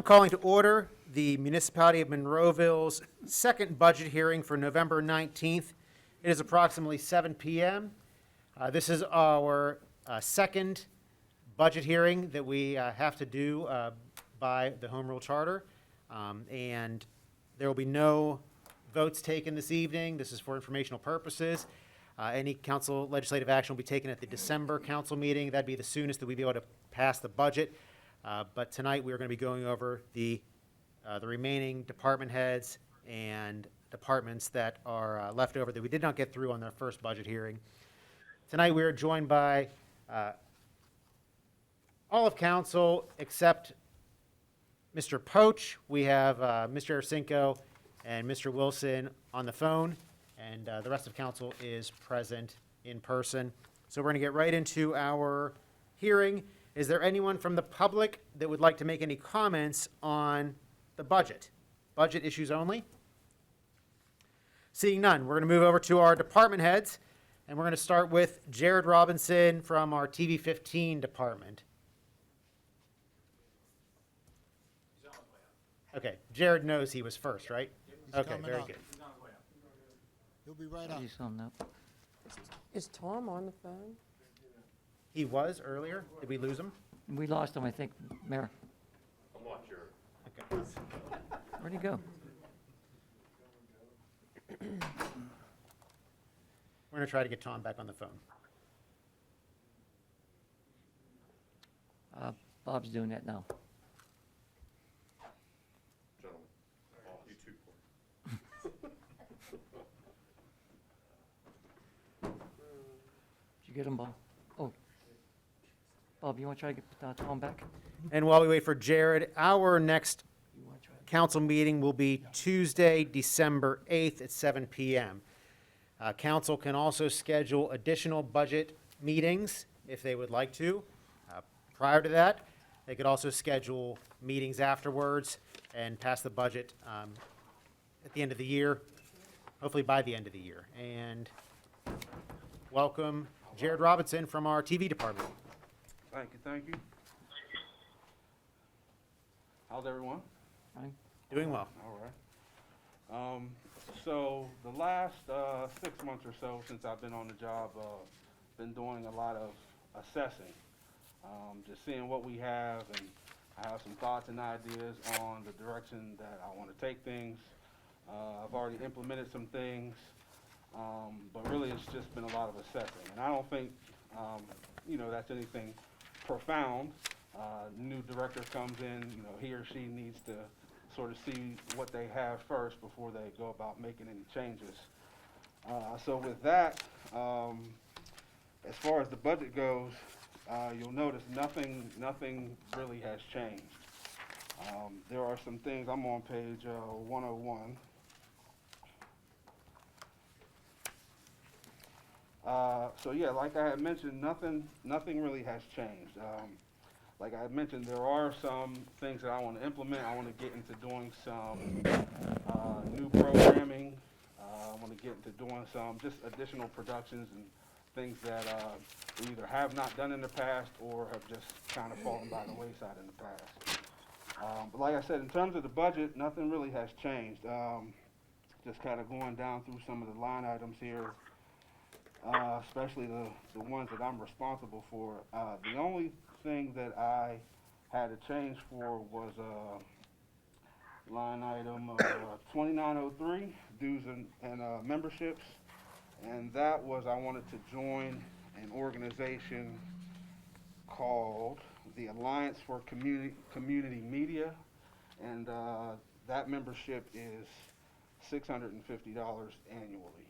calling to order the Municipality of Monroeville's second budget hearing for November 19th. It is approximately 7 p.m. This is our second budget hearing that we have to do by the Home Rule Charter. And there will be no votes taken this evening. This is for informational purposes. Any council legislative action will be taken at the December council meeting. That'd be the soonest that we'd be able to pass the budget. But tonight we are going to be going over the remaining department heads and departments that are left over that we did not get through on the first budget hearing. Tonight we are joined by all of council except Mr. Poach. We have Mr. Arcinko and Mr. Wilson on the phone, and the rest of council is present in person. So we're going to get right into our hearing. Is there anyone from the public that would like to make any comments on the budget? Budget issues only? Seeing none, we're going to move over to our department heads, and we're going to start with Jared Robinson from our TV 15 department. Okay, Jared knows he was first, right? Okay, very good. He'll be right up. Is Tom on the phone? He was earlier. Did we lose him? We lost him, I think, Mayor. I'm not sure. Okay. Where'd he go? We're going to try to get Tom back on the phone. Bob's doing that now. Gentlemen, you too. Did you get him, Bob? Oh. Bob, you want to try to get Tom back? And while we wait for Jared, our next You want to try? council meeting will be Tuesday, December 8th at 7 p.m. Council can also schedule additional budget meetings if they would like to. Prior to that, they could also schedule meetings afterwards and pass the budget at the end of the year, hopefully by the end of the year. And welcome Jared Robinson from our TV department. Thank you, thank you. How's everyone? Fine. Doing well. All right. So the last 6 months or so since I've been on the job, been doing a lot of assessing, just seeing what we have, and I have some thoughts and ideas on the direction that I want to take things. I've already implemented some things, but really it's just been a lot of assessing, and I don't think that's anything profound. New director comes in, he or she needs to sort of see what they have first before they go about making any changes. So with that, as far as the budget goes, you'll notice nothing really has changed. There are some things, I'm on page 101. So yeah, like I had mentioned, nothing really has changed. Like I had mentioned, there are some things that I want to implement. I want to get into doing some new programming. I want to get into doing some just additional productions and things that we either have not done in the past or have just kind of fallen by the wayside in the past. But like I said, in terms of the budget, nothing really has changed. Just kind of going down through some of the line items here, especially the ones that I'm responsible for. The only thing that I had to change for was line item 2903, dues and memberships, and that was I wanted to join an organization called the Alliance for Community Media, and that membership is $650 annually.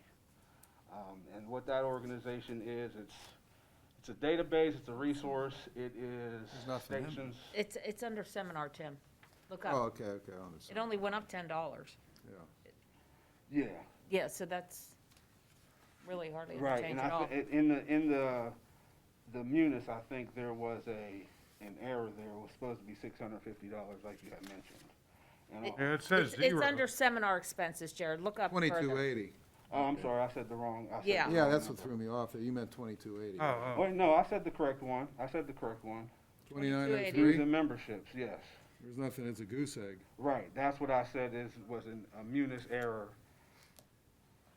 And what that organization is, it's a database, it's a resource, it is stations. It's under seminar, Tim. Look up. Oh, okay, on the It side. only went up $10. Yeah. Yeah, Yeah, so that's really hardly a right. change And at all. in the Munis, I think there was an error there. It was supposed to be $650, like you had mentioned. And It- Yeah, it says It's zero. under seminar expenses, Jared. Look up further. 2280. oh, I'm sorry, I said the wrong. I said Yeah. the Yeah, wrong that's what number. threw me off there. You meant 2280. Oh, Wait, no, I said the correct one. Twenty-nine oh Dues three. and memberships, yes. There's nothing, it's a goose egg. Right, that's what I said was a munis error,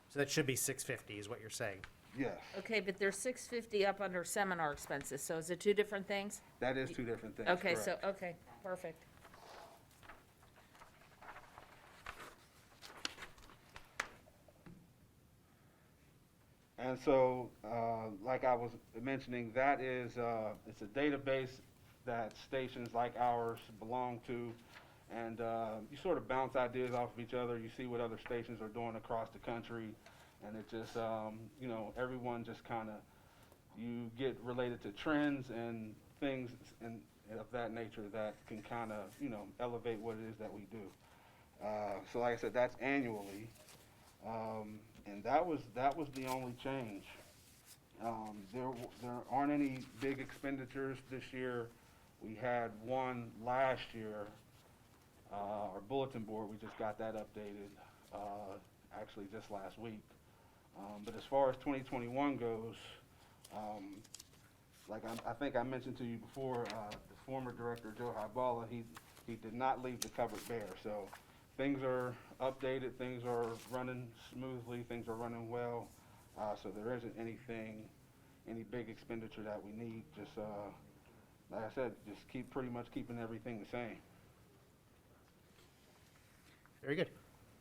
So that should be 650 is what you're saying. yes. Okay, but there's 650 up under seminar expenses, so is it two different things? That is two different things, Okay, so, correct. okay, perfect. And so, like I was mentioning, that is, it's a database that stations like ours belong to. And you sort of bounce ideas off of each other. You see what other stations are doing across the country. And it just, you know, everyone just kind of, you get related to trends and things and of that nature that can kind of, you know, elevate what it is that we do. So like I said, that's annually. And that was the only change. There aren't any big expenditures this year. We had one last year. Our bulletin board, we just got that updated, actually just last week. But as far as 2021 goes, like I think I mentioned to you before, the former director, Joe Hibala, he did not leave the cupboard bare. So things are updated, things are running smoothly, things are running well. So there isn't any big expenditure that we need. Just, like I said, just pretty much keeping everything the same. Very good.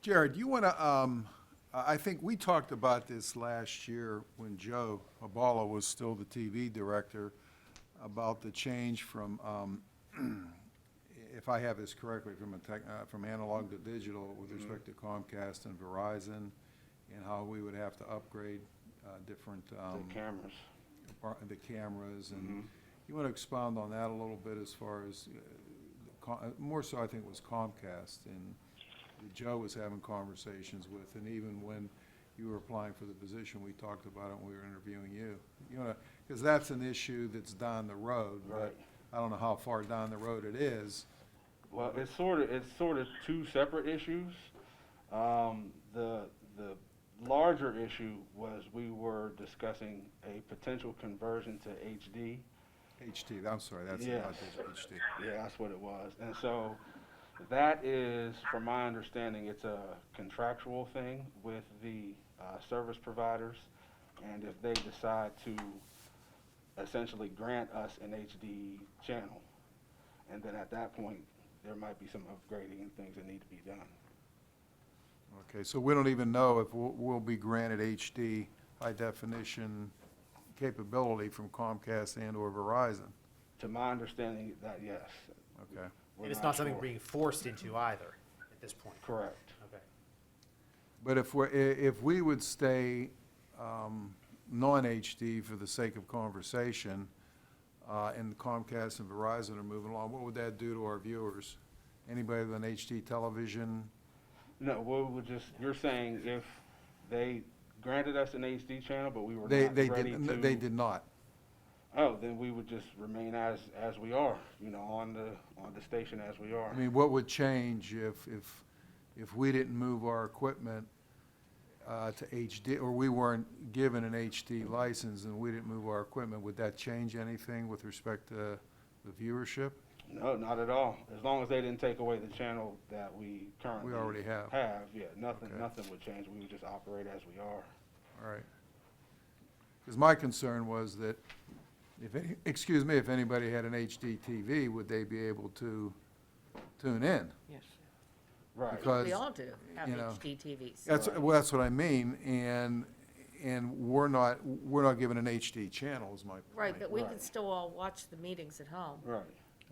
Jared, you want to, I think we talked about this last year when Joe Abala was still the TV director, about the change from, if I have this correctly, from analog to digital with respect to Comcast and Verizon, and how we would have to upgrade different, The cameras. the cameras, and you want to expound on that a little bit as far as, more so I think it was Comcast, and that Joe was having conversations with, and even when you were applying for the position, we talked about it when we were interviewing you. You know, because that's an issue that's down the road, Right. but I don't know how far down the road it is. Well, it's sort of two separate issues. The larger issue was we were discussing a potential conversion to HD. HD, I'm sorry, that's Yes. not HD. Yeah, that's what it was. And so that is, from my understanding, it's a contractual thing with the service providers. And if they decide to essentially grant us an HD channel, and then at that point, there might be some upgrading and things that need to be done. Okay, so we don't even know if we'll be granted HD high definition capability from Comcast and or Verizon. To my understanding, that yes. Okay. We're And it's not something sure. we're being forced into either at this point. Correct. Okay. But if we would stay non-HD for the sake of conversation, and Comcast and Verizon are moving along, what would that do to our viewers? Anybody with an HD television? No, we would just, you're saying if they granted us an HD channel, but we were They not ready to. they did not. Oh, then we would just remain as we are, you know, on the station as we are. I mean, what would change if we didn't move our equipment to HD, or we weren't given an HD license and we didn't move our equipment? Would that change anything with respect to the viewership? No, not at all. As long as they didn't take away the channel that we currently We already have. yeah, nothing Okay. would change. We would just operate as we are. All right. Because my concern was that if anybody had an HD TV, would they be able to tune in? Yes. Right. Because, We all do have you know, HD TVs. That's what I mean, and we're not given an HD channel, is my point. Right, but we Right. can still all watch the meetings at home, Right.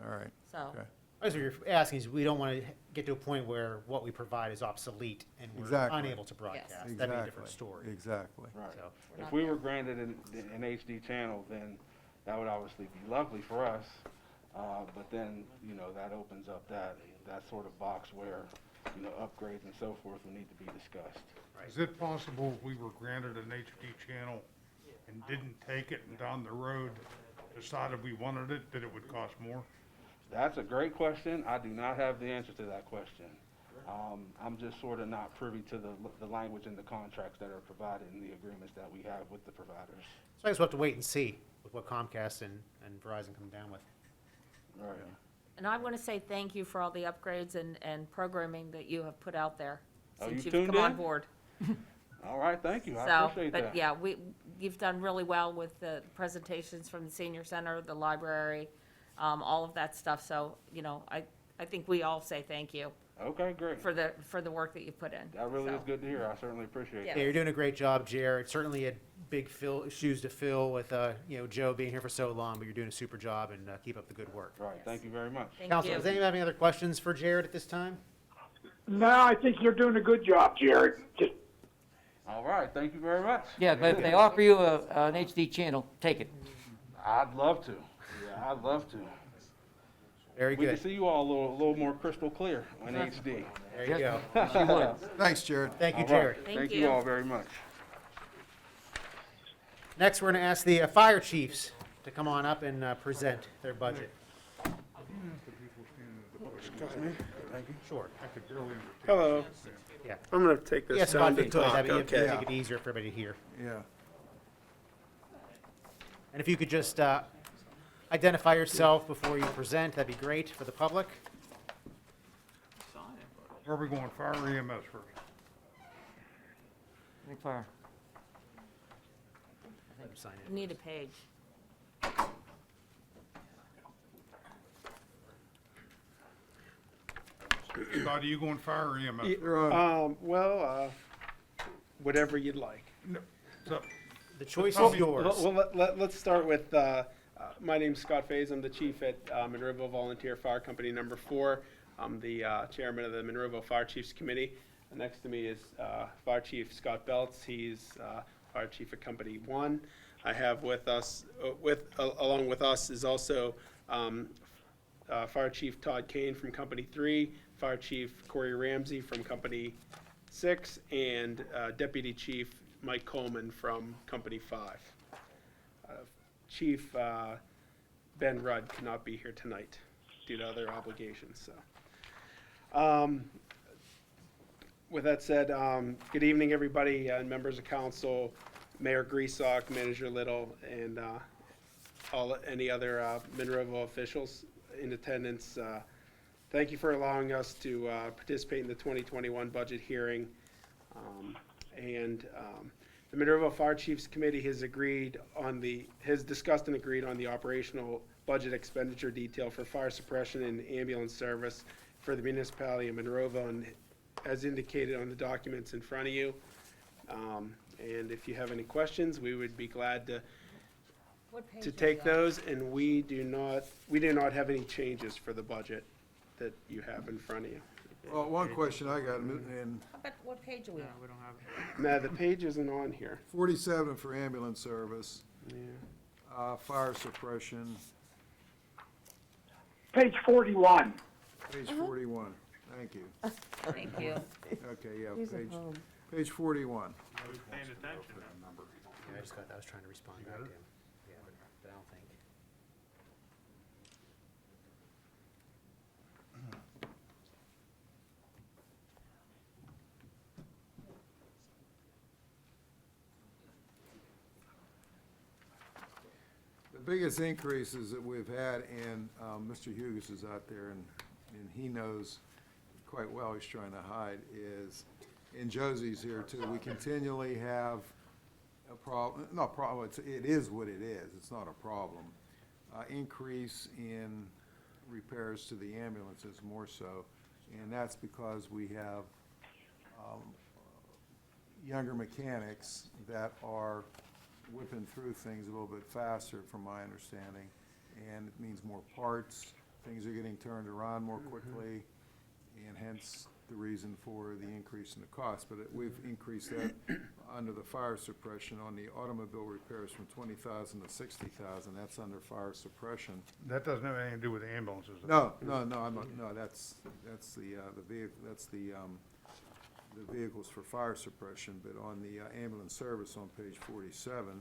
All right, so. okay. I guess what you're asking is we don't want to get to a point where what we provide is obsolete and we're Exactly. unable to broadcast. That'd be a Exactly. different story. Exactly. Right. So, We're If not we there. were granted an HD channel, then that would obviously be lovely for us. But then, you know, that opens up that sort of box where, you know, upgrades and so forth will need to be discussed. Is it possible if we were granted an HD channel and didn't take it and down the road decided we wanted it, that it would cost more? That's a great question. I do not have the answer to that question. I'm just sort of not privy to the language and the contracts that are provided in the agreements that we have with the providers. So I guess we'll have to wait and see with what Comcast and Verizon come down with. Right. And I want to say thank you for all the upgrades and programming that you have put out there Oh, since you you've come on tuned in? board. All right, thank you, I So, appreciate that. but yeah, you've done really well with the presentations from the senior center, the library, all of that stuff. So, you know, I think we all say thank you Okay, great. for the work that you put in. That really is So, good to hear, I certainly appreciate Yeah. it. Yeah, you're doing a great job, Jared. Certainly had big shoes to fill with, you know, Joe being here for so long, but you're doing a super job, and keep up the good work. Right, thank you very much. Thank Council, you. does anyone have any other questions for Jared at this time? No, I think you're doing a good job, Jared. Just All right, thank you very much. Yeah, but if they offer you an HD channel, take it. I'd love to, yeah, I'd love to. Very We can good. see you all a little more crystal clear on HD. There you go. Yes, you would. Thanks, Jared. Thank you, All right, Jared. Thank you you. all very much. Next, we're going to ask the fire chiefs to come on up and present their budget. Sure. Hello, Yeah. I'm gonna take this Yes, time Scott, to go ahead. talk, That'd okay? make it easier for everybody to hear. Yeah. And if you could just identify yourself before you present, that'd be great for the public. Where are we going, fire or EMS first? I think fire. Sign You need a page. Scott, are you going fire or EMS? You're on. Whatever you'd like. So, The choice Well, is yours. Well, let's start with, my name's Scott Faze. I'm the chief at Monroeville Volunteer Fire Company Number 4. I'm the chairman of the Monroeville Fire Chiefs Committee. Next to me is Fire Chief Scott Belts. He's Fire Chief at Company 1. I have with us, along with us is also Fire Chief Todd Kane from Company 3, Fire Chief Corey Ramsey from Company 6, and Deputy Chief Mike Coleman from Company 5. Chief Ben Rudd could not be here tonight due to other obligations, so. With that said, good evening, everybody, and members of council, Mayor Griesok, Manager Little, and any other Monroeville officials in attendance. Thank you for allowing us to participate in the 2021 budget hearing. The Monroeville Fire Chiefs Committee has discussed and agreed on the operational budget expenditure detail for fire suppression and ambulance service for the municipality of Monroeville, and as indicated on the documents in front of you. And if you have any questions, we would be glad What page to is take that? those, and we do not have any changes for the budget that you have in front of you. Well, one question I got, and What page are we on? Now, the page isn't on here. 47 for ambulance service, Yeah. fire suppression, page 41. page 41. Thank you. Thank you. Okay, yeah, page 41. Yeah, I was trying to respond back to him. Yeah, but I don't think. The biggest increases that we've had, and Mr. Hughes is out there, and he knows quite well, he's trying to hide, is, and Josie's here too, we continually have a problem, not problem, it is what it is, it's not a problem. Increase in repairs to the ambulances more so, and that's because we have younger mechanics that are whipping through things a little bit faster, from my understanding, and it means more parts, things are getting turned around more quickly, and hence the reason for the increase in the cost. But we've increased that under the fire suppression on the automobile repairs from 20,000 to 60,000. That's under fire suppression. That doesn't have anything to do with ambulances. No, I'm not, no, that's the vehicle, that's the vehicles for fire suppression. But on the ambulance service on page 47,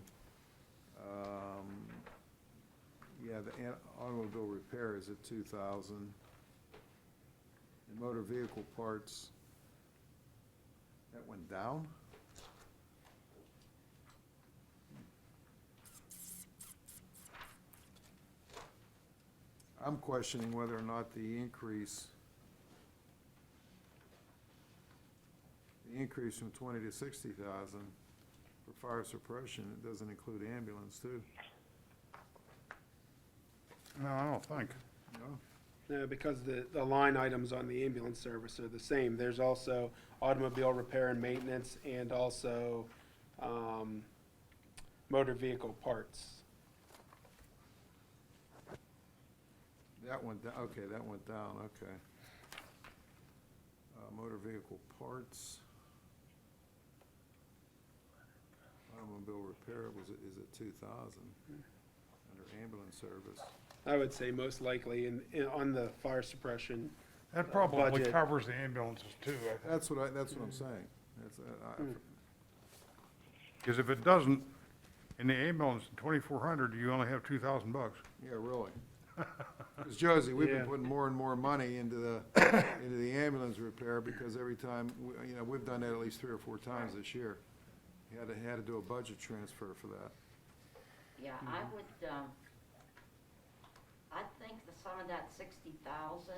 yeah, the automobile repair is at 2,000. And motor vehicle parts, that went down? I'm questioning whether or not the increase from 20 to 60,000 for fire suppression, it doesn't include ambulance too, No, I don't think. no? No, because the line items on the ambulance service are the same. There's also automobile repair and maintenance and also, motor vehicle parts. That went down, okay, that went down, okay. Motor vehicle parts. Automobile repair is at 2,000 under ambulance service. I would say most likely on the fire suppression. That probably Budget. covers the ambulances too, I think. That's what I'm saying. That's, Because if it doesn't, in the ambulance, 2,400, you only have $2,000. yeah, really. Because Josie, we've been Yeah. putting more and more money into the ambulance repair because every time, we've done that at least 3 or 4 times this year. Had to do a budget transfer for that. Yeah, I would, I think that some of that 60,000,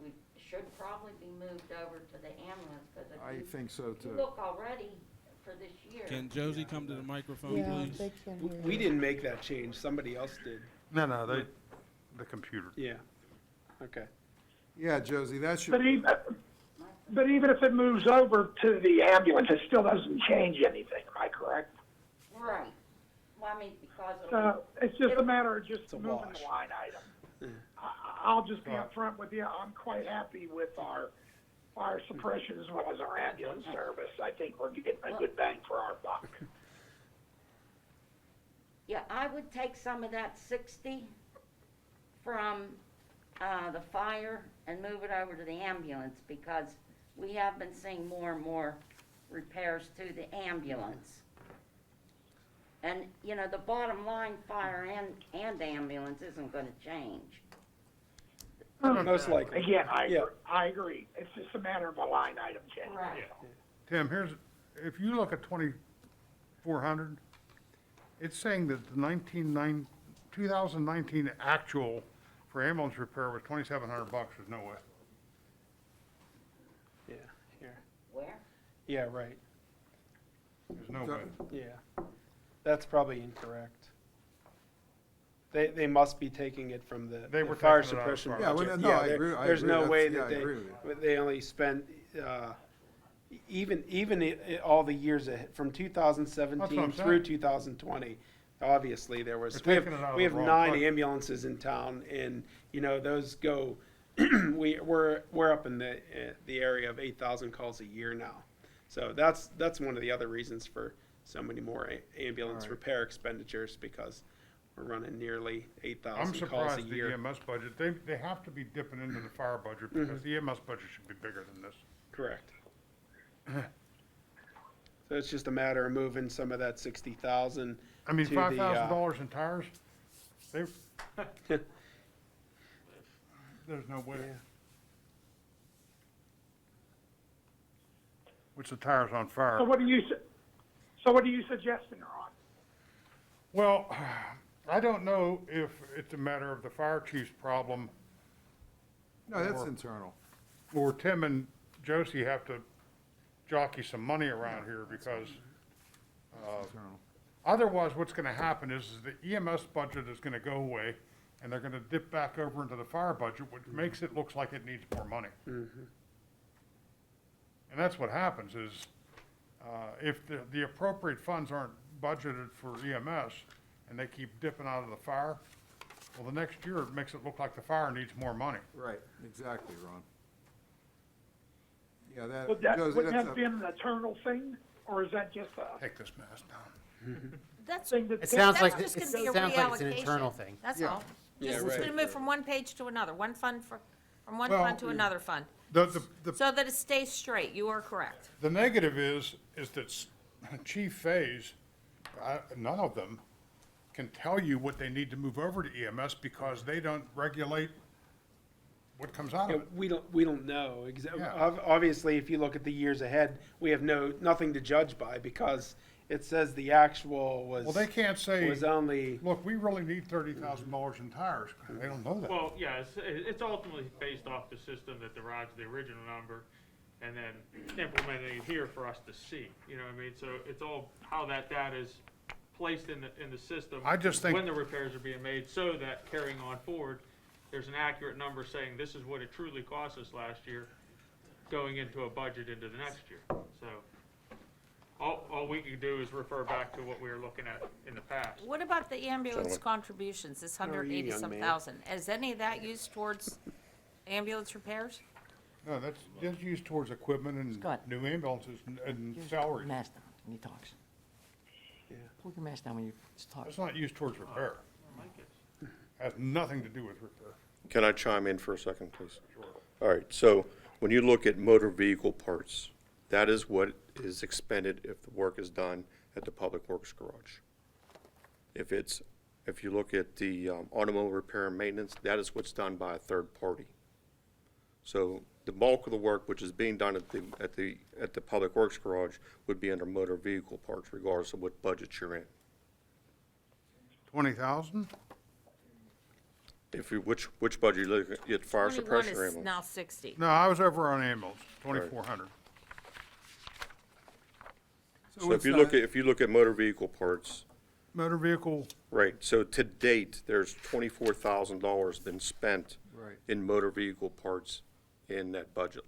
we should probably be moved over to the ambulance, because I if think so you too. look already for this year. Can Josie come to the microphone, Yeah, please? they can hear We you. didn't make that change. Somebody else did. No, the computer. Yeah. Okay. Yeah, Josie, that should, But even if it moves over to the ambulance, it still doesn't change anything, am I correct? Right. Well, I mean, because of, So it's just a matter of just a moving wash. the line item. I'll just be upfront with you, I'm quite happy with our fire suppression as well as our ambulance service. I think we're getting a good bang for our buck. yeah, I would take some of that 60 from, the fire and move it over to the ambulance, because we have been seeing more and more repairs to the ambulance. And, you know, the bottom line, fire and ambulance isn't gonna change. Most likely. Again, Yeah. I agree. It's just a matter of a line item change. Right. Tim, if you look at 2,400, it's saying that the 2019 actual for ambulance repair was $2,700. There's no way. Yeah. Here. Where? Yeah. Right. There's no So- way. Yeah. That's probably incorrect. They must be taking it from the They were fire taking it out of suppression fire. Yeah, well, budget. no, I there- agree- I There's agree. no That's- way yeah, that I agree with they only spent, all the years ahead, from That's 2017 what I'm through saying. 2020. Obviously, there was, They're taking it out of we the have wrong 9 bucket. ambulances in town, and, those go, we're up in the area of 8,000 calls a year now. So that's one of the other reasons for so many more ambulance Alright. repair expenditures, because we're running nearly I'm 8,000 calls a surprised the year. EMS budget, they have to be dipping into the fire budget Mm-hmm. because the EMS budget should be bigger than this. Correct. So it's just a matter of moving some of that 60,000 I mean, to the, $5,000 in tires, there's no way. Yeah. Which the tire's on fire. So what are you suggesting, Ron? Well, I don't know if it's a matter of the fire chief's problem no, that's Or- internal. or Tim and Josie have to jockey some money around here because Internal. otherwise what's gonna happen is the EMS budget is gonna go away and they're gonna dip back over into the fire budget, which makes it looks like it needs more money. Mm-hmm. And that's what happens is, if the appropriate funds aren't budgeted for EMS and they keep dipping out of the fire, well, the next year it makes it look like the fire needs more money. Right, exactly, Ron. Yeah, Would Josie, wouldn't that's that a- be an eternal thing, or is that just a Take this mess down. That's, thing that? It sounds like, that's it just gonna be a sounds like it's an reallocation. internal thing. That's Yeah. all. Yeah, Just, it's right. gonna move from one page to another, one fund from one Well, fund to another fund, The so that it stays straight. You are correct. The negative is that Chief Faze, none of them can tell you what they need to move over to EMS because they don't regulate what comes out Yeah, of it. we don't know. Yeah. Obviously, if you look at the years ahead, we have nothing to judge by, because it says the actual was. Well, they can't say, Was only, look, we really need $30,000 in tires. They don't know that. Well, yeah, it's ultimately based off the system that derives the original number and then implementing it here for us to see, you know what I mean? So it's all how that data is placed in the system. I just think- when the repairs are being made, so that carrying on forward, there's an accurate number saying this is what it truly cost us last year, going into a budget into the next year. So all we can do is refer back to what we were looking at in the past. What about the ambulance Gentlemen. contributions, this How are you, 180-some young man? thousand? Is any of that used towards ambulance repairs? No, that's used towards equipment and Scott. new ambulances and Get your salaries. mask down when he talks. Yeah. Pull your mask down when you talk. That's not used towards repair. Has nothing to do with repair. Can I chime in for a second, please? All right, so when you look at motor vehicle parts, that is what is expended if the work is done at the Public Works Garage. If you look at the automobile repair and maintenance, that is what's done by a third party. So the bulk of the work which is being done at the Public Works Garage would be under motor vehicle parts, regardless of what budget you're in. 20,000? Which budget you look at, fire 21 suppression or is ambulance? now 60. No, I was over on ambulance, 2,400. So if you look at motor vehicle parts, Motor vehicle, right, so to date, there's $24,000 been spent Right. in motor vehicle parts in that budget.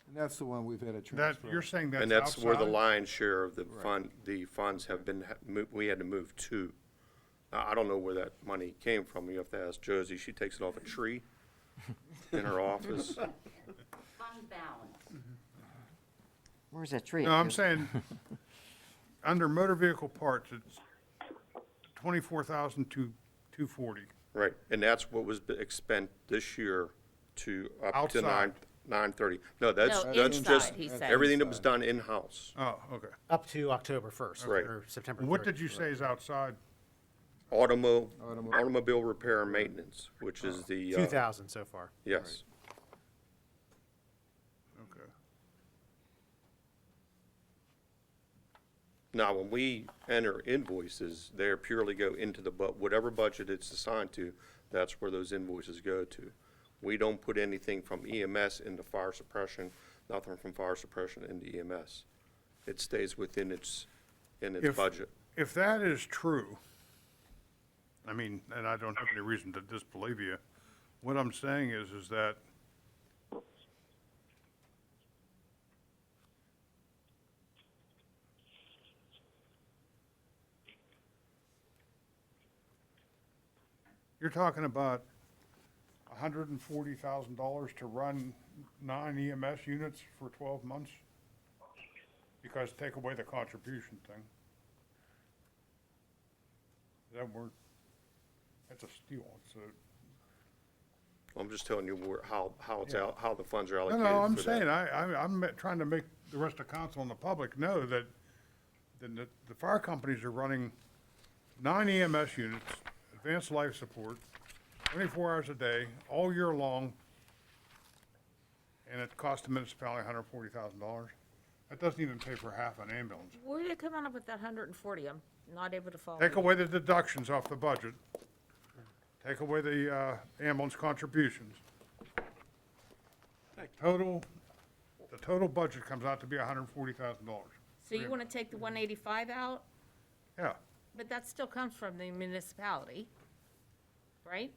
And that's the one we've had a that, transfer. you're saying that's And that's where the outside? lion's share of the Right. funds have been, we had to move to. Now, I don't know where that money came from. You have to ask Josie. She takes it off a tree in her office. Fund balance. Where's that tree? No, I'm saying, under motor vehicle parts, it's 24,240. Right, and that's what was expended this year to up to Outside. 9/30. No, that's No, just inside, he said. everything that was done in-house. Oh, okay. Up to October 1st. Right. Or September 30th. What did you say is outside? Automobile repair and maintenance, which is the, 2,000 so far. yes. Okay. Now, when we enter invoices, they purely go into whatever budget it's assigned to, that's where those invoices go to. We don't put anything from EMS into fire suppression, nothing from fire suppression into EMS. It stays within its If- budget. If that is true, I mean, and I don't have any reason to disbelieve you, what I'm saying is that you're talking about $140,000 to run 9 EMS units for 12 months? Because take away the contribution thing. That word, that's a steal. It's a, I'm just telling you how it's Yeah. how the funds are no, allocated. no, I'm for that. saying, I'm trying to make the rest of council and the public know that the fire companies are running 9 EMS units, advanced life support, 24 hours a day, all year long, and it costs the municipality $140,000. That doesn't even pay for half an ambulance. Where did it come out with that 140? I'm not able to follow. Take you. away the deductions off the budget. Take away the ambulance contributions. The total budget comes out to be $140,000. So you want to take the 185 out? Yeah, But that still comes from the municipality, right?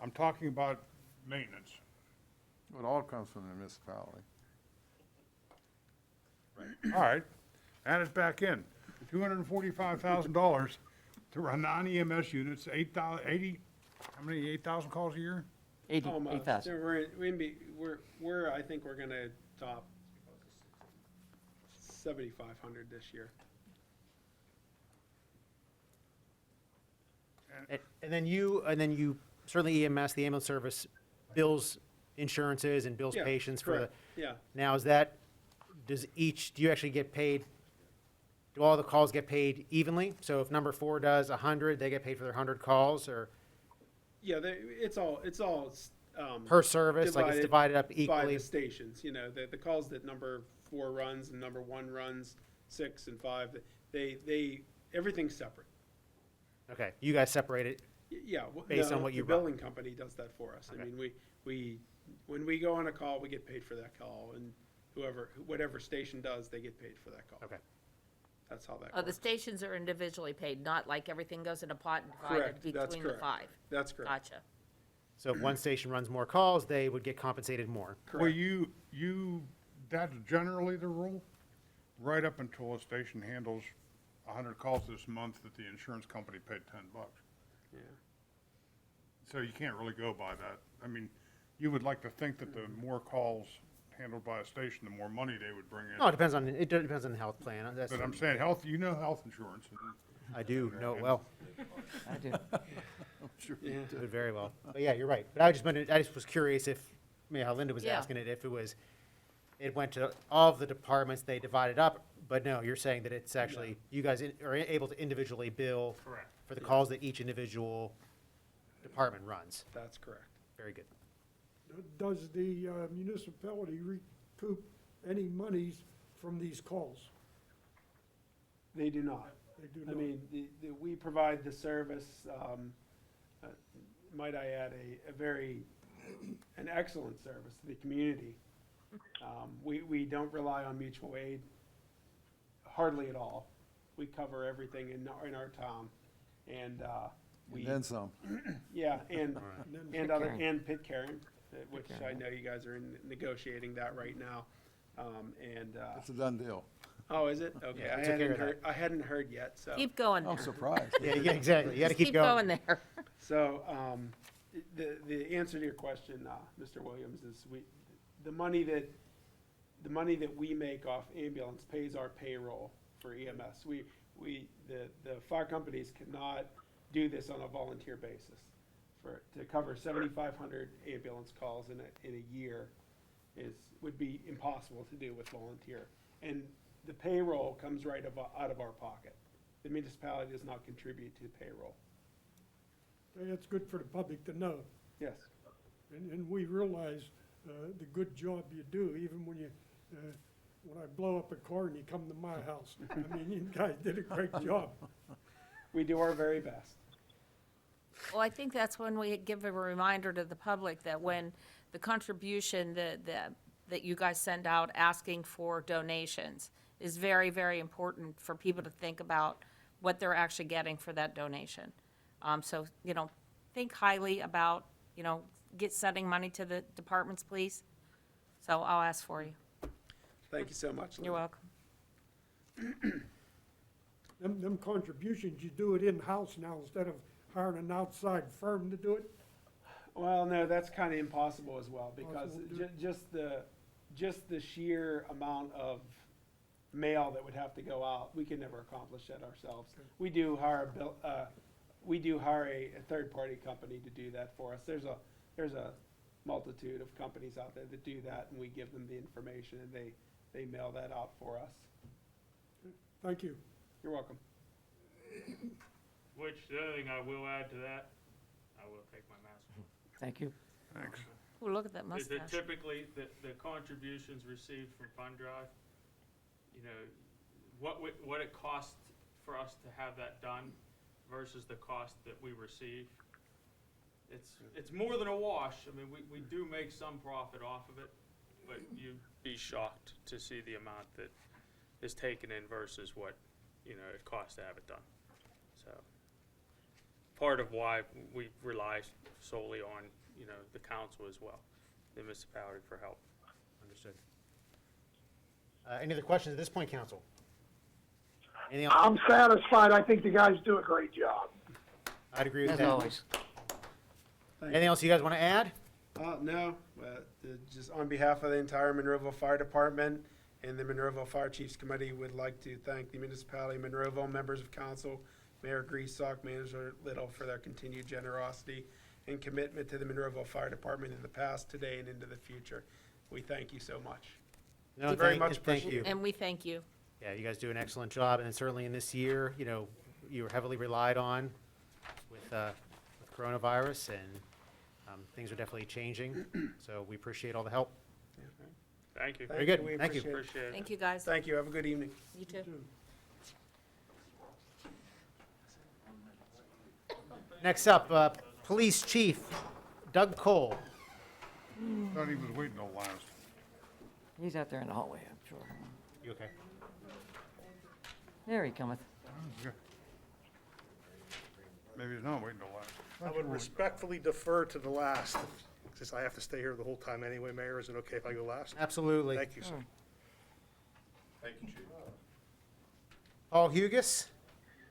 I'm talking about maintenance. It all comes from the municipality. All right, add it back in. $245,000 to run 9 EMS units, 80, how many, 8,000 calls a year? 8,000. We're, I think we're gonna top 7,500 this year. And then you, certainly EMS, the ambulance service, bills insurances and bills Yeah, patients for the, correct. Yeah, now do you actually get paid, do all the calls get paid evenly? So if number 4 does 100, they get paid for their 100 calls, or? yeah, it's all Per service, like it's divided up by equally? the stations, you know, the calls that number 4 runs and number 1 runs, 6 and 5, everything's separate. Okay, you guys separate it. Yeah. Based on what you The run. billing company does that for us. I Okay. mean, when we go on a call, we get paid for that call, and whatever station does, they get paid for that call. Okay. That's how that Oh, the works. stations are individually paid, not like everything goes in a pot and divided Correct, that's between the correct. 5. That's correct. Gotcha. So if one station runs more calls, they would get compensated more. Well, Correct. that's generally the rule, right up until a station handles 100 calls this month that the insurance company paid $10. Yeah. So you can't really go by that. I mean, you would like to think that the more calls handled by a station, the more money they would bring in. No, it depends on the health plan. That's, But I'm saying health, you know health insurance. I do know it well, I do. Yeah. do it very well. But yeah, you're right. But I just was curious if, how Linda was Yeah. asking it, if it went to all of the departments, they divided up. But no, you're saying that it's actually, you guys are able to individually bill Correct. for the calls that each individual department runs. That's correct. Very good. Does the municipality recoup any monies from these calls? They do not. They do I not. mean, we provide the service, might I add, an excellent service to the community. We don't rely on mutual aid hardly at all. We cover everything in our town, and And then some. yeah, and then and pit carrying, which I know you guys are negotiating that right now, and It's a done deal. oh, is it? Okay, Yeah, we took care of that. I hadn't heard yet, so. Keep going I'm there. surprised. Yeah, exactly. You gotta Just keep going. there. So, the answer to your question, Mr. Williams, is the money that we make off ambulance pays our payroll for EMS. The fire companies cannot do this on a volunteer basis. To cover 7,500 ambulance calls in a year would be impossible to do with volunteer. And the payroll comes out of our pocket. The municipality does not contribute to payroll. It's good for the public to know. Yes. And we realize the good job you do, even when when I blow up a car and you come to my house. I mean, you guys did a great job. We do our very best. Well, I think that's when we give a reminder to the public that when the contribution that you guys send out asking for donations is very, very important for people to think about what they're actually getting for that donation. So, think highly about, sending money to the departments, please. So I'll ask for you. Thank you so much. You're Linda. welcome. Them contributions, you do it in-house now instead of hiring an outside firm to do it? Well, no, that's kind of impossible as well, because Impossible to just the sheer amount of mail that would have to go out, we can never accomplish that ourselves. We do hire a third-party company to do that for us. There's a multitude of companies out there that do that, and we give them the information, and they mail that out for us. Thank you. You're welcome. Which, the other thing I will add to that, I will take my mask off. Thank you. Thanks. Oh, look at that Is that mustache. typically, the contributions received from Fund Drive, what it costs for us to have that done versus the cost that we receive. It's more than a wash. I mean, we do make some profit off of it, but you'd be shocked to see the amount that is taken in versus what, it costs to have it done. So, part of why we rely solely on, the council as well, the municipality for help. Understood. Any other questions at this point, council? Anything else? I'm satisfied. I think the guys do a great job. I'd agree with As that. always. Anything else you guys want to add? No, just on behalf of the entire Monroeville Fire Department and the Monroeville Fire Chiefs Committee, would like to thank the municipality of Monroeville, members of council, Mayor Griessock, Manager Little, for their continued generosity and commitment to the Monroeville Fire Department in the past, today, and into the future. We thank you so much. No, Very thank- much Thank you. And we thank you. Yeah, you guys do an excellent job, and certainly in this year, you were heavily relied on with coronavirus, and Things are definitely changing, so we appreciate all the help. Thank you. Very good, We thank you. appreciate it. Appreciate it. Thank you, guys. Thank you, have a good evening. You too. Next up, Police Chief Doug Cole. Thought he was waiting till last. He's out there in the hallway, I'm sure. You okay? There he cometh. Maybe he's not waiting till last. I would respectfully defer to the last, since I have to stay here the whole time anyway, Mayor. Is it okay if I go last? Absolutely. Thank you, sir. Thank you, Chief. Paul Hugus,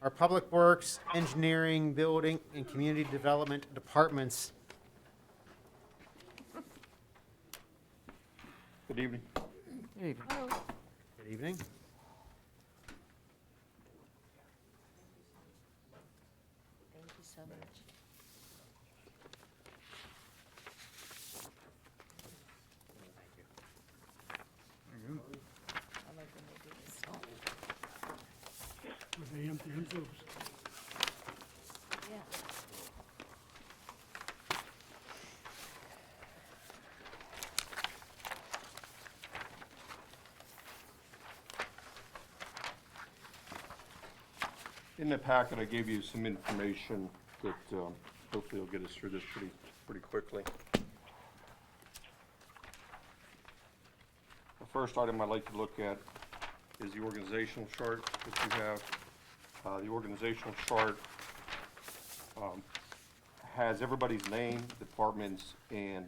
our Public Works, Engineering, Building, and Community Development Departments. Good evening. Good evening. Good evening. Thank you so much. I like when they do this. With the empty envelopes. Yeah. In the packet, I gave you some information that hopefully will get us through this pretty quickly. The first item I'd like to look at is the organizational chart that you have. The organizational chart has everybody's name, departments, and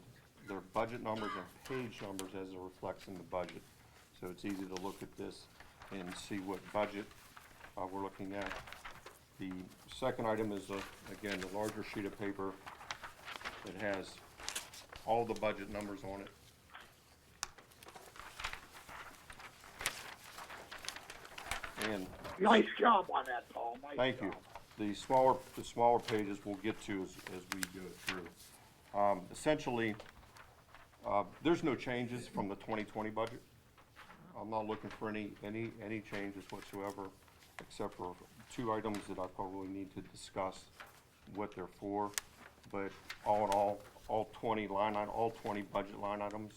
their budget numbers and page numbers as it reflects in the budget. So it's easy to look at this and see what budget we're looking at. The second item is, again, the larger sheet of paper that has all the budget numbers on it. And Nice job on that, Paul, nice job. thank you. The smaller pages we'll get to as we go through. Essentially, there's no changes from the 2020 budget. I'm not looking for any changes whatsoever, except for two items that I probably need to discuss what they're for. But all in all 20 budget line items,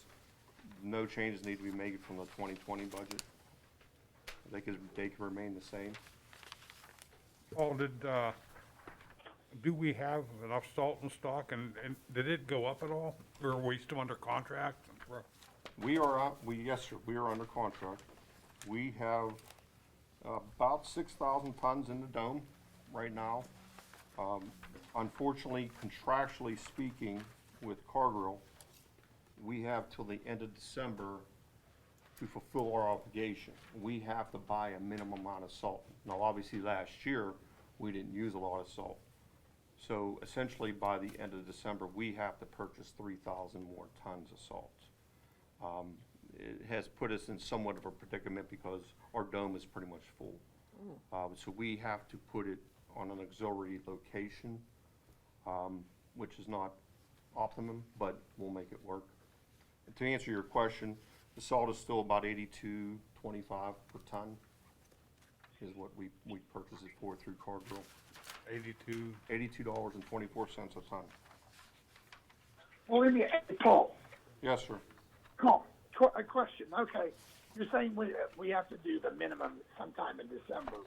no changes need to be made from the 2020 budget. They can remain the same. Paul, do we have enough salt in stock, and did it go up at all? Or are we still under contract? Yes, sir, we are under contract. We have about 6,000 tons in the dome right now. Unfortunately, contractually speaking, with Cargill, we have till the end of December to fulfill our obligation. We have to buy a minimum amount of salt. Now, obviously, last year, we didn't use a lot of salt. So essentially, by the end of December, we have to purchase 3,000 more tons of salt. It has put us in somewhat of a predicament because our dome is pretty much full. So we have to put it on an auxiliary location, which is not optimum, but we'll make it work. And to answer your question, the salt is still about $82.25 per ton is what we purchase it for through Cargill. 82? $82.24 a ton. Well, let me, Paul, Yes, sir. a question, okay. You're saying we have to do the minimum sometime in December.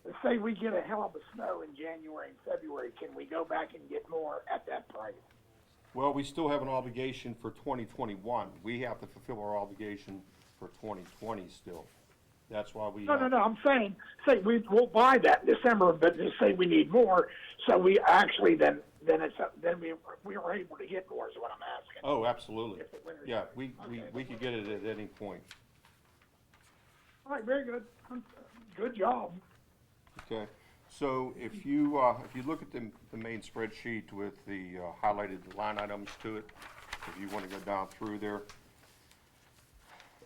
Let's say we get a hell of a snow in January and February, can we go back and get more at that price? Well, we still have an obligation for 2021. We have to fulfill our obligation for 2020 still. That's why we. No, I'm saying, we'll buy that in December, but just say we need more, so we actually then we were able to get more is what I'm asking. Oh, absolutely. If the winter's Yeah, coming. we could get it at any point. All right, very good. Good job. Okay, so if you look at the main spreadsheet with the highlighted line items to it, if you want to go down through there.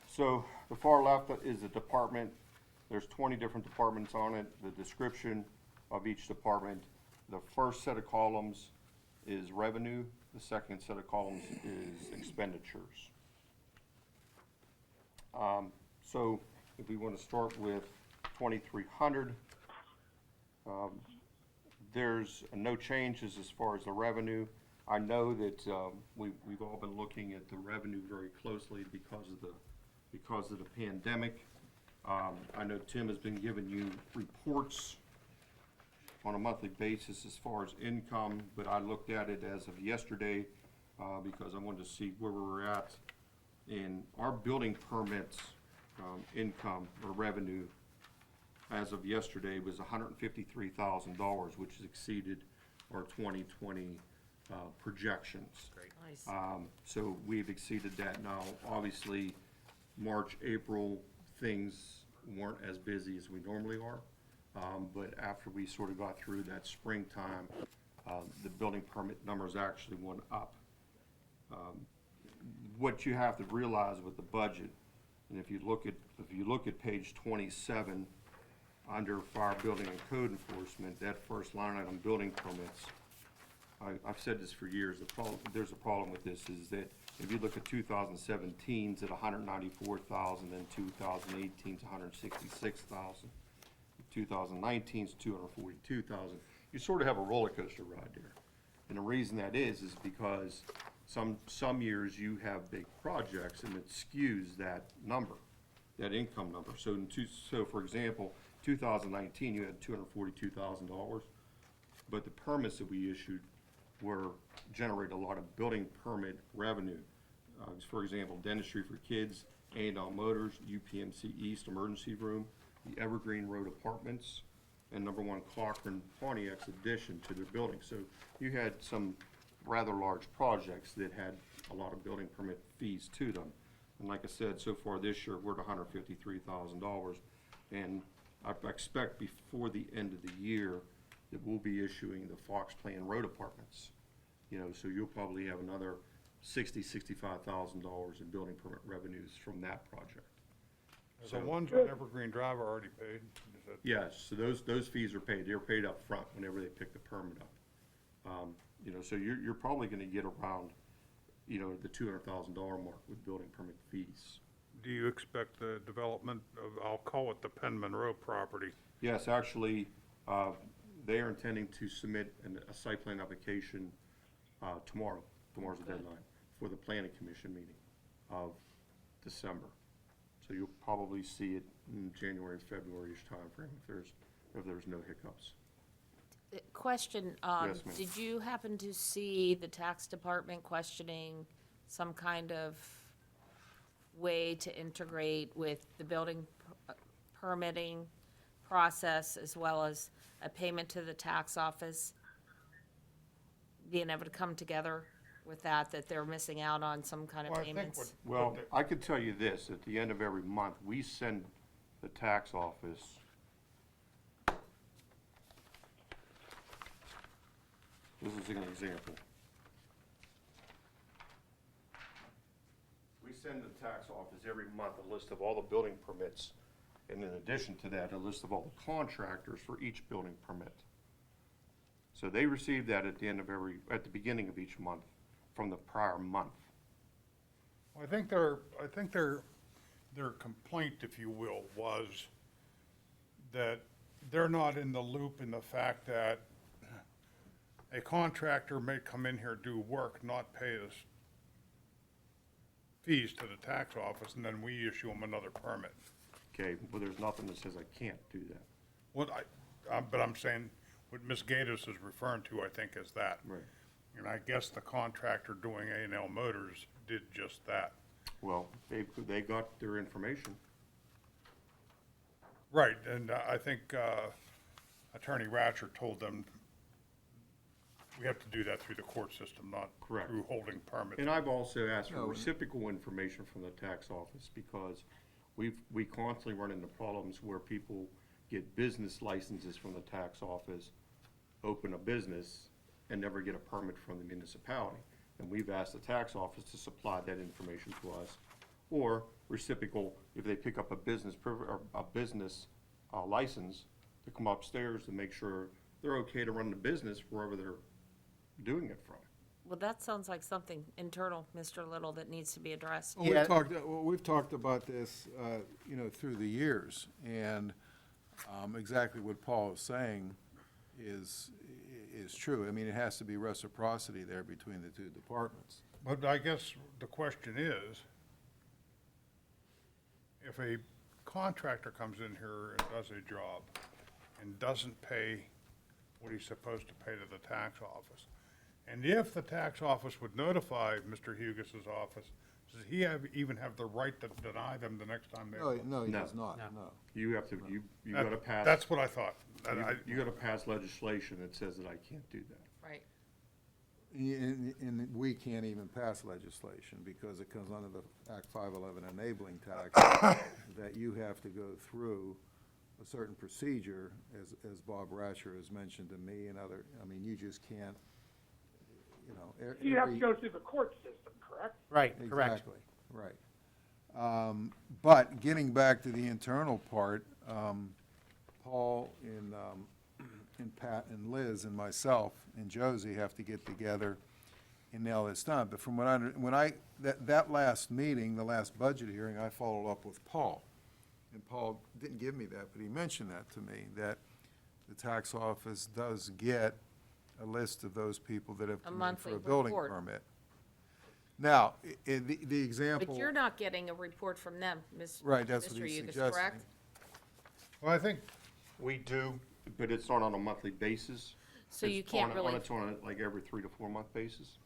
So the far left is the department. There's 20 different departments on it, the description of each department. The first set of columns is revenue, the second set of columns is expenditures. So if we want to start with 2,300, there's no changes as far as the revenue. I know that we've all been looking at the revenue very closely because of the pandemic. I know Tim has been giving you reports on a monthly basis as far as income, but I looked at it as of yesterday because I wanted to see where we were at. And our building permits income or revenue as of yesterday was $153,000, which has exceeded our 2020 projections. Nice. So we've exceeded that now. Obviously, March, April, things weren't as busy as we normally are. But after we sort of got through that springtime, the building permit numbers actually went up. What you have to realize with the budget, and if you look at page 27, under fire building and code enforcement, that first line item, building permits, I've said this for years, there's a problem with this, is that if you look at 2017's at 194,000, then 2018's 166,000, 2019's 242,000. You sort of have a roller coaster ride there. And the reason that is because some years you have big projects and it skews that number, that income number. So for example, 2019 you had $242,000, but the permits that we issued generate a lot of building permit revenue. For example, dentistry for kids, A&L Motors, UPMC East Emergency Room, the Evergreen Road Apartments, and number 1 Cochran Pontiac's addition to their building. So you had some rather large projects that had a lot of building permit fees to them. And like I said, so far this year, we're at $153,000. And I expect before the end of the year that we'll be issuing the Fox Plan Road Apartments. So you'll probably have another $65,000 in building permit revenues from that project. The ones on Evergreen Drive are already paid? Is that- Yes, so those fees are paid. They're paid up front whenever they pick the permit up. So you're probably gonna get around, the $200,000 mark with building permit fees. Do you expect the development of, I'll call it the Penn Monroe property? Yes, actually, they are intending to submit a site plan application tomorrow. Tomorrow's the deadline for the planning commission meeting of December. So you'll probably see it in January and February-ish timeframe if there's no hiccups. Question, Yes, ma'am. did you happen to see the tax department questioning some kind of way to integrate with the building permitting process as well as a payment to the tax office? Being able to come together with that they're missing out on some kind of Well, I think payments? Well, I could tell you this, at the end of every month, we send the tax office this is an example. We send the tax office every month a list of all the building permits, and in addition to that, a list of all the contractors for each building permit. So they receive that at the beginning of each month from the prior month. I think their complaint, if you will, was that they're not in the loop in the fact that a contractor may come in here, do work, not pay us fees to the tax office, and then we issue them another permit. Okay, well, there's nothing that says I can't do that. But I'm saying, what Ms. Gatos is referring to, I think, is that. Right. And I guess the contractor doing A&L Motors did just that. Well, they got their information. Right, and I think Attorney Ratcher told them we have to do that through the court system, not Correct. through holding permits. And I've also asked for No. reciprocal information from the tax office because we constantly run into problems where people get business licenses from the tax office, open a business, and never get a permit from the municipality. And we've asked the tax office to supply that information to us, or reciprocal, if they pick up a business license, to come upstairs to make sure they're okay to run the business wherever they're doing it from. Well, that sounds like something internal, Mr. Little, that needs to be addressed. Well, we've talked about this, through the years, and exactly what Paul is saying is, is true. I mean, it has to be reciprocity there between the two departments. But I guess the question is, if a contractor comes in here and does a job and doesn't pay what he's supposed to pay to the tax office, and if the tax office would notify Mr. Hugis's office, does he even have the right to deny them the next time they? No, he No. does not, No. no. You have to, you gotta pass. That's what I thought. And You gotta pass legislation that says that I can't do that. Right. And we can't even pass legislation because it comes under the Act 511 enabling tax, that you have to go through a certain procedure, as Bob Ratcher has mentioned to me and other, I mean, you just can't, you know. You have to every- go through the court system, correct? Right, correct. Exactly, right. But getting back to the internal part, Paul and Pat and Liz and myself and Josie have to get together and nail this down. But from that last meeting, the last budget hearing, I followed up with Paul. And Paul didn't give me that, but he mentioned that to me, that the tax office does get a list of those people that have A come in monthly for a building report. permit. Now, the example. But you're not getting a report from them, Right, that's what Mr. he's Hugus, suggesting. correct? Well, I think, We do, but it's not on a monthly basis. So you can't really, It's on a, like, every 3 to 4 month basis.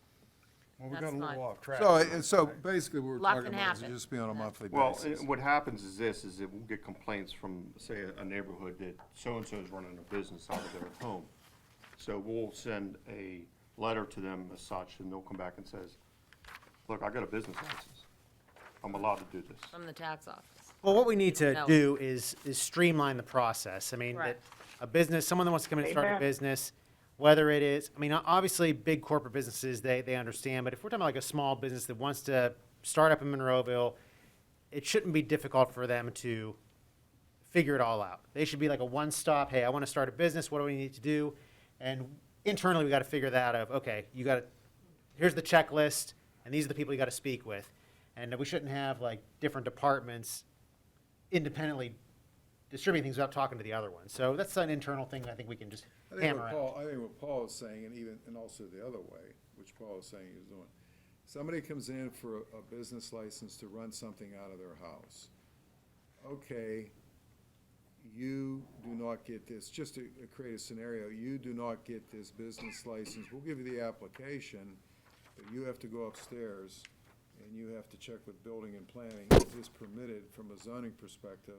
well, we That's got a fine. little off track. So basically, what we're Lot talking can about is happen. just be on a monthly Well, basis. what happens is this, is that we'll get complaints from, say, a neighborhood that so-and-so is running a business out of their home. So we'll send a letter to them as such, and they'll come back and says, look, I got a business license. I'm allowed to do this. from the tax office. Well, what we need to No. do is streamline the process. I mean, that Right. a business, someone that wants to come in and start a Amen. business, whether it is, I mean, obviously, big corporate businesses, they understand, but if we're talking about like a small business that wants to start up in Monroeville, it shouldn't be difficult for them to figure it all out. They should be like a one-stop, hey, I want to start a business, what do we need to do? And internally, we got to figure that out of, okay, here's the checklist, and these are the people you got to speak with. And we shouldn't have like different departments independently distributing things without talking to the other one. So that's an internal thing I think we can just hammer out. I think what Paul is saying, and also the other way, which Paul is saying he's doing, somebody comes in for a business license to run something out of their house. Okay, you do not get this, just to create a scenario, you do not get this business license, we'll give you the application, but you have to go upstairs and you have to check with building and planning, is this permitted from a zoning perspective?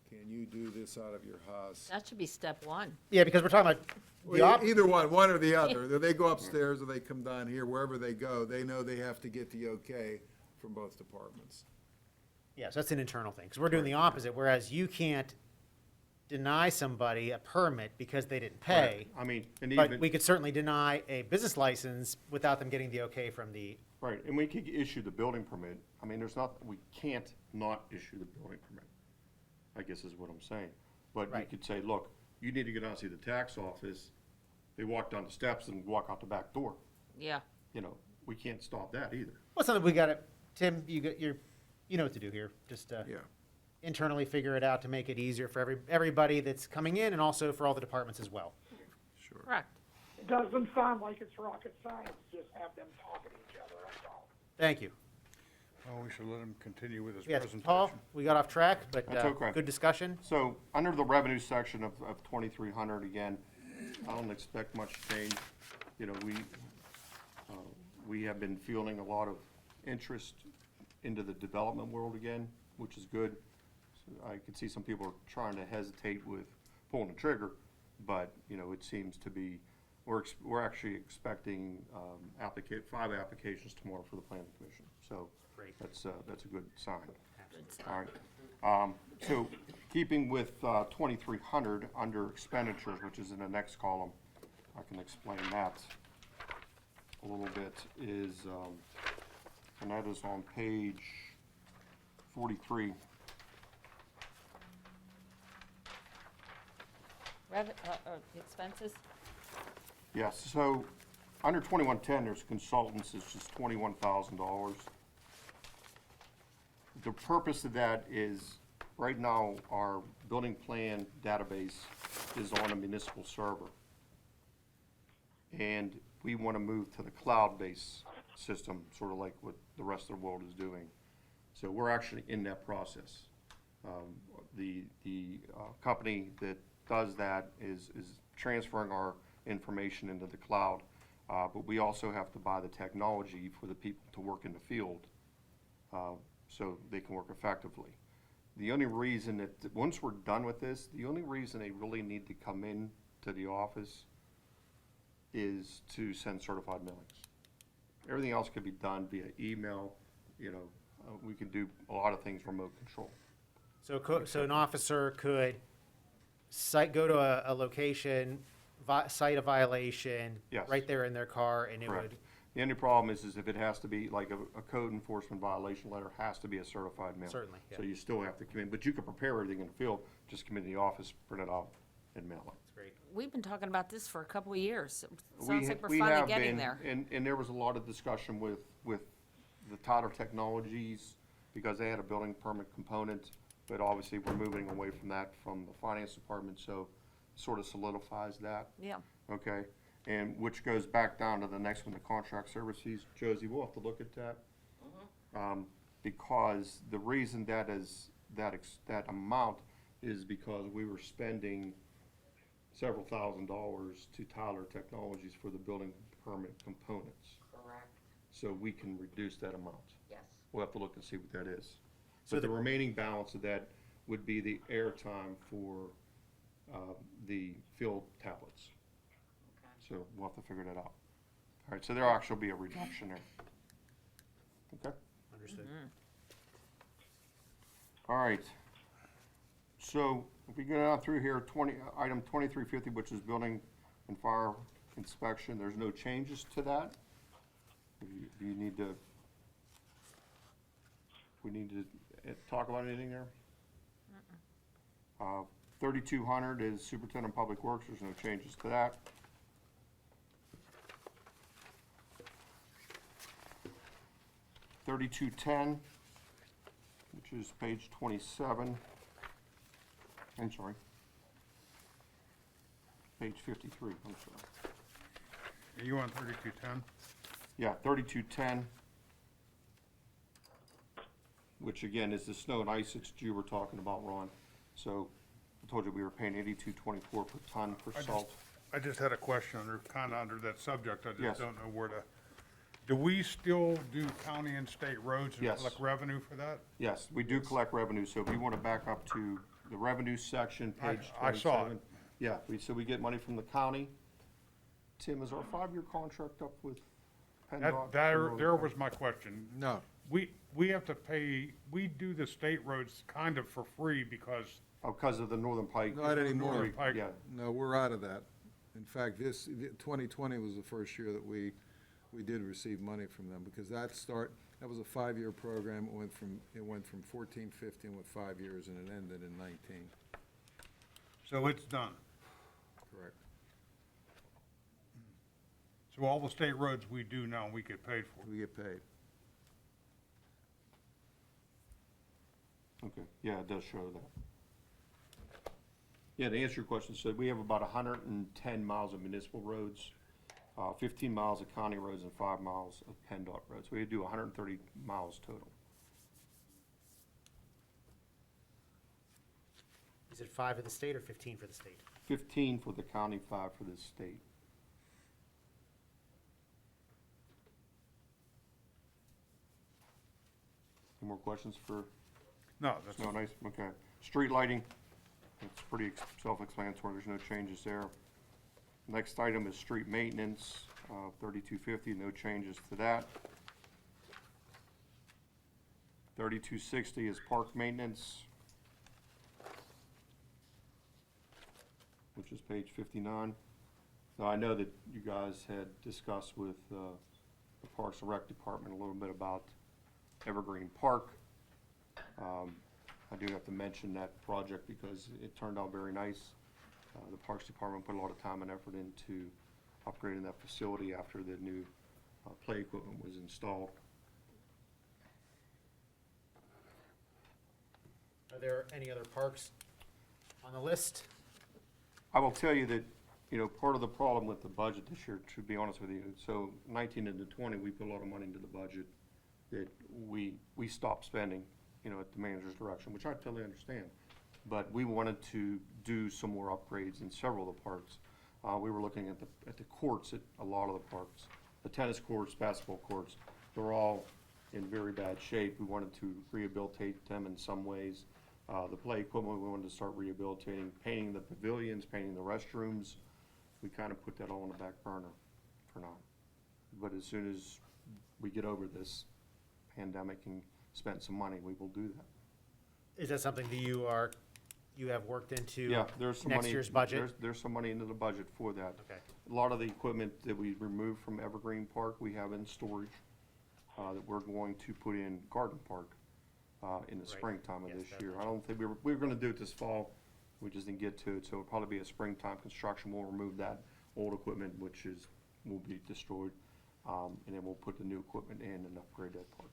Can you do this out of your house? That should be step one. Yeah, because we're talking about the Well, op, either one or the other. Either they go upstairs or they come down here, wherever they go, they know they have to get the okay from both departments. yeah, so that's an internal thing, because we're doing the opposite, whereas you can't deny somebody a permit because they didn't pay. I mean, and But even, we could certainly deny a business license without them getting the okay from the, right, and we could issue the building permit. I mean, we can't not issue the building permit, I guess is what I'm saying. But you Right. could say, look, you need to go down and see the tax office. They walk down the steps and walk out the back door. Yeah. You know, we can't stop that either. well, something we gotta, Tim, you know what to do here. Just Yeah. internally figure it out to make it easier for everybody that's coming in and also for all the departments as well. Sure. Correct. It doesn't sound like it's rocket science, just have them talking to each other, that's all. Thank you. Well, we should let him continue with his Yes, presentation. Paul, we got off track, but That's okay. good discussion. So, under the revenue section of 2,300, again, I don't expect much change. You know, we have been fielding a lot of interest into the development world again, which is good. So I could see some people are trying to hesitate with pulling the trigger, but, you know, it seems to be, we're actually expecting 5 applications tomorrow for the planning commission. So Great. that's a good sign. All right. So keeping with 2,300 under expenditures, which is in the next column, I can explain that a little bit, and that is on page 43. Expenses? Yes, so under 2110, there's consultants, it's just $21,000. The purpose of that is, right now, our building plan database is on a municipal server. And we want to move to the cloud-based system, sort of like what the rest of the world is doing. So we're actually in that process. The company that does that is transferring our information into the cloud, but we also have to buy the technology for the people to work in the field, so they can work effectively. The only reason that, once we're done with this, the only reason they really need to come in to the office is to send certified mailings. Everything else could be done via email, we can do a lot of things remote control. So an officer could go to a location, cite a violation. Yes. Right there in their car, and it Correct. would, The only problem is if it has to be, like a code enforcement violation letter has to be a certified mail. Certainly, yeah. So you still have to come in, but you can prepare everything in the field, just come into the office, print it out, and mail it. it's great. We've been talking about this for a couple of years. It We sounds ha- like we're we finally have getting been, there. And there was a lot of discussion with the Tyler Technologies, because they had a building permit component, but obviously we're moving away from that from the finance department, so sort of solidifies that, Yeah. okay? And which goes back down to the next one, the contract service fees. Josie, we'll have to look at that. Because the reason that is, that amount is because we were spending several $1,000s to Tyler Technologies for the building permit components. Correct, So we can reduce that amount. yes. We'll have to look and see what that is. So But the the- remaining balance of that would be the airtime for the field tablets. Okay. So we'll have to figure that out. All right, so there'll actually be a reduction there. Okay? Understood. All right. So if we go down through here, item 2350, which is building and fire inspection, there's no changes to that. Do you need to, we need to talk about anything there? 3200 is superintendent of public works, there's no changes to that. $3210, which is page 27. I'm sorry. Page 53, I'm sorry. Are you on 3210? Yeah, 3210, which again is the snow and ice that you were talking about, Ron. So I told you we were paying 82.24 per ton for salt. I just had a question kind of under that subject. I Yes. just don't know where to. Do we still do county and state roads and Yes. collect revenue for that? Yes, we do collect revenue, so if you want to back up to the revenue section, page 27. I saw it. Yeah, so we get money from the county. Tim, is our 5-year contract up with PennDOT? There was my question. No. We have to pay, we do the state roads kind of for free because Oh, because of the Northern Pike. Not anymore. Northern Pike. Yeah, No, we're out of that. In fact, 2020 was the first year that we did receive money from them, because that was a 5-year program. It went from 14, 15 with 5 years, and it ended in 19. so it's done. Correct. So all the state roads we do now, we get paid for. We get paid. okay, yeah, it does show that. Yeah, to answer your question, so we have about 110 miles of municipal roads, 15 miles of county roads, and 5 miles of PennDOT roads. We do 130 miles total. Is it 5 for the state or 15 for the state? 15 for the county, 5 for the state. Any more questions for No, that's, snow and ice? Okay. Street lighting, it's pretty self-explanatory, there's no changes there. Next item is street maintenance, 3250, no changes to that. 3260 is park maintenance, which is page 59. Now, I know that you guys had discussed with the Parks and Rec Department a little bit about Evergreen Park. I do have to mention that project because it turned out very nice. The Parks Department put a lot of time and effort into upgrading that facility after the new play equipment was installed. Are there any other parks on the list? I will tell you that you know, part of the problem with the budget this year, to be honest with you, so 19 into 20, we put a lot of money into the budget that we stopped spending, you know, at the manager's direction, which I totally understand. But we wanted to do some more upgrades in several of the parks. We were looking at the courts at a lot of the parks. The tennis courts, basketball courts, they're all in very bad shape. We wanted to rehabilitate them in some ways. The play equipment, we wanted to start rehabilitating, painting the pavilions, painting the restrooms. We kind of put that all on the back burner for now. But as soon as we get over this pandemic and spend some money, we will do that. Is that something that you have worked into Yeah, there's some next money. year's budget? There's some money into the budget for that. Okay. A lot of the equipment that we removed from Evergreen Park, we have in storage, that we're going to put in Garden Park, in the Right. springtime of Yes, this that year. much. I don't think we were gonna do it this fall, we just didn't get to it, so it'll probably be a springtime construction. We'll remove that old equipment, which will be destroyed, and then we'll put the new equipment in and upgrade that park.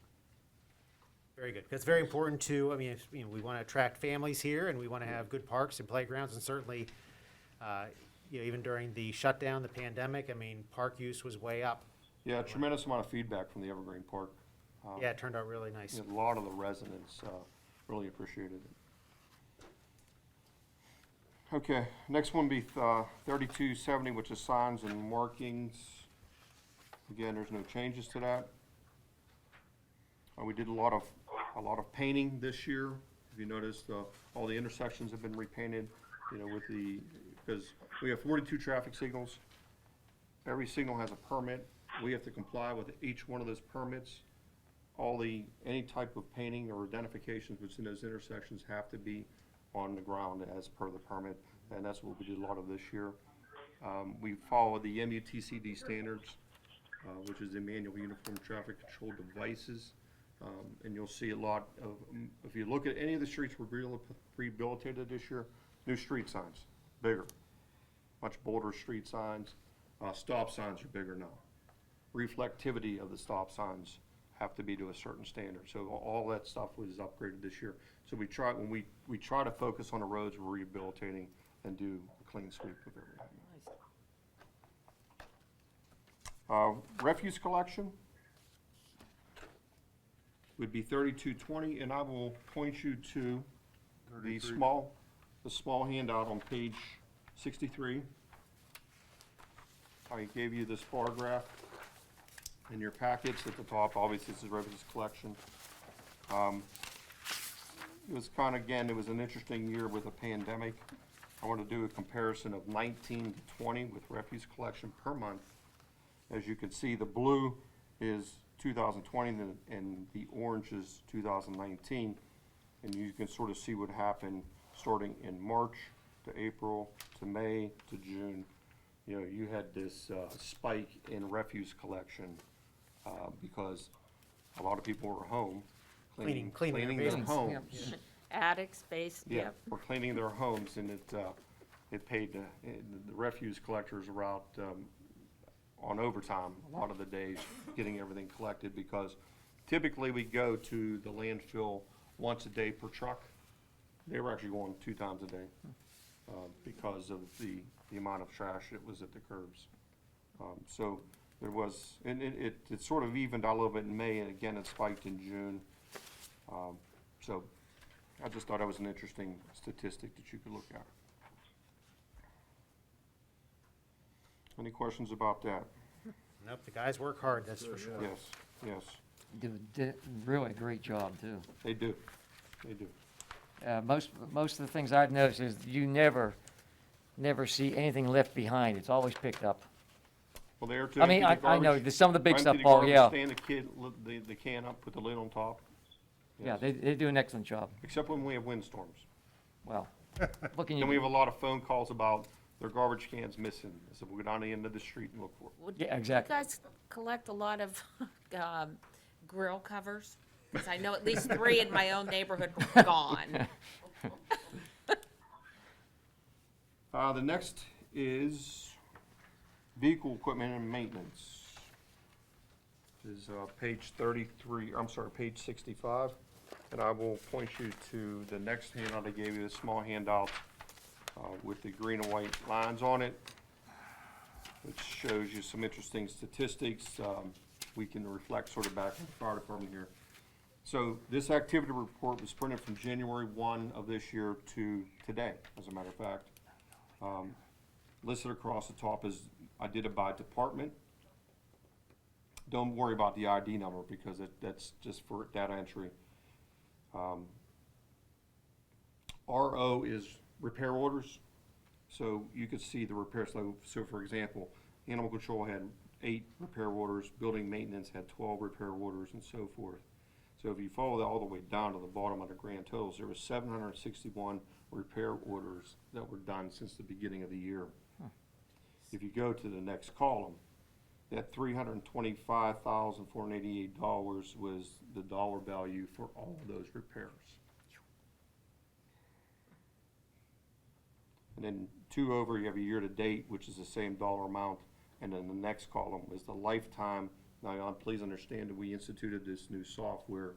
Very good. It's very important to, I mean, you know, we want to attract families here, and we want to have good parks and playgrounds, and certainly, you know, even during the shutdown, the pandemic, I mean, park use was way up. Yeah, a tremendous amount of feedback from the Evergreen Park. Yeah, it turned out really nice. A lot of the residents really appreciated it. Okay, next one be 3270, which is signs and markings. Again, there's no changes to that. We did a lot of painting this year. If you noticed, all the intersections have been repainted, you know, because we have 42 traffic signals. Every signal has a permit. We have to comply with each one of those permits. Any type of painting or identifications within those intersections have to be on the ground as per the permit, and that's what we did a lot of this year. We follow the MUTCD standards, which is the Manual Uniform Traffic Control Devices, and you'll see a lot of, if you look at any of the streets we're rehabilitated this year, new street signs, bigger, much bolder street signs. Stop signs are bigger now. Reflectivity of the stop signs have to be to a certain standard. So all that stuff was upgraded this year. So we try, when we try to focus on the roads we're rehabilitating and do a clean sweep of everything. Refuse collection would be 3220, and I will point you to the small handout on page 63. I gave you this bar graph in your packets at the top. Obviously, this is refuse collection. It was kind of, again, it was an interesting year with a pandemic. I want to do a comparison of 19 to 20 with refuse collection per month. As you can see, the blue is 2020 and the orange is 2019. And you can sort of see what happened starting in March to April to May to June. You know, you had this spike in refuse collection because a lot of people were home Cleaning cleaning their their basements. homes. Attic space, Yeah, yep. we're cleaning their homes, and it paid, the refuse collectors are out on overtime a lot of the days, getting everything collected, because typically we go to the landfill once a day per truck. They were actually going 2 times a day because of the amount of trash that was at the curbs. So there was, and it sort of evened out a little bit in May, and again, it spiked in June. So I just thought it was an interesting statistic that you could look at. Any questions about that? Nope, the guys work hard, that's for sure. Yes, yes, Did really a great job, too. they do, they do. Most of the things I've noticed is you never see anything left behind. It's always picked up. Well, they are to I mean, empty the I know, garbage- some of the big empty stuff, the Paul, garbage, yeah. Stand the can up, put the lid on top. Yeah, Yes. they do an excellent job. Except when we have windstorms. Well, looking Then we you, have a lot of phone calls about their garbage cans missing. So we'll go down the end of the street and look for it. Would Yeah, you exactly. guys collect a lot of grill covers? Because I know at least 3 in my own neighborhood were gone. The next is vehicle equipment and maintenance. This is page 33, I'm sorry, page 65. And I will point you to the next handout I gave you, a small handout with the green and white lines on it. which shows you some interesting statistics. We can reflect sort of back in the fire department here. So this activity report was printed from January 1 of this year to today, as a matter of fact. Listed across the top is, I did it by department. Don't worry about the ID number because that's just for data entry. RO is repair orders. So you could see the repairs. So for example, animal control had 8 repair orders, building maintenance had 12 repair orders, and so forth. So if you follow that all the way down to the bottom of the grand totals, there was 761 repair orders that were done since the beginning of the year. If you go to the next column, that $325,488 was the dollar value for all of those repairs. And then 2 over, you have a year-to-date, which is the same dollar amount. And then the next column is the lifetime. Now, please understand that we instituted this new software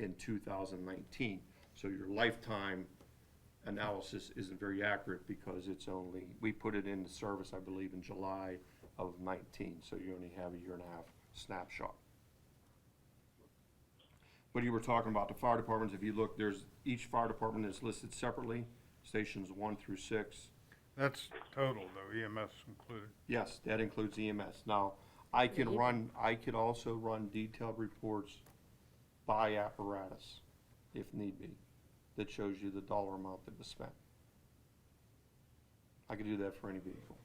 in 2019. So your lifetime analysis isn't very accurate because it's only, we put it into service, I believe, in July of 19. So you only have a year and a half snapshot. But you were talking about the fire departments. If you look, there's each fire department is listed separately, stations 1 through 6. That's total though, EMS included. Yes, that includes EMS. Now, I could also run detailed reports by apparatus, if need be, that shows you the dollar amount that was spent. I could do that for any vehicle.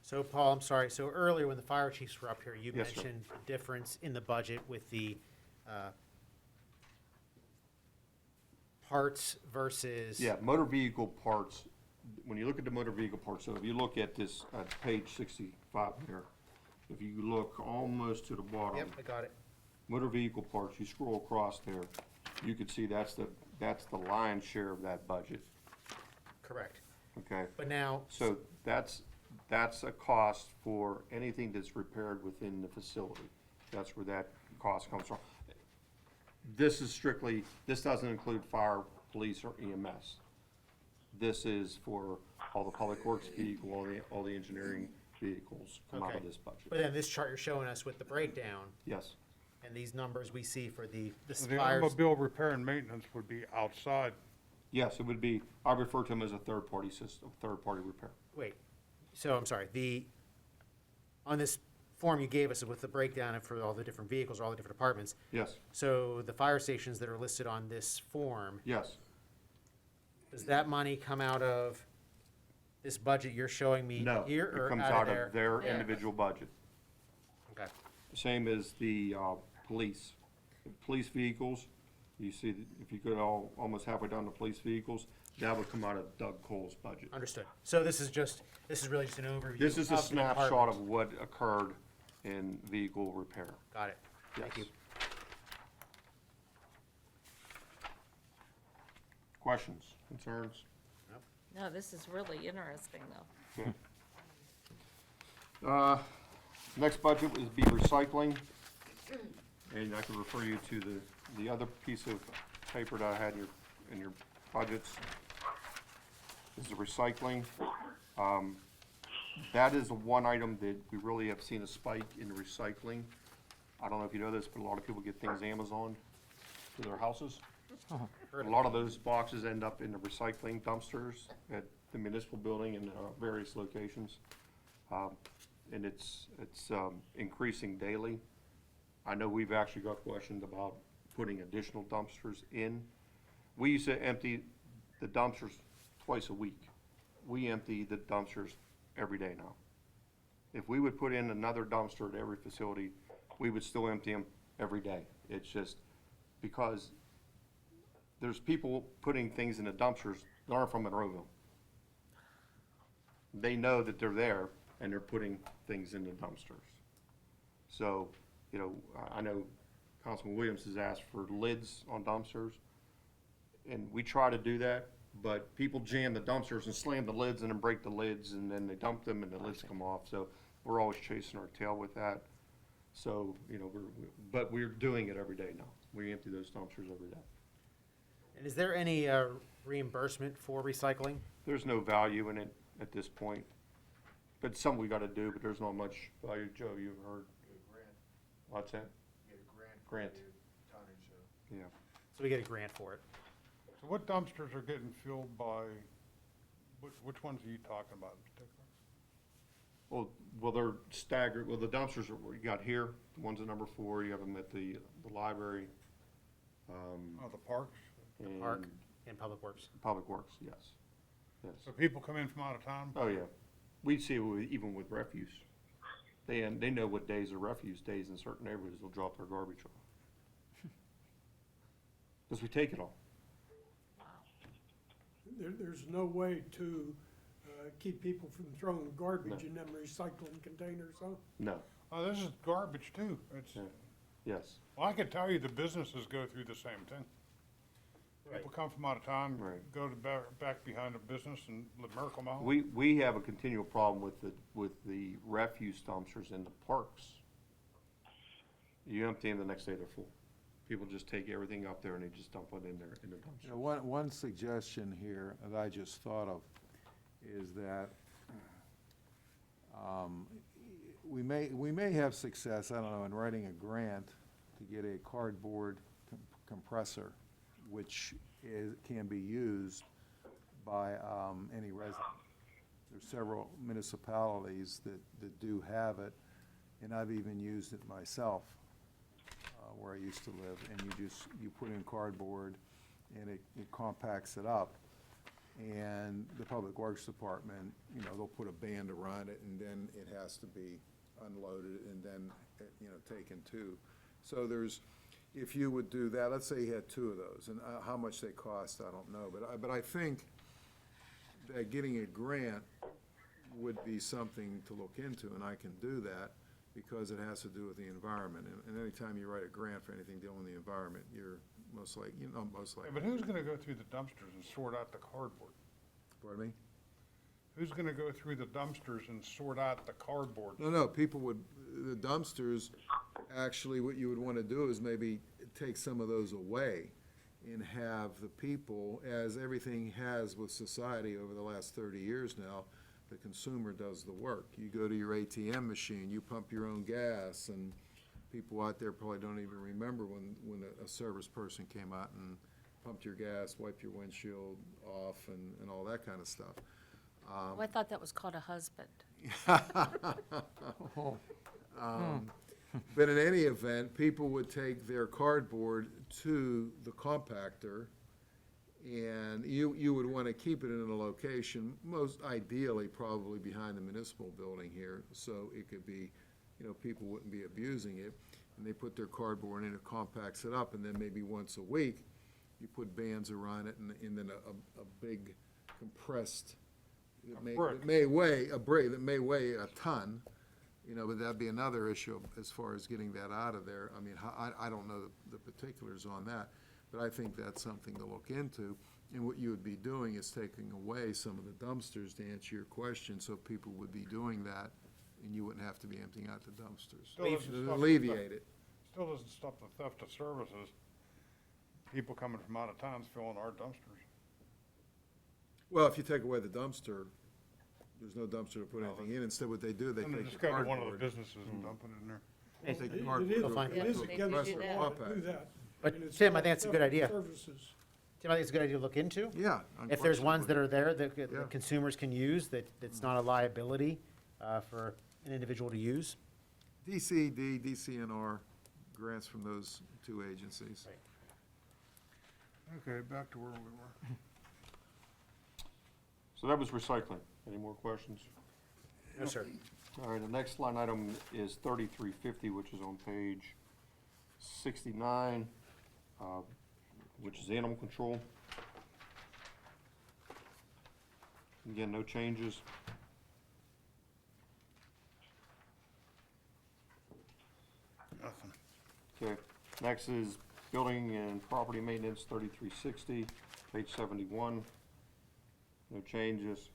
So Paul, I'm sorry, so earlier when the fire chiefs were up here, you Yes, sir. mentioned the difference in the budget with the parts versus. Yeah, motor vehicle parts, when you look at the motor vehicle parts, so if you look at this, page 65 here, if you look almost to the bottom. Yep, I got it. Motor vehicle parts, you scroll across there, you can see that's the lion's share of that budget, Correct. okay? But now, So that's a cost for anything that's repaired within the facility. That's where that cost comes from. This is strictly, this doesn't include fire, police, or EMS. This is for all the public works vehicle, all the engineering vehicles come out of Okay. this budget. but then this chart you're showing us with the breakdown Yes, and these numbers we see for the The fires. automobile repair and maintenance would be outside. yes, it would be, I refer to them as a third-party system, third-party repair. Wait, so I'm sorry, on this form you gave us with the breakdown for all the different vehicles or all the different departments, Yes, so the fire stations that are listed on this form, yes. does that money come out of this budget you're showing me No, here it or comes out out of there? of their There. individual budget. Okay, Same as the police. The police vehicles, you see, if you go almost halfway down to police vehicles, that would come out of Doug Cole's budget. understood. So this is really just an overview. This is a of the snapshot department. of what occurred in vehicle repair. Got it. Thank Yes. you. Questions, concerns? No, this is really interesting, though. Next budget would be recycling. And I can refer you to the other piece of paper that I had in your budgets. Is the recycling. That is the one item that we really have seen a spike in recycling. I don't know if you know this, but a lot of people get things Amazon to their houses. A lot of those boxes end up in the recycling dumpsters at the municipal building and various locations. And it's increasing daily. I know we've actually got questioned about putting additional dumpsters in. We used to empty the dumpsters twice a week. We empty the dumpsters every day now. If we would put in another dumpster at every facility, we would still empty them every day. It's just because there's people putting things in the dumpsters that aren't from Monroeville. They know that they're there and they're putting things in the dumpsters. So, you know, I know Councilman Williams has asked for lids on dumpsters, and we try to do that, but people jam the dumpsters and slam the lids and then break the lids, and then they dump them and the lids come off. So we're always chasing our tail with that. So, you know, but we're doing it every day now. We empty those dumpsters every day. And is there any reimbursement for recycling? There's no value in it at this point. But it's something we gotta do, but there's not much value. Joe, you've heard. What's that? Grant. Yeah. So we get a grant for it. So what dumpsters are getting filled by, which ones are you talking about in particular? Well, they're staggered. Well, the dumpsters are, you got here, the ones at number 4, you have them at the library. Oh, the parks? Park and Public Works. Public Works, yes. Yes. So people come in from out of town? Oh, yeah. We see it even with refuse. They know what days are refuse days in certain neighborhoods. They'll drop their garbage off. Because we take it all. There's no way to keep people from throwing garbage in them recycling containers, huh? No. Oh, this is garbage too. It's, Yeah. Yes. well, I can tell you the businesses go through the same thing. People come from out of town, Right. go to back behind a business and live Miracle Mile. We have a continual problem with the refuse dumpsters in the parks. You empty them, the next day they're full. People just take everything up there and they just dump it in there in the You know, dumpster. one suggestion here that I just thought of is that we may have success, I don't know, in writing a grant to get a cardboard compressor, which can be used by any resident. There's several municipalities that do have it, and I've even used it myself where I used to live, and you put in cardboard and it compacts it up. And the Public Works Department, you know, they'll put a band around it and then it has to be unloaded and then, you know, taken to. So if you would do that, let's say you had 2 of those, and how much they cost, I don't know, but I think that getting a grant would be something to look into, and I can do that because it has to do with the environment. And anytime you write a grant for anything dealing with the environment, you're most likely. Yeah, but who's gonna go through the dumpsters and sort out the cardboard? Pardon me? Who's gonna go through the dumpsters and sort out the cardboard? No, people would, the dumpsters, actually, what you would want to do is maybe take some of those away and have the people, as everything has with society over the last 30 years now, the consumer does the work. You go to your ATM machine, you pump your own gas, and people out there probably don't even remember when a service person came out and pumped your gas, wiped your windshield off, and all that kind of stuff. Oh, I thought that was called a husband. But in any event, people would take their cardboard to the compactor, and you would want to keep it in a location, most ideally probably behind the municipal building here, so it could be, you know, people wouldn't be abusing it. And they put their cardboard in, it compacts it up, and then maybe once a week, you put bands around it, and then a big compressed, that may weigh a ton, you know, but that'd be another issue as far as getting that out of there. I mean, I don't know the particulars on that, but I think that's something to look into. And what you would be doing is taking away some of the dumpsters, to answer your question, so people would be doing that, and you wouldn't have to be emptying out the dumpsters. Still doesn't stop the Alleviate it. Still doesn't stop the theft of services. People coming from out of town's filling our dumpsters. Well, if you take away the dumpster, there's no dumpster to put anything in. Instead, what they do, they And they take just the go to one of the cardboard. businesses and dump it in there. They take the It cardboard is, to a- fine. it is to a against the compressor, law to compact. do that. But And it's Tim, I called think it's a good theft of idea. Services. Tim, I think it's a good idea to look into. Yeah. If there's ones that are there that Yeah. consumers can use, that's not a liability for an individual to use. DCD, DCNR, grants from those 2 agencies. Right. Okay, back to where we were. So that was recycling. Any more questions? No, sir. All right, the next line item is 3350, which is on page 69, which is animal control. Again, no changes. Nothing. Okay, next is building and property maintenance, 3360, page 71. No changes.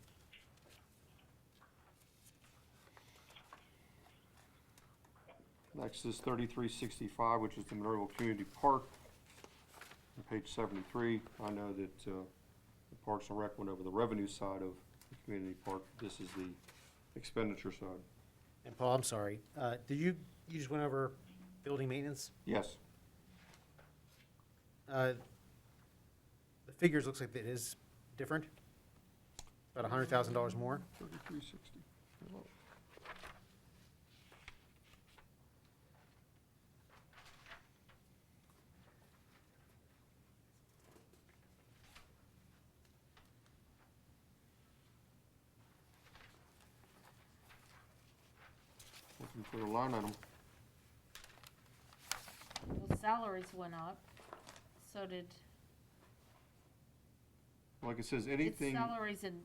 Next is 3365, which is the Monroeville Community Park. On page 73, I know that the Parks and Rec went over the revenue side of the community park. This is the expenditure side. And Paul, I'm sorry, did you just went over building maintenance? Yes. The figures looks like it is different, about $100,000 more. 3360. Looking for the line item. Well, salaries went up, so did, Like it says, it's anything, salaries and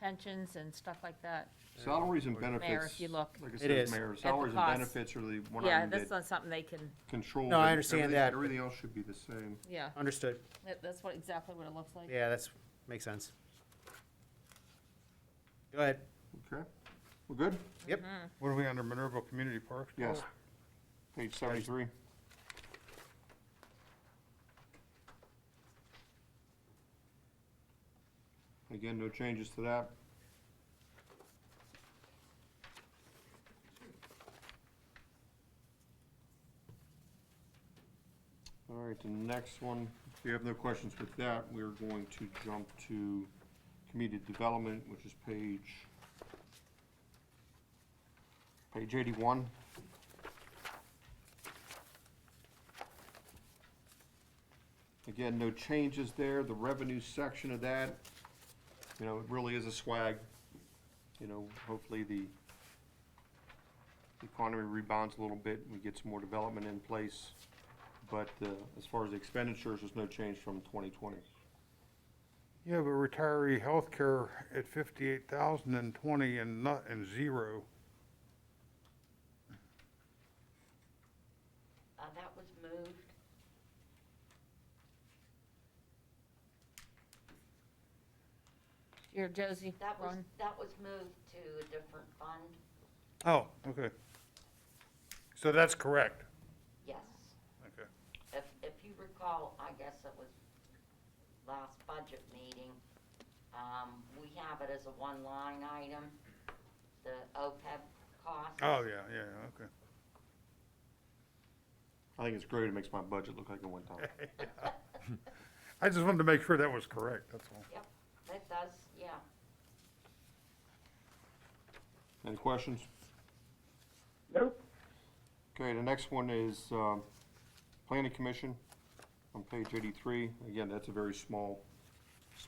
pensions and stuff like that. salaries and benefits. Mayor, if you look. Like it It says, is. Mayor, the salaries and cost. benefits are the one Yeah, item that's that not something they can, control. No, I understand that. Everything else should be the same. yeah, Understood. that's what, exactly what it looks like. Yeah, that's, makes sense. Go ahead. Okay, we're good? Yep. What are we under Monroeville Community Parks? Yes. Page 73. Again, no changes to that. All right, the next one, if you have no questions with that, we're going to jump to community development, which is page 81. Again, no changes there. The revenue section of that, you know, it really is a swag. You know, hopefully the economy rebounds a little bit, and we get some more development in place. But as far as the expenditures, there's no change from 2020. Yeah, but retiree healthcare at 58,000 and 20 and not, and zero. That was moved. Here, Josie, That was, Ron. that was moved to a different fund. Oh, okay. So that's correct. Yes. Okay. If you recall, I guess it was last budget meeting, we have it as a one-line item, the OPEB cost. Oh, yeah, okay. I think it's great. It makes my budget look like it went down. I just wanted to make sure that was correct, that's all. Yep, it does, yeah. Any questions? Nope. Okay, the next one is Planning Commission on page 83. Again, that's a very small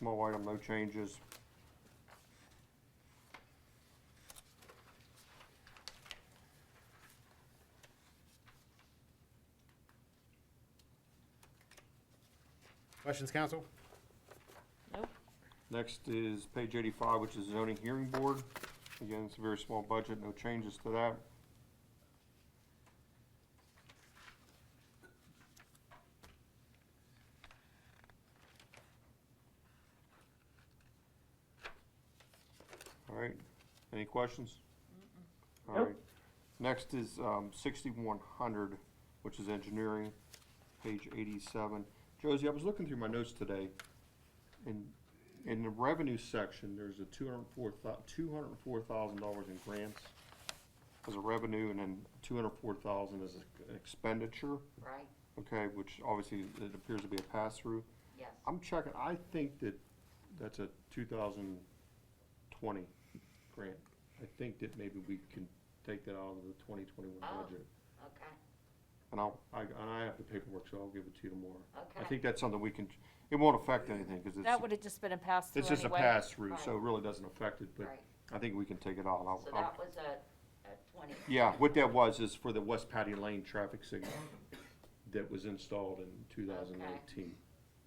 item, no changes. Questions, council? Nope. Next is page 85, which is zoning hearing board. Again, it's a very small budget, no changes to that. All right, any questions? All right, next is 6100, which is engineering, page 87. Josie, I was looking through my notes today, and in the revenue section, there's a $204,000 in grants as a revenue, and then $204,000 as an expenditure, Right, okay, which obviously it appears to be a pass-through. yes. I'm checking, I think that that's a 2020 grant. I think that maybe we can take that out of the 2021 Oh. budget. Okay, And I have the paperwork, so I'll give it to you tomorrow. I okay. think that's something we can, it won't affect anything, because That would have just been a pass-through it's just a anyway. pass-through, so it Right. really doesn't affect it, but Right. I think we can take it out. So that was a 20. Yeah, what that was is for the West Patty Lane traffic signal that was installed in 2019,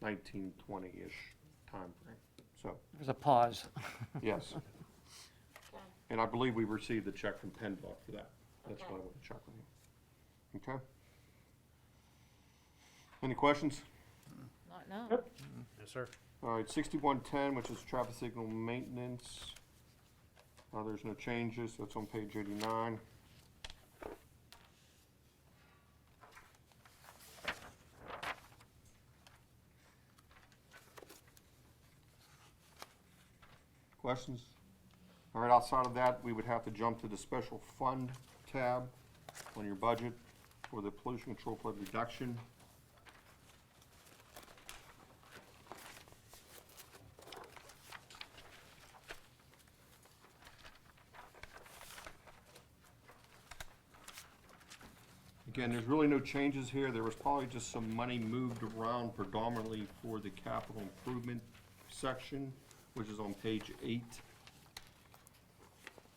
1920-ish timeframe, so, There's a pause. yes. Okay. And I believe we received a check from PennDOT for that. That's why I Okay. want to check with you. Okay? Any questions? Not, no. Yes, sir. All right, 6110, which is traffic signal maintenance. There's no changes, that's on page 89. Questions? All right, outside of that, we would have to jump to the special fund tab on your budget for the pollution control flood reduction. Again, there's really no changes here. There was probably just some money moved around predominantly for the capital improvement section, which is on page 8.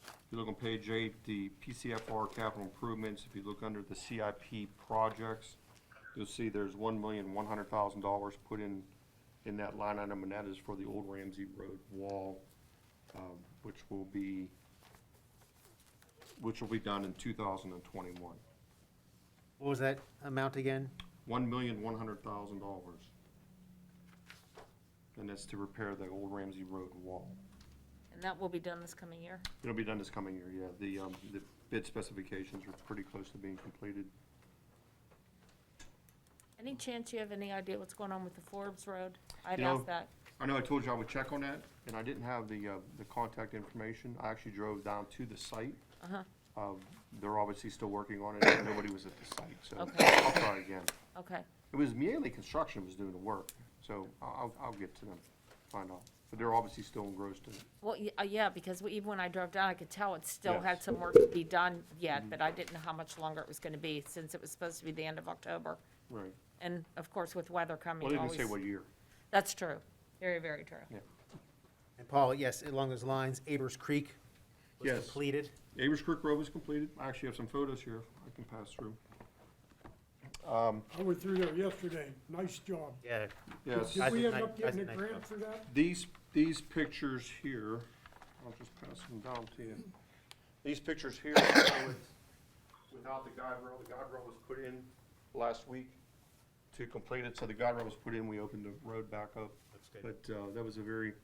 If you look on page 8, the PCFR capital improvements, if you look under the CIP projects, you'll see there's $1,100,000 put in that line item, and that is for the old Ramsey Road wall, which will be done in 2021. What was that amount again? $1,100,000. And that's to repair the old Ramsey Road wall. And that will be done this coming year? It'll be done this coming year, yeah. The bid specifications are pretty close to being completed. Any chance you have any idea what's going on with the Forbes Road? I'd You know, asked that. I know I told you I would check on that, and I didn't have the contact information. I actually drove down to the site. They're obviously still working on it, and nobody was at the site, so Okay. I'll try again. Okay. It was mainly construction was doing the work, so I'll get to them, find out. But they're obviously still engrossed in it. Well, yeah, because even when I drove down, I could tell it still had Yes. some work to be done yet, but I didn't know how much longer it was gonna be, since it was supposed to be the end of October. Right. And of course, with weather coming, Well, they didn't always. say what year. That's true. Very, very true. Yeah. And Paul, yes, along those lines, Abers Creek was Yes. completed. Avers Creek Road was completed. I actually have some photos here I can pass through. I went through there yesterday, nice job. Yeah. Yes, Guys Did we did end nice- up getting a guys did nice grant job. for that? these pictures here, I'll just pass them down to you. These pictures here, show it without the guide rail. The guide rail was put in last week to complete it. So the guide rail was put in, we opened the road back up. Looks good. But that was it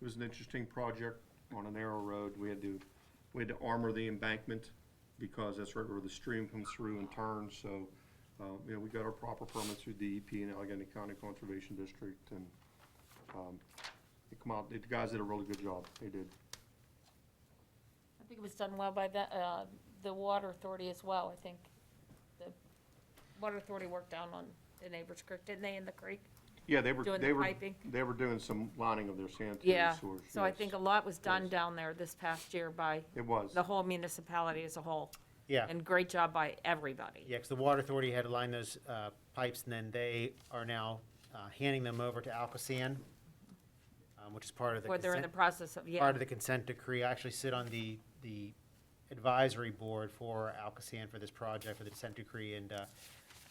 was an interesting project on a narrow road. We had to armor the embankment because that's right where the stream comes through and turns. So, we got our proper permits through DEP and Allegheny County Conservation District, and the guys did a really good job. They did. I think it was done well by the Water Authority as well, I think. The Water Authority worked down on the Neighbors Creek, didn't they, in the creek? Yeah, they were Doing the piping? they were doing some lining of their sanitary Yeah, sewers. so I yes. think a lot was done Yes. down there this past year by It was. the whole municipality as a whole. Yeah. And great job by everybody. Yeah, because the Water Authority had to line those pipes, and then they are now handing them over to Alcosan, which is part of the Or they're in the consent, process of, yeah. part of the consent decree. I actually sit on the advisory board for Alcosan for this project, for the consent decree, and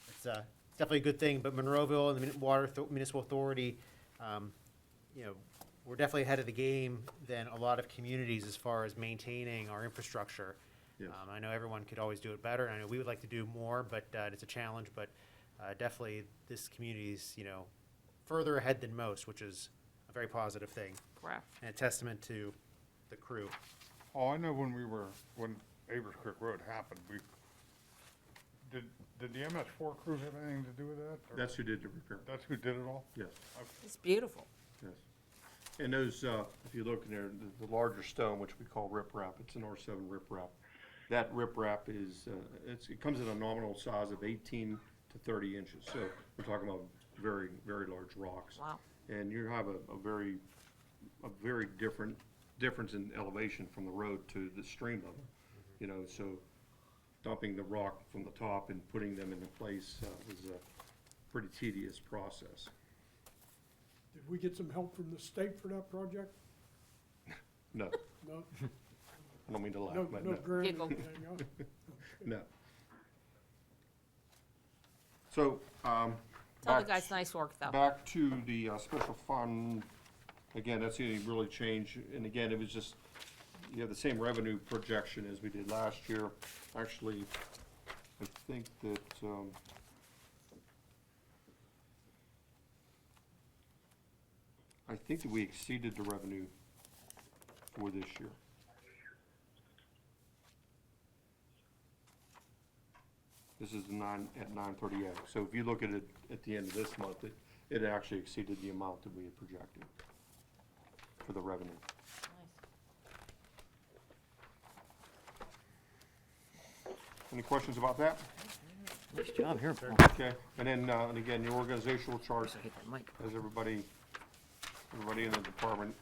it's definitely a good thing. But Monroeville and the Municipal Authority, we're definitely ahead of the game than a lot of communities as far as maintaining our infrastructure. Yes. I know everyone could always do it better, and I know we would like to do more, but it's a challenge. But definitely, this community's further ahead than most, which is a very positive thing Correct. and a testament to the crew. Oh, I know when Avers Creek Road happened, did the MS4 crew have anything to do with that? Or That's who did the repair. That's who did it all? Yes, It's beautiful. yes. And those, if you look in there, the larger stone, which we call riprap, it's an R7 riprap. That riprap is, it comes in a nominal size of 18 to 30 inches. So we're talking about very, very large rocks. Wow. And you have a very difference in elevation from the road to the stream level. So dumping the rock from the top and putting them into place is a pretty tedious process. Did we get some help from the state for that project? No, No, I don't mean to laugh, no, but no no. grant or Giggle. anything, huh? No. So, Tell the back- guys nice work, though. Back to the special fund, again, that's the only really change, and again, it was just, you have the same revenue projection as we did last year. Actually, I think that, we exceeded the revenue for this year. This is at 9/38. So if you look at it at the end of this month, it actually exceeded the amount that we had projected. for the revenue. Any questions about that? Nice job here, Paul. Okay, and then, and again, the organizational chart, I hit that mic. as everybody in the department,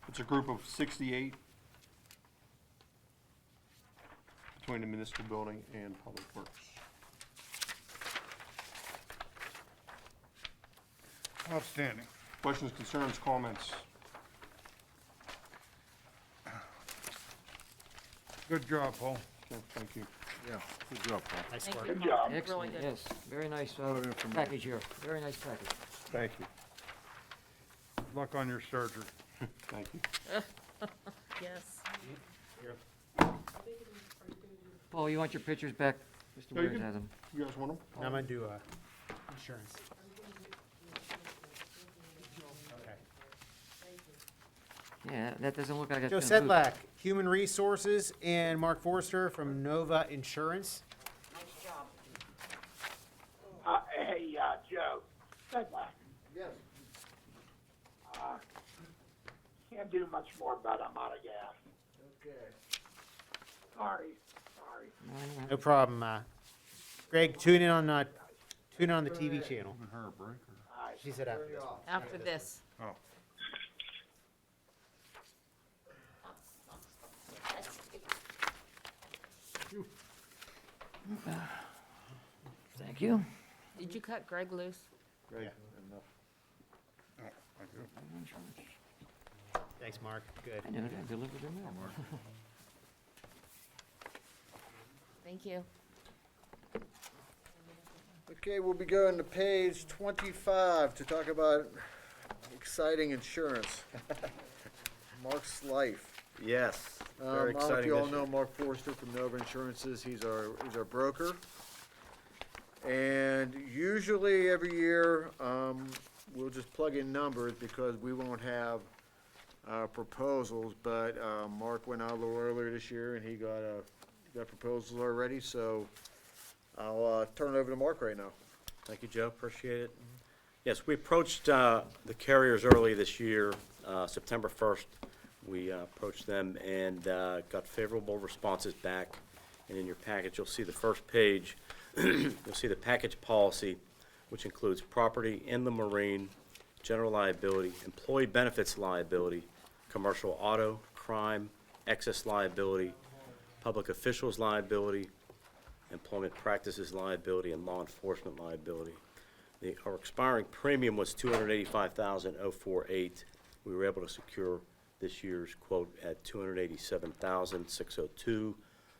it's a group of 68 between the municipal building and public works. Outstanding. Questions, concerns, comments? Good job, Paul. Okay, thank you. Yeah, good job, Paul. Nice Thank work. you, Good Paul. job. Really Excellent, good. yes, very nice package here, very nice package. Thank you. Good luck on your surgery. Thank you. Yes. Paul, you want your pictures back? Mr. Yeah, you Mears can- has them. You guys want them? Now I'm gonna do, insurance. Okay. Yeah, that doesn't look like it's Joe gonna move. Sedlak, Human Resources, and Mark Forrester from Nova Insurance. Hey, Joe, Sedlak. Yes. Can't do much more, but I'm out of gas. Okay. Sorry. No problem. Greg, tune in on the TV channel. Giving her a break, or? She said after this. After this. Oh, Thank you. Did you cut Greg loose? Yeah. thank you. Thanks, Mark. Good. I know that delivered them there, Mark. Thank you. Okay, we'll be going to page 25 to talk about exciting insurance. Mark's life. Yes, I don't very know if exciting you all this know year. Mark Forrester from Nova Insurances. He's our broker. And usually every year, we'll just plug in numbers because we won't have proposals. But Mark went out a little earlier this year and he got proposals already. So I'll turn it over to Mark right now. Thank you, Joe, appreciate it. Yes, we approached the carriers early this year, September 1st. We approached them and got favorable responses back. And in your package, you'll see the first page, you'll see the package policy, which includes property in the marine, general liability, employee benefits liability, commercial auto, crime, excess liability, public officials liability, employment practices liability, and law enforcement liability. Our expiring premium was $285,048. We were able to secure this year's quote at $287,602.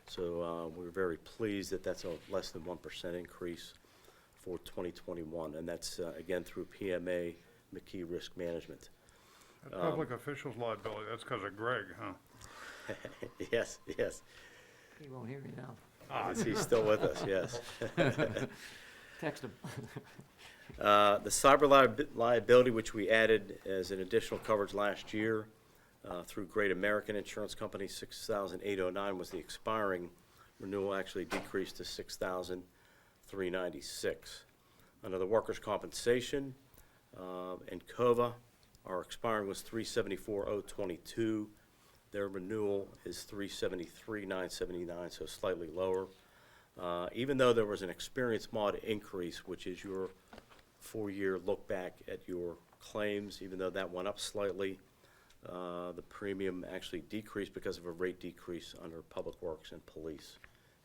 So we're very pleased that that's a less than 1% increase for 2021, and that's again through PMA McKee Risk Management. That public officials liability, that's because of Greg, huh? Yes, yes. He won't hear me now. He's still with us, yes. Text him. The cyber liability, which we added as an additional coverage last year through Great American Insurance Company, $6,809 was the expiring renewal, actually decreased to $6,396. Under the workers' compensation and COVA, our expiring was $374,022. Their renewal is $373,979, so slightly lower. Even though there was an experience mod increase, which is your 4-year look back at your claims, even though that went up slightly, the premium actually decreased because of a rate decrease under Public Works and Police,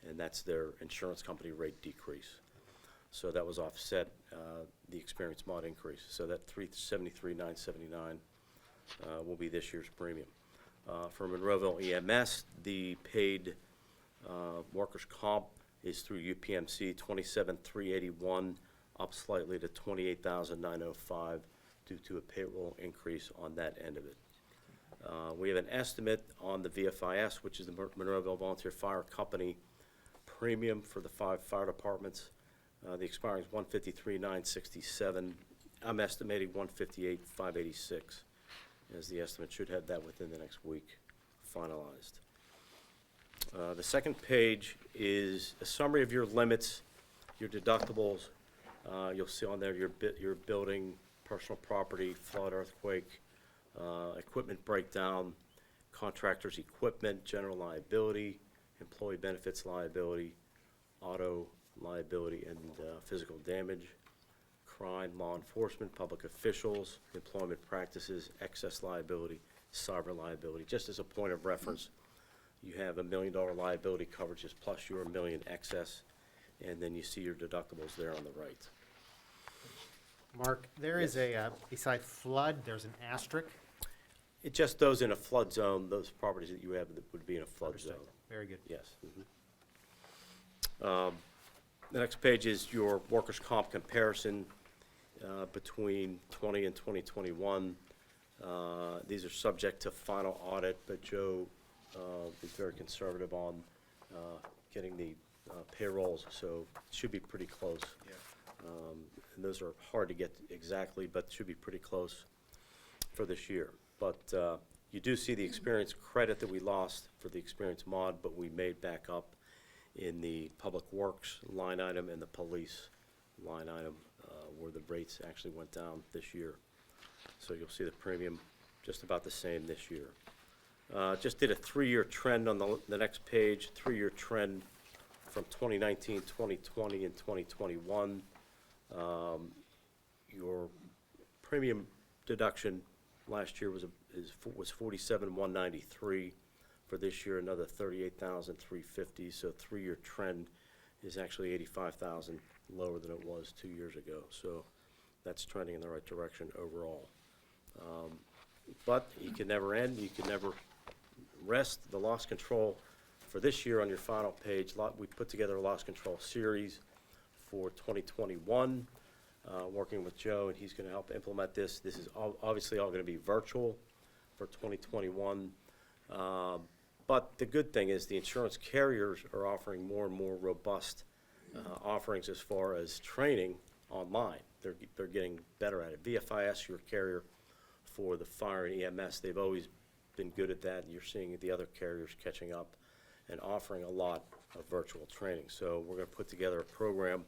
and that's their insurance company rate decrease. So that was offset, the experience mod increase. So that $373,979 will be this year's premium. For Monroeville EMS, the paid workers' comp is through UPMC, $27,381, up slightly to $28,905 due to a payroll increase on that end of it. We have an estimate on the VFIS, which is the Monroeville Volunteer Fire Company premium for the 5 fire departments. The expiring is $153,967. I'm estimating $158,586. As the estimate should have that within the next week finalized. The second page is a summary of your limits, your deductibles. You'll see on there your building, personal property, flood, earthquake, equipment breakdown, contractors' equipment, general liability, employee benefits liability, auto liability, and physical damage, crime, law enforcement, public officials, employment practices, excess liability, cyber liability. Just as a point of reference, you have $1 million liability coverages plus your $1 million excess, and then you see your deductibles there on the right. Mark, there is a, beside flood, there's an asterisk. It just those in a flood zone, those properties that you have that would be in a flood Understood. zone. Very good. Yes. The next page is your workers' comp comparison between 20 and 2021. These are subject to final audit, but Joe is very conservative on getting the payrolls, so it should be pretty close. And those are hard to get exactly, but should be pretty close for this year. But you do see the experience credit that we lost for the experience mod, but we made back up in the public works line item and the police line item, where the rates actually went down this year. So you'll see the premium just about the same this year. Just did a 3-year trend on the next page, 3-year trend from 2019, 2020, and 2021. Your premium deduction last year was $47,193. For this year, another $38,350. So 3-year trend is actually $85,000 lower than it was 2 years ago. So that's trending in the right direction overall. But you can never end. You can never rest. The loss control for this year on your final page, we put together a loss control series for 2021, working with Joe, and he's going to help implement this. This is obviously all going to be virtual for 2021. But the good thing is the insurance carriers are offering more and more robust offerings as far as training online. They're getting better at it. VFIS, your carrier for the fire and EMS, they've always been good at that. You're seeing the other carriers catching up and offering a lot of virtual training. So we're going to put together a program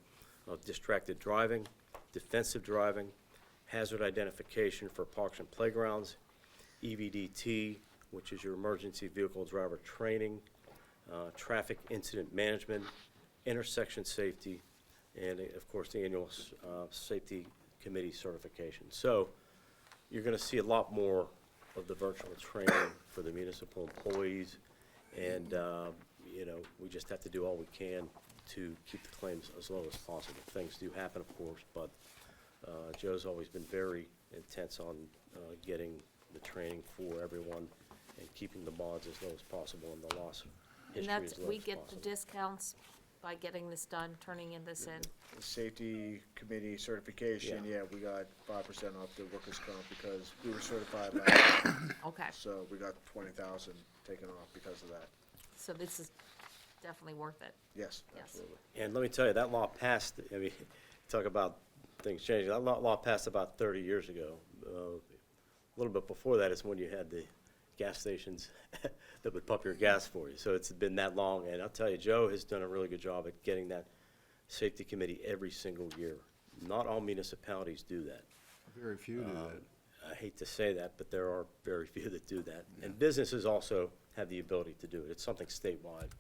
of distracted driving, defensive driving, hazard identification for parks and playgrounds, EVDT, which is your emergency vehicle driver training, traffic incident management, intersection safety, and of course the annual safety committee certification. So you're going to see a lot more of the virtual training for the municipal employees, and we just have to do all we can to keep the claims as low as possible. Things do happen, of course, but Joe's always been very intense on getting the training for everyone and keeping the mods as low as possible and the loss And history that's, as low we as get the possible. discounts by getting this done, turning in this in. The safety committee certification, Yeah. yeah, we got 5% off the workers' comp because we were certified last year. Okay, So we got 20,000 taken off because of that. so this is definitely worth it. Yes, Yes. absolutely. And let me tell you, that law passed, I mean, talk about things changing, that law passed about 30 years ago. A little bit before that is when you had the gas stations that would pump your gas for you. So it's been that long, and I'll tell you, Joe has done a really good job at getting that safety committee every single year. Not all municipalities do that. Very few do that. I hate to say that, but there are very few that do that. And businesses also have the ability to do it. It's something statewide.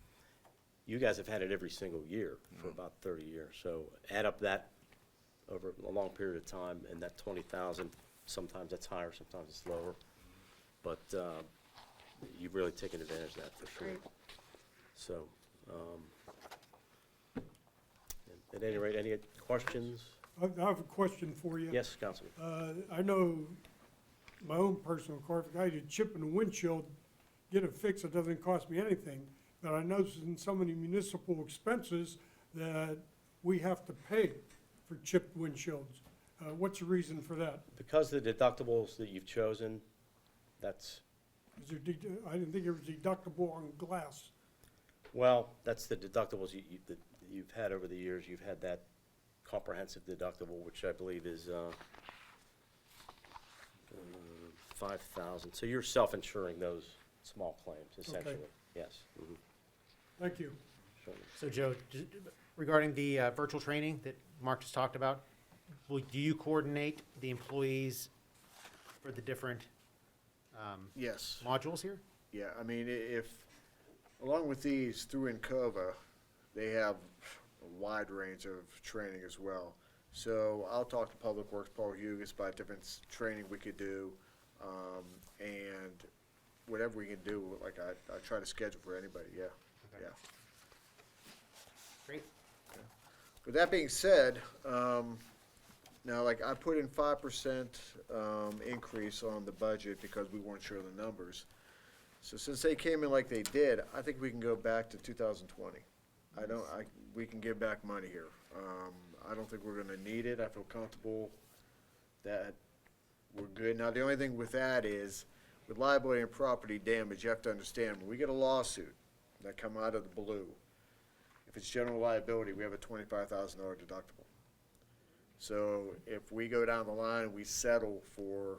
You guys have had it every single year for about 30 years. So add up that over a long period of time, and that 20,000, sometimes it's higher, sometimes it's lower. But you've really taken advantage of that for sure. Great. So, at any rate, any questions? I have a question for you. Yes, Councilman? I know my own personal car, if I had a chip in the windshield, get it fixed, it doesn't cost me anything. But I noticed in so many municipal expenses that we have to pay for chipped windshields. What's the reason for that? Because the deductibles that you've chosen, that's, Is there, I didn't think it was deductible on glass. well, that's the deductibles that you've had over the years. You've had that comprehensive deductible, which I believe is 5,000. So you're self-insuring those small claims, essentially. Yes. Mhm. Thank you. Sure. So Joe, regarding the virtual training that Mark just talked about, do you coordinate the employees for the different Yes. modules here? Yeah, I mean, if, along with these, through Encova, they have a wide range of training as well. So I'll talk to Public Works, Paul Hugus, about different training we could do, and whatever we can do, like I try to schedule for anybody, yeah, yeah. Great. With that being said, now, like, I put in 5% increase on the budget because we weren't sure of the numbers. So since they came in like they did, I think we can go back to 2020. We can give back money here. I don't think we're gonna need it. I feel comfortable that we're good. Now, the only thing with that is, with liability and property damage, you have to understand, when we get a lawsuit that come out of the blue, if it's general liability, we have a $25,000 deductible. So if we go down the line, we settle for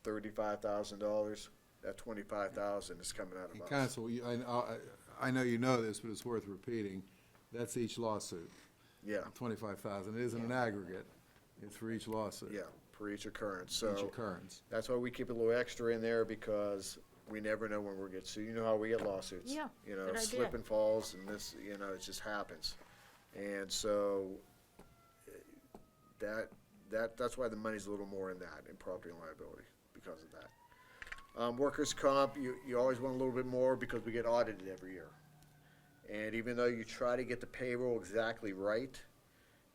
$35,000, that $25,000 is coming out of And us. counsel, I know you know this, but it's worth repeating. That's each lawsuit. Yeah, 25,000. It isn't an aggregate. It's for each lawsuit. yeah, for each occurrence, Each so occurrence. that's why we keep a little extra in there, because we never know when we're getting sued. You know how we get lawsuits. Yeah, You know, good idea. slip and falls, and this, you know, it just happens. And so, that's why the money's a little more in that, in property and liability, because of that. Workers' comp, you always want a little bit more because we get audited every year. And even though you try to get the payroll exactly right,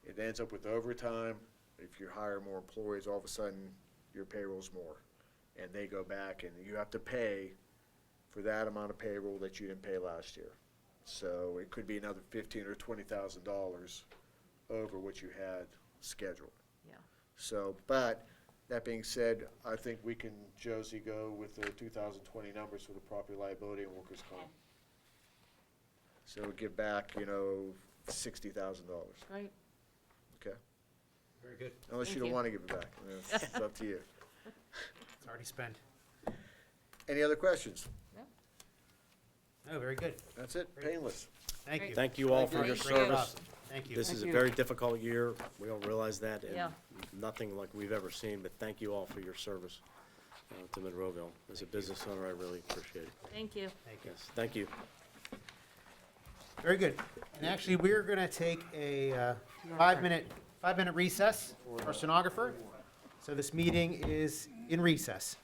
it ends up with overtime. If you hire more employees, all of a sudden, your payroll's more. And they go back and you have to pay for that amount of payroll that you didn't pay last year. So it could be another $15,000 or $20,000 over what you had scheduled. Yeah. So, but, that being said, I think we can, Josie, go with the 2020 numbers for the property liability and workers' comp. So we'll give back, $60,000, Great. okay? Very good. Unless Thank you don't you. want to give it back, it's up to you. It's already spent. Any other questions? Oh, very good. That's it, painless. Thank you. Thank you all for your Thank you. service. Thank you. This is a Thank you. very difficult year. We don't realize that, Yeah. and nothing like we've ever seen, but thank you all for your service to Monroeville. As a business owner, I really appreciate it. Thank you. Thank you. Yes, thank you. Very good. And actually, we're going to take a 5-minute recess for our stenographer. So this meeting is in recess.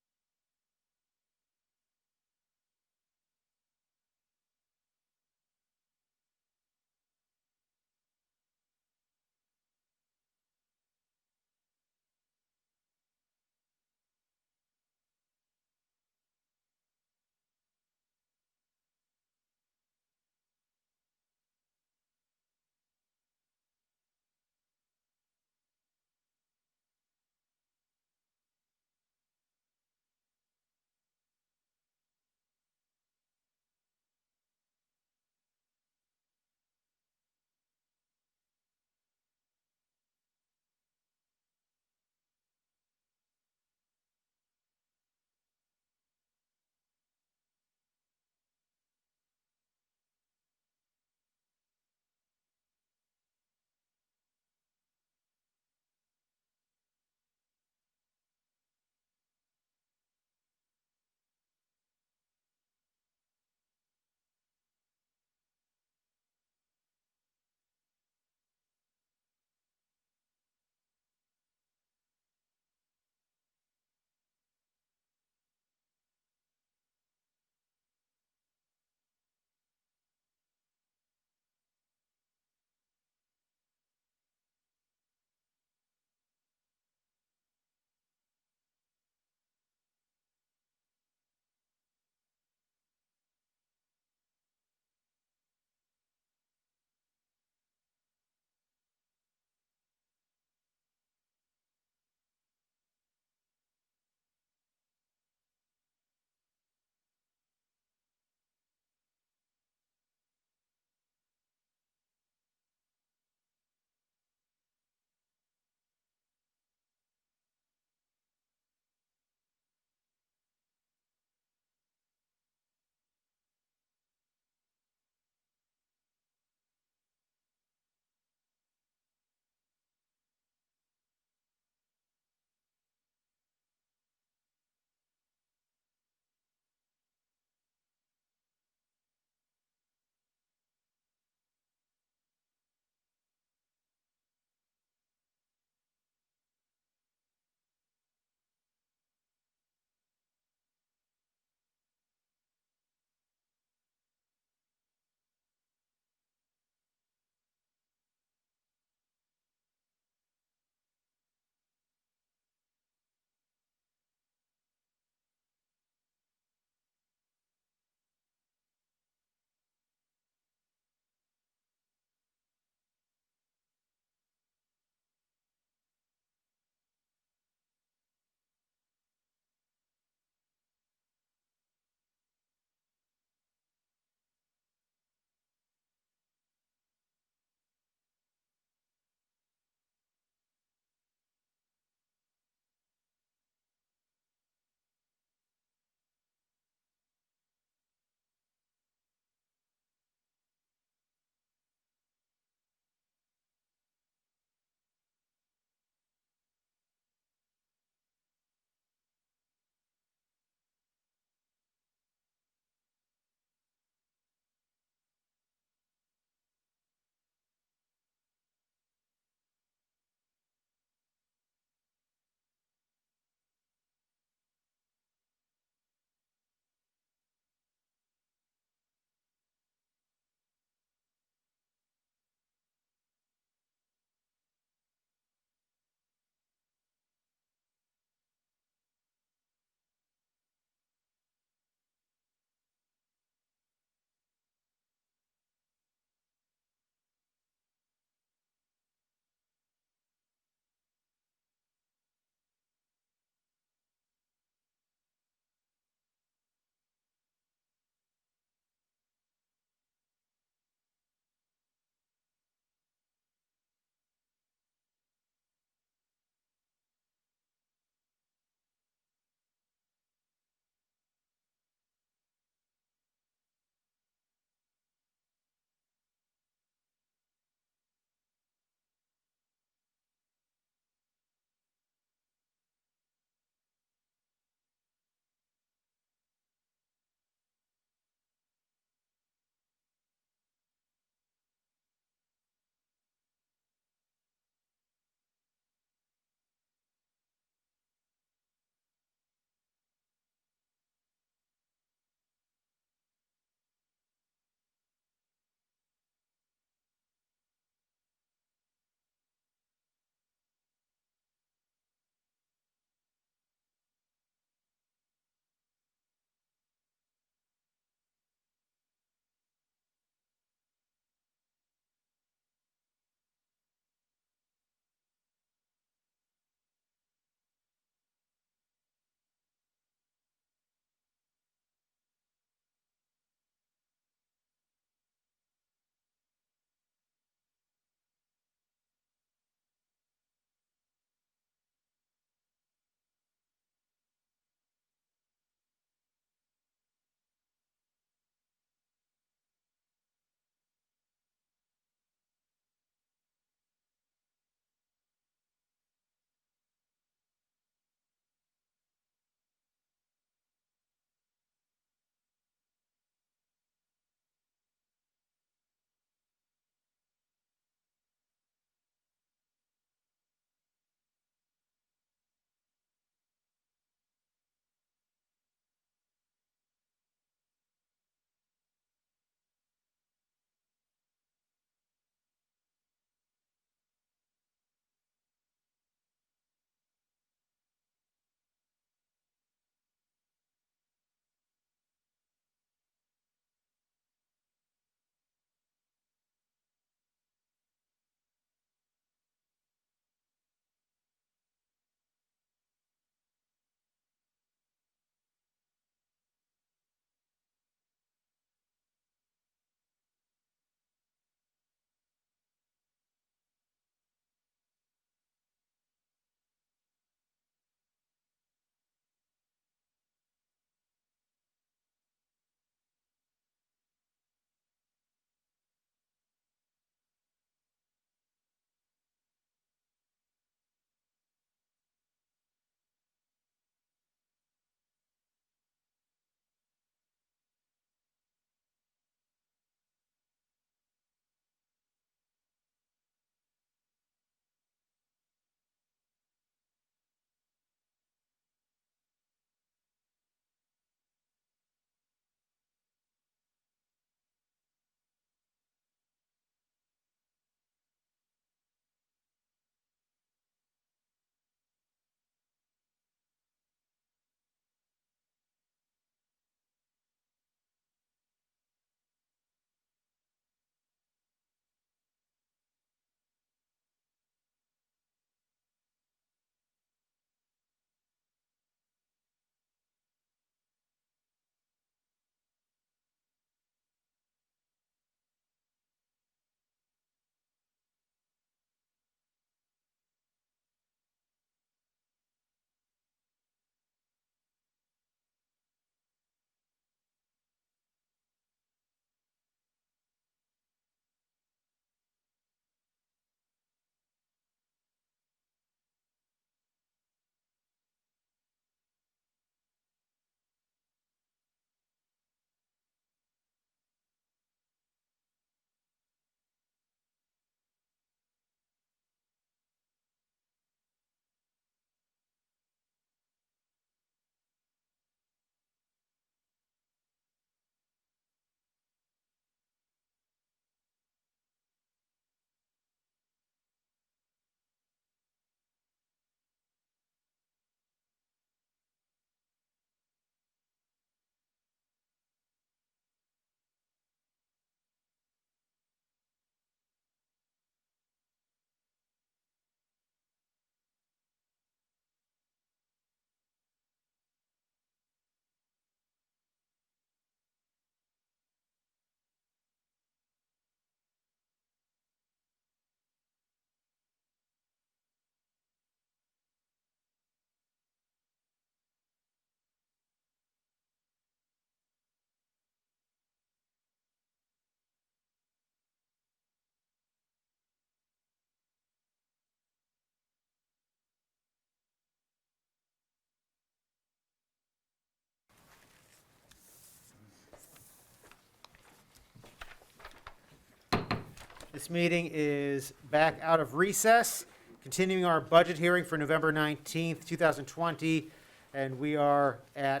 This meeting is back out of recess, continuing our budget hearing for November 19th, 2020, and we are at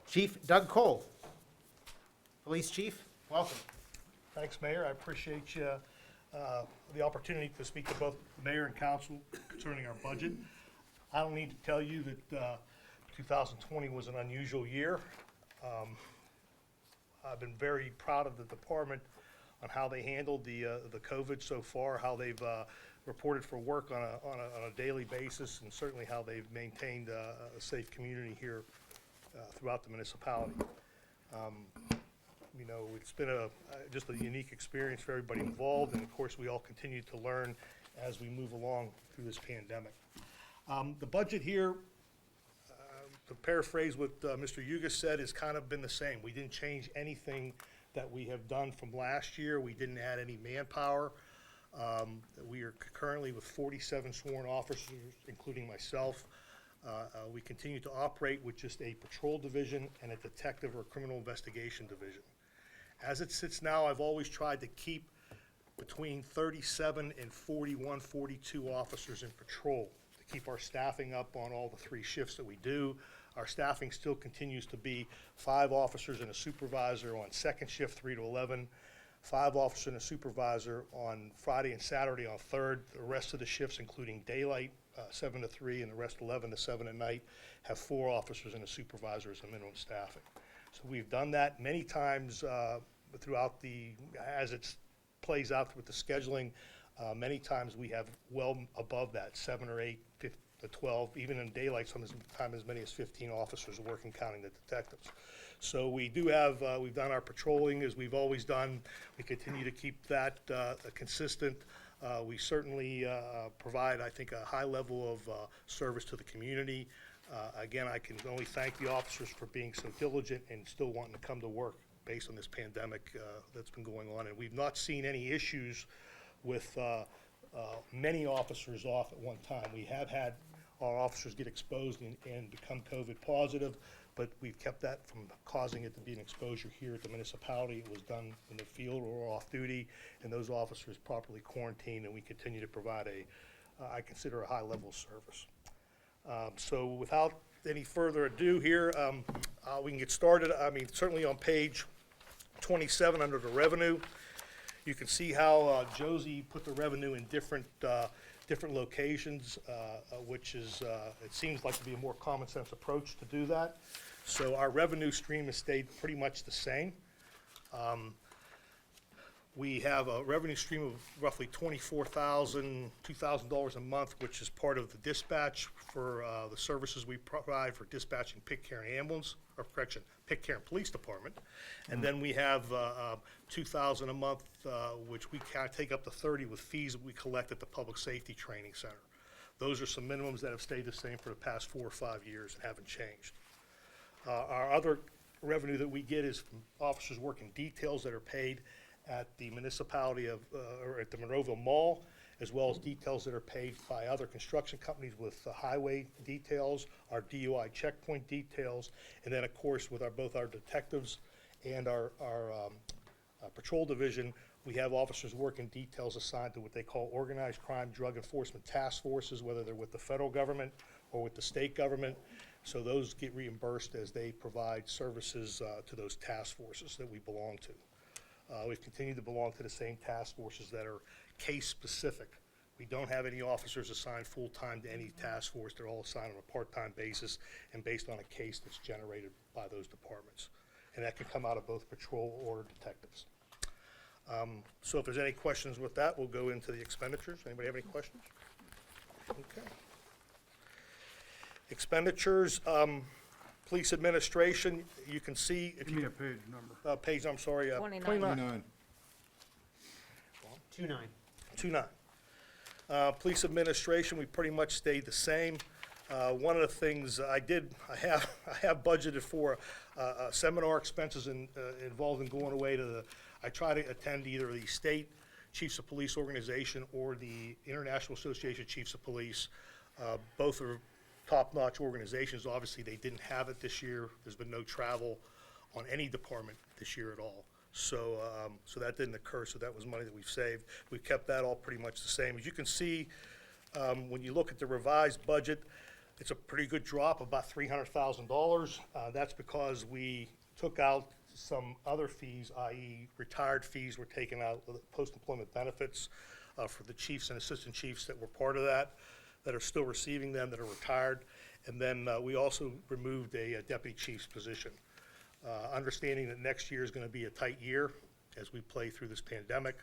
Chief Doug Cole. Police Chief, welcome. Thanks, Mayor. I appreciate you, the opportunity to speak to both the mayor and council concerning our budget. I don't need to tell you that 2020 was an unusual year. I've been very proud of the department on how they handled the COVID so far, how they've reported for work on a daily basis, and certainly how they've maintained a safe community here throughout the municipality. You know, it's been just a unique experience for everybody involved, and of course, we all continue to learn as we move along through this pandemic. The budget here, to paraphrase what Mr. Yugas said, has kind of been the same. We didn't change anything that we have done from last year. We didn't add any manpower. We are currently with 47 sworn officers, including myself. We continue to operate with just a patrol division and a detective or criminal investigation division. As it sits now, I've always tried to keep between 37 and 41, 42 officers in patrol to keep our staffing up on all the 3 shifts that we do. Our staffing still continues to be 5 officers and a supervisor on second shift, 3 to 11, 5 officers and a supervisor on Friday and Saturday on third. The rest of the shifts, including daylight, 7 to 3, and the rest 11 to 7 at night, have 4 officers and a supervisor as a minimum staffing. So we've done that many times throughout as it plays out with the scheduling. Many times we have well above that, 7 or 8, 15 to 12, even in daylight, sometimes as many as 15 officers working, counting the detectives. So we do have, we've done our patrolling as we've always done. We continue to keep that consistent. We certainly provide, I think, a high level of service to the community. Again, I can only thank the officers for being so diligent and still wanting to come to work based on this pandemic that's been going on. And we've not seen any issues with many officers off at one time. We have had our officers get exposed and become COVID positive, but we've kept that from causing it to be an exposure here at the municipality. It was done in the field or off duty, and those officers properly quarantined, and we continue to provide I consider a high level of service. So without any further ado here, we can get started. I mean, certainly on page 27 under the revenue, you can see how Josie put the revenue in different locations, which is, it seems like to be a more common sense approach to do that. So our revenue stream has stayed pretty much the same. We have a revenue stream of roughly $2,000 a month, which is part of the dispatch for the services we provide for dispatching pick, care, and ambulance, or correction, pick, care, and police department. And then we have $2,000 a month, which we kind of take up to 30 with fees that we collect at the Public Safety Training Center. Those are some minimums that have stayed the same for the past 4 or 5 years and haven't changed. Our other revenue that we get is from officers working details that are paid at the municipality of, or at the Monroeville Mall, as well as details that are paid by other construction companies with highway details, our DUI checkpoint details, and then of course with both our detectives and our patrol division, we have officers working details assigned to what they call organized crime drug enforcement task forces, whether they're with the federal government or with the state government. So those get reimbursed as they provide services to those task forces that we belong to. We've continued to belong to the same task forces that are case-specific. We don't have any officers assigned full-time to any task force. They're all assigned on a part-time basis and based on a case that's generated by those departments. And that can come out of both patrol or detectives. So if there's any questions with that, we'll go into the expenditures. Anybody have any questions? Okay. Expenditures, police administration, you can see. Give me a page number. Page, I'm sorry. 29. 29. 29. Police administration, we pretty much stayed the same. One of the things I have budgeted for seminar expenses involved in going away to I try to attend either the state chiefs of police organization or the International Association of Chiefs of Police. Both are top-notch organizations. Obviously, they didn't have it this year. There's been no travel on any department this year at all. So, so that didn't occur, so that was money that we've saved. We've kept that all pretty much the same. As you can see, when you look at the revised budget, it's a pretty good drop, about $300,000. That's because we took out some other fees, i.e. retired fees were taken out, post-employment benefits for the chiefs and assistant chiefs that were part of that are still receiving them, that are retired. And then we also removed a deputy chief's position. Understanding that next year is going to be a tight year as we play through this pandemic,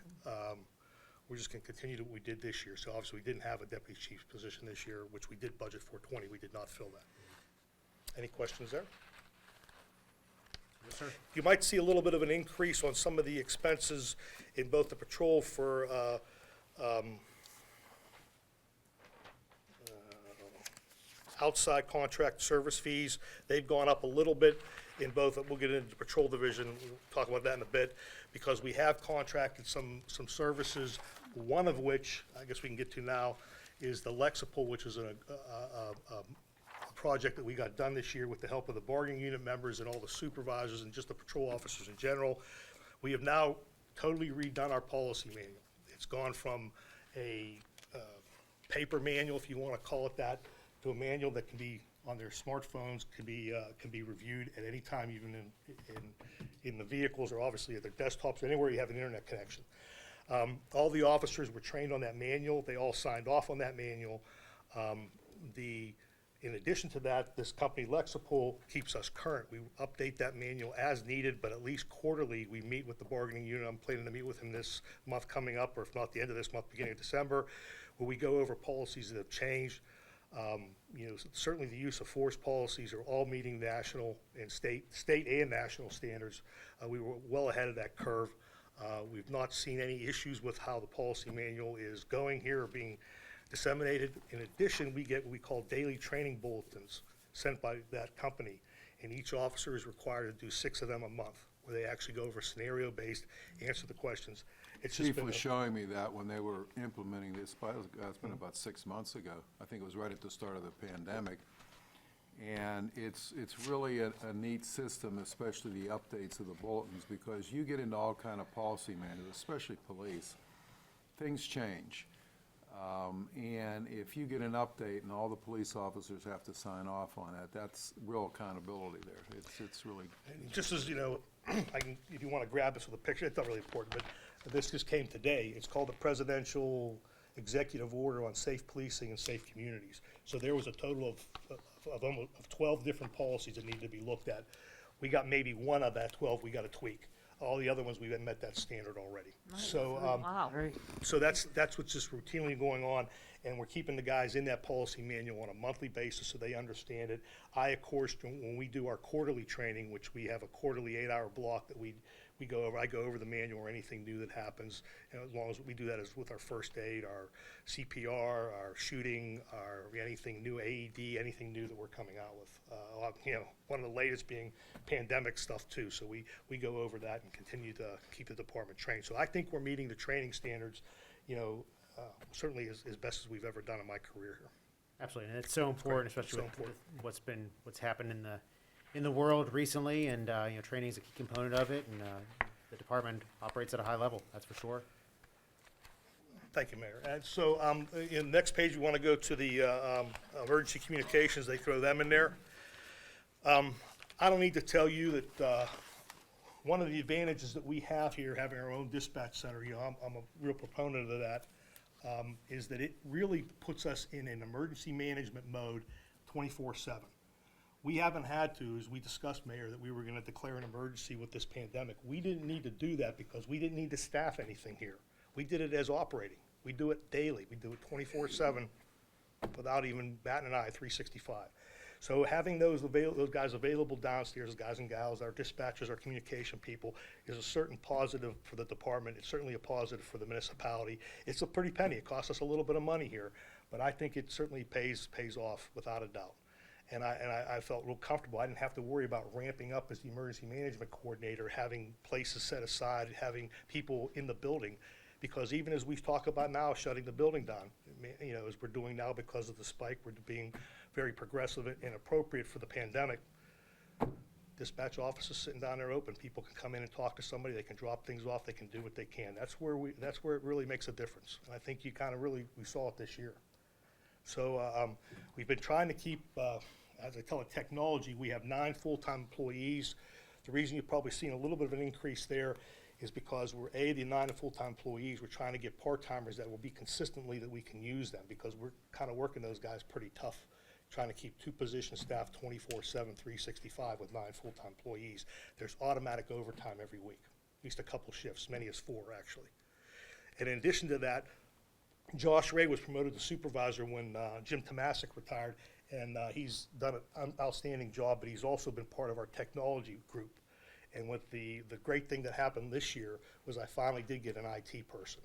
we're just going to continue to what we did this year. So obviously, we didn't have a deputy chief's position this year, which we did budget for 20. We did not fill that. Any questions there? Yes, sir. You might see a little bit of an increase on some of the expenses in both the patrol for outside contract service fees. They've gone up a little bit in both, we'll get into the patrol division, we'll talk about that in a bit, because we have contracted some services, one of which, I guess we can get to now, is the Lexipol, which is a project that we got done this year with the help of the bargaining unit members and all the supervisors and just the patrol officers in general. We have now totally redone our policy manual. It's gone from a paper manual, if you want to call it that, to a manual that can be on their smartphones, can be reviewed at any time, even in the vehicles, or obviously at their desktops, anywhere you have an internet connection. All the officers were trained on that manual. They all signed off on that manual. In addition to that, this company Lexipol keeps us current. We update that manual as needed, but at least quarterly, we meet with the bargaining unit. I'm planning to meet with him this month coming up, or if not the end of this month, beginning of December, where we go over policies that have changed. Certainly the use of force policies are all meeting national and state and national standards. We were well ahead of that curve. We've not seen any issues with how the policy manual is going here or being disseminated. In addition, we get what we call daily training bulletins sent by that company, and each officer is required to do 6 of them a month, where they actually go over scenario-based, answer the questions. It's just Chief been was showing me that when they were implementing this, it's been about 6 months ago. I think it was right at the start of the pandemic. And it's really a neat system, especially the updates of the bulletins, because you get into all kind of policy manuals, especially police. Things change. And if you get an update and all the police officers have to sign off on it, that's real accountability there. It's really. Just as, if you want to grab this with a picture, it's not really important, but this just came today. It's called the Presidential Executive Order on Safe Policing and Safe Communities. So there was a total of 12 different policies that needed to be looked at. We got maybe one of that 12 we got to tweak. All the other ones, we had met that standard already. Nice. So, Wow. so that's what's just routinely going on, and we're keeping the guys in that policy manual on a monthly basis so they understand it. Of course, when we do our quarterly training, which we have a quarterly 8-hour block that we go over, I go over the manual or anything new that happens, as long as we do that as with our first aid, our CPR, our shooting, our anything new, AED, anything new that we're coming out with. One of the latest being pandemic stuff too, so we go over that and continue to keep the department trained. So I think we're meeting the training standards, certainly as best as we've ever done in my career here. Absolutely, and it's so important, So especially important. with what's happened in the world recently, and training is a key component of it, and the department operates at a high level, that's for sure. Thank you, Mayor. And so, in the next page, we want to go to the emergency communications. They throw them in there. I don't need to tell you that one of the advantages that we have here, having our own dispatch center, I'm a real proponent of that, is that it really puts us in an emergency management mode 24/7. We haven't had to, as we discussed, Mayor, that we were going to declare an emergency with this pandemic. We didn't need to do that because we didn't need to staff anything here. We did it as operating. We do it daily. We do it 24/7 without even batting an eye, 365. So having those guys available downstairs, guys and gals, our dispatchers, our communication people, is a certain positive for the department. It's certainly a positive for the municipality. It's a pretty penny. It costs us a little bit of money here, but I think it certainly pays off without a doubt. And I felt real comfortable. I didn't have to worry about ramping up as the emergency management coordinator, having places set aside, having people in the building. Because even as we talk about now shutting the building down, as we're doing now because of the spike, we're being very progressive and appropriate for the pandemic. dispatch office is sitting down there open. People can come in and talk to somebody, they can drop things off, they can do what they can. That's where it really makes a difference. And I think you kind of we saw it this year. So we've been trying to keep, as I tell it, technology, we have 9 full-time employees. The reason you've probably seen a little bit of an increase there is because the 9 full-time employees, we're trying to get part-timers that will be consistently that we can use them, because we're kind of working those guys pretty tough, trying to keep 2 positions staffed 24/7, 365 with 9 full-time employees. There's automatic overtime every week, at least a couple shifts, many as 4 actually. And in addition to that, Josh Ray was promoted to supervisor when Jim Tomasic retired, and he's done an outstanding job, but he's also been part of our technology group. And with the great thing that happened this year was I finally did get an IT person.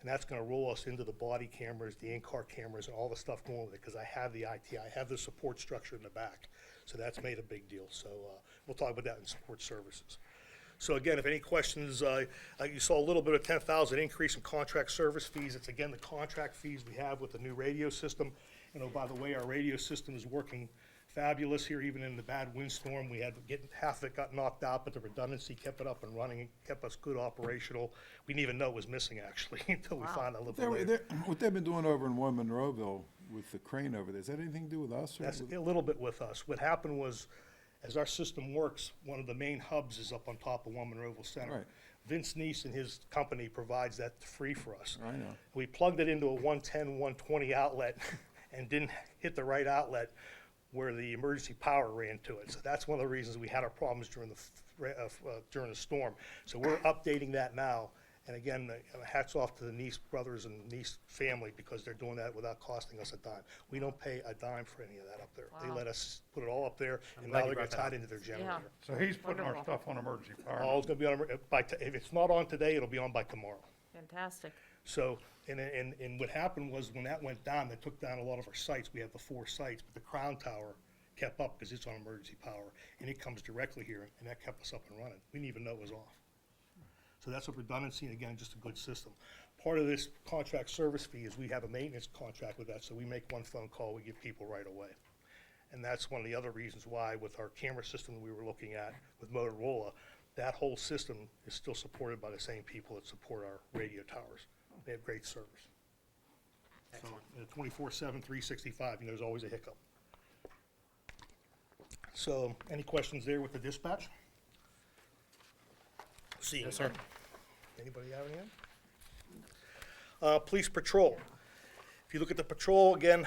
And that's gonna roll us into the body cameras, the in-car cameras, and all the stuff going with it, because I have the IT, I have the support structure in the back. So that's made a big deal. So we'll talk about that in support services. So again, if any questions, you saw a little bit of 10,000 increase in contract service fees. It's again the contract fees we have with the new radio system. You know, by the way, our radio system is working fabulous here, even in the bad windstorm. We had half of it got knocked out, but the redundancy kept it up and running, and kept us good operational. We didn't even know it was missing actually until we found out a little bit later. What they've been doing over in Monroeville with the crane over there, is that anything to do with us? Or That's with- a little bit with us. What happened was, as our system works, one of the main hubs is up on top of Monroeville Center. Right. Vince Neese and his company provides that free for us. I know. We plugged it into a 110, 120 outlet and didn't hit the right outlet where the emergency power ran to it. So that's one of the reasons we had our problems during the storm. So we're updating that now. And again, hats off to the Neese brothers and Neese family, because they're doing that without costing us a dime. We don't pay a dime for any of that up there. They Wow. let us put it all up there, and glad now you they're gonna brought that tie up. it into their generator. So he's putting our Wonderful. stuff on emergency power. All it's gonna be on, if it's not on today, it'll be on by tomorrow. Fantastic. So, and what happened was, when that went down, they took down a lot of our sites. We have the 4 sites, but the Crown Tower kept up because it's on emergency power, and it comes directly here, and that kept us up and running. We didn't even know it was off. So that's a redundancy, and again, just a good system. Part of this contract service fee is we have a maintenance contract with that, so we make 1 phone call, we get people right away. And that's one of the other reasons why, with our camera system that we were looking at with Motorola, that whole system is still supported by the same people that support our radio towers. They have great service. So, 24/7, 365, there's always a hiccup. So, any questions there with the dispatch? Seeing Yes, sir. none. Anybody have any? Police patrol. If you look at the patrol, again,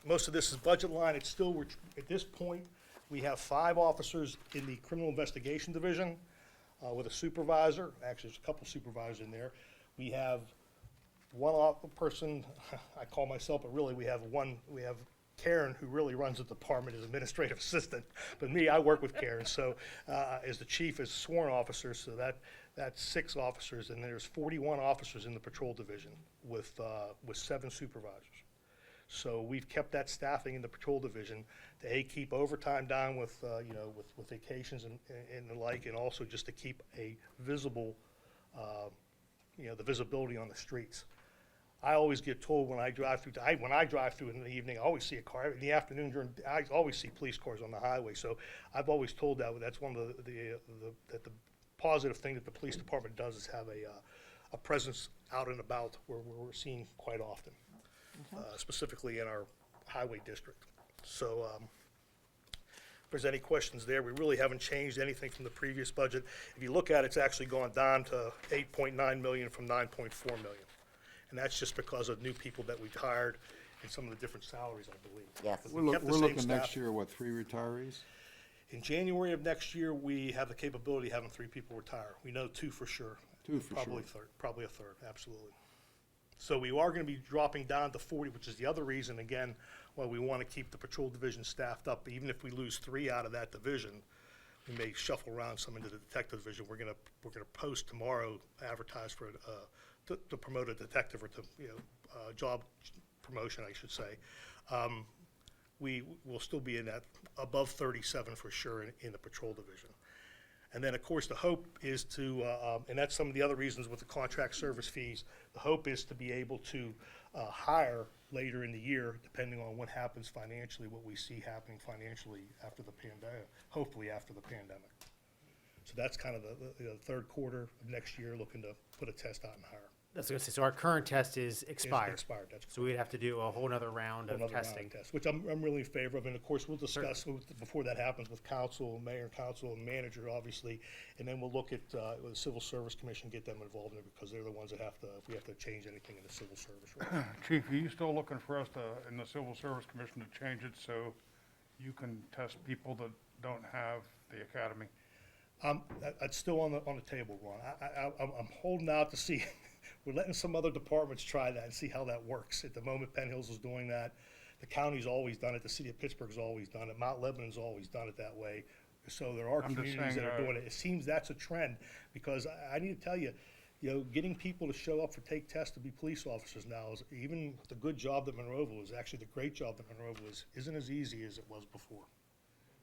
most of this is budget line. It's still, at this point, we have 5 officers in the criminal investigation division with a supervisor. Actually, there's a couple supervisors in there. We have one person, I call myself, but really we have Karen, who really runs the department as administrative assistant. But me, I work with Karen, so as the chief is sworn officer, so that's 6 officers, and there's 41 officers in the patrol division with 7 supervisors. So we've kept that staffing in the patrol division to keep overtime down with vacations and the like, and also just to keep a visible, the visibility on the streets. I always get told when I drive through in the evening, I always see a car. In the afternoon, I always see police cars on the highway. So I've always told that's one of the positive thing that the police department does, is have a presence out and about where we're seen quite often, specifically in our highway district. So if there's any questions there, we really haven't changed anything from the previous budget. If you look at it, it's actually gone down to 8.9 million from 9.4 million. And that's just because of new people that we've hired and some of the different salaries, I believe. Yes. 'Cause We're we kept the same looking next staff. year, what, 3 retirees? In January of next year, we have the capability of having 3 people retire. We know 2 for sure. 2 for Probably sure. probably a third, absolutely. So we are gonna be dropping down to 40, which is the other reason, again, why we wanna keep the patrol division staffed up. Even if we lose 3 out of that division, we may shuffle around some into the detective division. We're gonna post tomorrow, advertise for, to promote a detective, or to, job promotion, I should say. We will still be in that above 37 for sure in the patrol division. And then, of course, the hope is to, and that's some of the other reasons with the contract service fees, the hope is to be able to hire later in the year, depending on what happens financially, what we see happening financially after the pandemic, hopefully after the pandemic. So that's kind of the third quarter of next year, looking to put a test out and hire. That's what I was gonna say, so our current test is expired. Expired, that's So we'd have to do a whole nother round of another round of testing. tests, which I'm really in favor of, and of course, we'll discuss before that happens with council, mayor and council and manager, obviously, and then we'll look at, the Civil Service Commission, get them involved in it, because they're the ones that have to, if we have to change anything in the civil service. rules. Chief, are you still looking for us to, in the Civil Service Commission, to change it so you can test people that don't have the academy? It's still on the table, Ron. I'm holding out to see, we're letting some other departments try that and see how that works. At the moment, Penn Hills is doing that. The county's always done it, the city of Pittsburgh's always done it, Mount Lebanon's always done it that way. So there are I'm just communities that saying, are doing it. It seems that's a trend, because I need to tell you, getting people to show up for take tests to be police officers now is, even the good job that Monroeville is, actually the great job that Monroeville is, isn't as easy as it was before.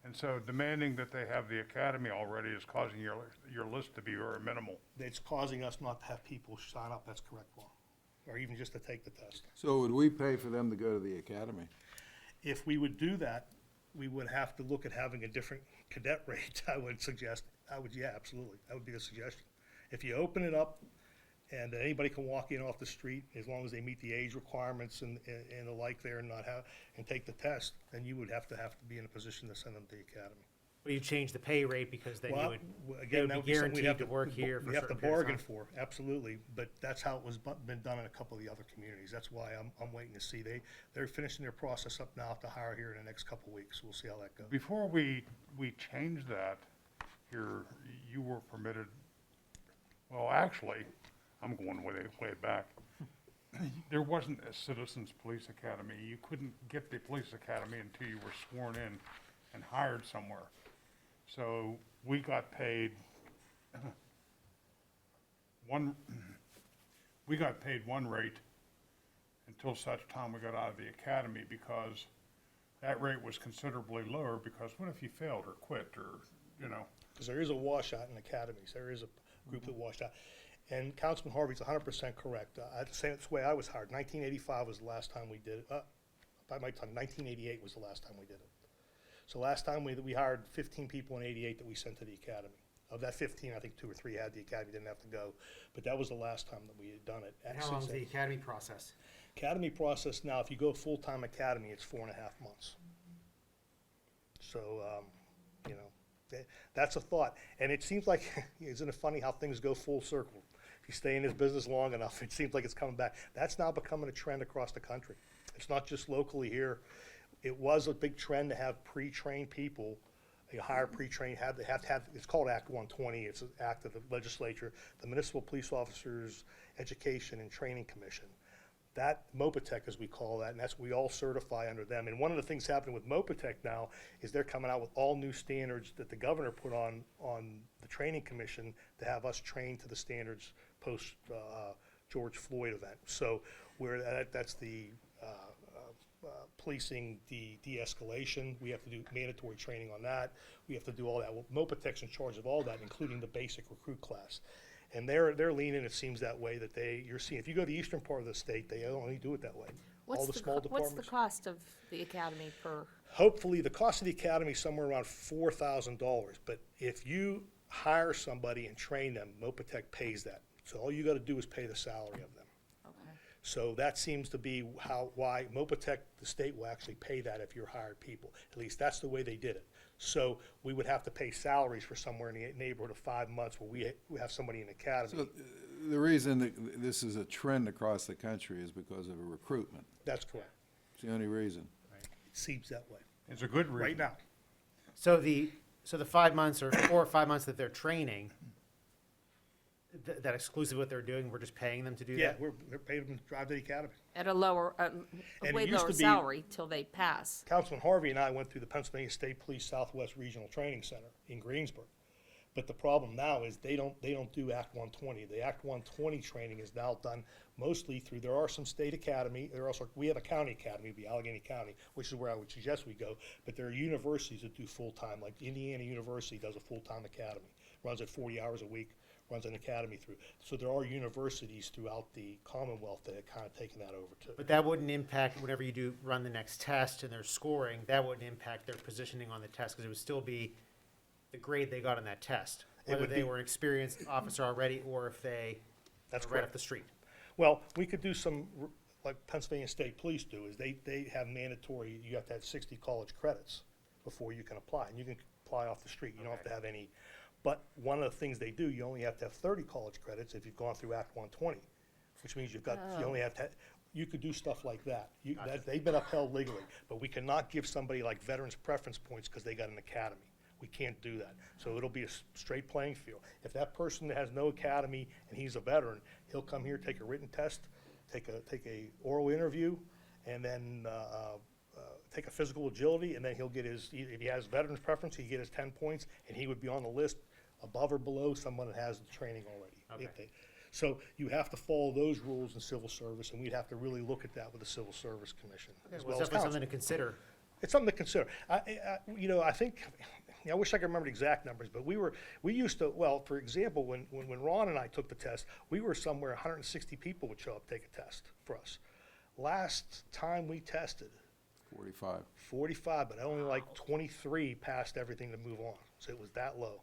And so demanding that they have the academy already is causing your list to be very minimal. It's causing us not to have people sign up, that's correct, Ron, or even just to take the test. So would we pay for them to go to the academy? If we would do that, we would have to look at having a different cadet rate, I would suggest. Yeah, absolutely, that would be the suggestion. If you open it up and anybody can walk in off the street, as long as they meet the age requirements and the like there, and not have, and take the test, then you would have to be in a position to send them to the academy. Well, you change the pay rate because then you Well, would, they again, would that be would be something we'd have guaranteed to work here for we a have to certain period of bargain time. for, absolutely, but that's how it was been done in a couple of the other communities. That's why I'm waiting to see. They're finishing their process up now to hire here in the next couple of weeks. We'll see how that goes. Before we change that, you were permitted, well, actually, I'm going way back. There wasn't a Citizens Police Academy. You couldn't get the police academy until you were sworn in and hired somewhere. So we got paid one rate until such time we got out of the academy, because that rate was considerably lower, because what if you failed or quit or, Because there is a washout in academies. There is a group that washed out. And Councilman Harvey's 100% correct. That's the way I was hired. 1985 was the last time we did it. By my time, 1988 was the last time we did it. So last time we hired 15 people in '88 that we sent to the academy. Of that 15, I think 2 or 3 had the academy, didn't have to go. But that was the last time that we had done it. And how long is the academy process? Academy process now, if you go full-time academy, it's 4.5 months. So, that's a thought. And it seems like, isn't it funny how things go full circle? If you stay in this business long enough, it seems like it's coming back. That's now becoming a trend across the country. It's not just locally here. It was a big trend to have pre-trained people. You hire pre-trained, they have to have, it's called Act 120. It's an act of the legislature, the Municipal Police Officers Education and Training Commission. That, Mopatech as we call that, and that's, we all certify under them. And one of the things happening with Mopatech now is they're coming out with all new standards that the governor put on the training commission to have us trained to the standards post George Floyd event. So that's the policing, the de-escalation. We have to do mandatory training on that. We have to do all that. Well, Mopatech's in charge of all that, including the basic recruit class. And they're leaning, it seems that way, that you're seeing, if you go to the eastern part of the state, they only do it that way. All the small departments. What's the cost of the academy per? Hopefully, the cost of the academy is somewhere around $4,000, but if you hire somebody and train them, Mopatech pays that. So all you gotta do is pay the salary of them. Okay. So that seems to be why Mopatech, the state will actually pay that if you're hired people. At least that's the way they did it. So we would have to pay salaries for somewhere in the neighborhood of 5 months where we have somebody in the academy. So the reason that this is a trend across the country is because of a recruitment. That's correct. It's the only reason. It seems that way. it's a good reason. Right now. So the 5 months or 4 or 5 months that they're training, that exclusive what they're doing, we're just paying them to do Yeah, that? they're paying them to drive to the academy. At a lower, And it way used lower to be- salary till they pass. Councilman Harvey and I went through the Pennsylvania State Police Southwest Regional Training Center in Greensburg. But the problem now is they don't do Act 120. The Act 120 training is now done mostly through, there are some state academy, we have a county academy, the Allegheny County, which is where I would suggest we go, but there are universities that do full-time, like Indiana University does a full-time academy. runs it 40 hours a week, runs an academy through. So there are universities throughout the Commonwealth that have kind of taken that over too. But that wouldn't impact whenever you do run the next test and their scoring, that wouldn't impact their positioning on the test, because it would still be the grade they got on that test. Whether would they be- were an experienced officer already, or if they That's were right correct. up the street. Well, we could do some, like Pennsylvania State Police do, is they have mandatory, you have to have 60 college credits before you can apply, and you can apply off the street, you don't have to have any. But one of the things they do, you only have to have 30 college credits if you've gone through Act 120, which means you only have to, you could do stuff like that. They've been upheld legally, but we cannot give somebody like veterans preference points because they got an academy. We can't do that. So it'll be a straight playing field. If that person has no academy and he's a veteran, he'll come here, take a written test, take a oral interview, and then take a physical agility, and then he'll get his, if he has veterans preference, he'd get his 10 points, and he would be on the list above or below someone that has the training already. Okay. So you have to follow those rules in civil service, and we'd have to really look at that with the Civil Service Commission as Well, well it's as definitely council. something to consider. It's something to consider. I think, I wish I could remember the exact numbers, but we used to, well, for example, when Ron and I took the test, we were somewhere 160 people would show up, take a test for us. Last time we tested, 45, but only like 23 passed everything to move on. So it was that low.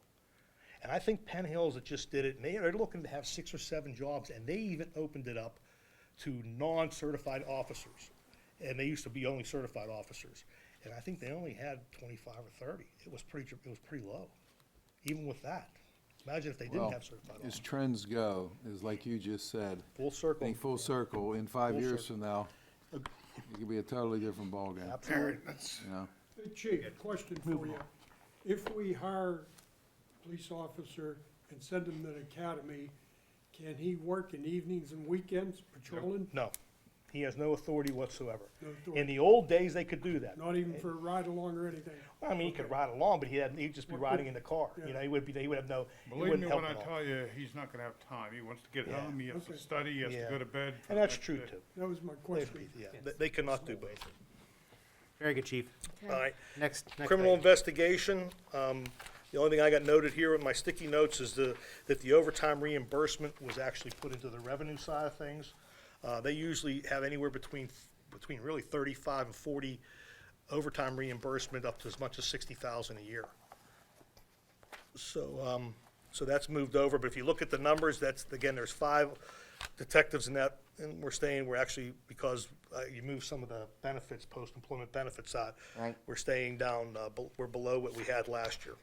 And I think Penn Hills that just did it, and they're looking to have 6 or 7 jobs, and they even opened it up to non-certified officers. And they used to be only certified officers. And I think they only had 25 or 30. It was pretty low, even with that. Imagine if they didn't Well, have certified as officers. trends go, is like you just said, Full circle. think full circle, in 5 Full years circle. from now, it could be a totally different ballgame, Absolutely. you know? Hey, Chief, question for you. If we hire a police officer and send him to the academy, can he work in evenings and weekends patrolling? No, he has no authority whatsoever. No authority. In the old days, they could do that. Not even for a ride along or anything? Well, I mean, he could ride along, but he'd just be riding in the car. You Yeah. know, he would have no, he Believe wouldn't me help when I at all. tell you, he's not gonna have time. He wants to get Yeah. home, he has to Okay. study, he has to Yeah. go to bed. for And the that's next true day. too. That was my question. Yeah, they cannot do both. Very good, Chief. All right. Next Criminal page. investigation, the only thing I got noted here with my sticky notes is that the overtime reimbursement was actually put into the revenue side of things. They usually have anywhere between really 35 and 40 overtime reimbursement up to as much as 60,000 a year. So that's moved over, but if you look at the numbers, again, there's 5 detectives in that, and we're actually, because you move some of the benefits, post-employment benefits out, Right. we're staying down, we're below what we had last year.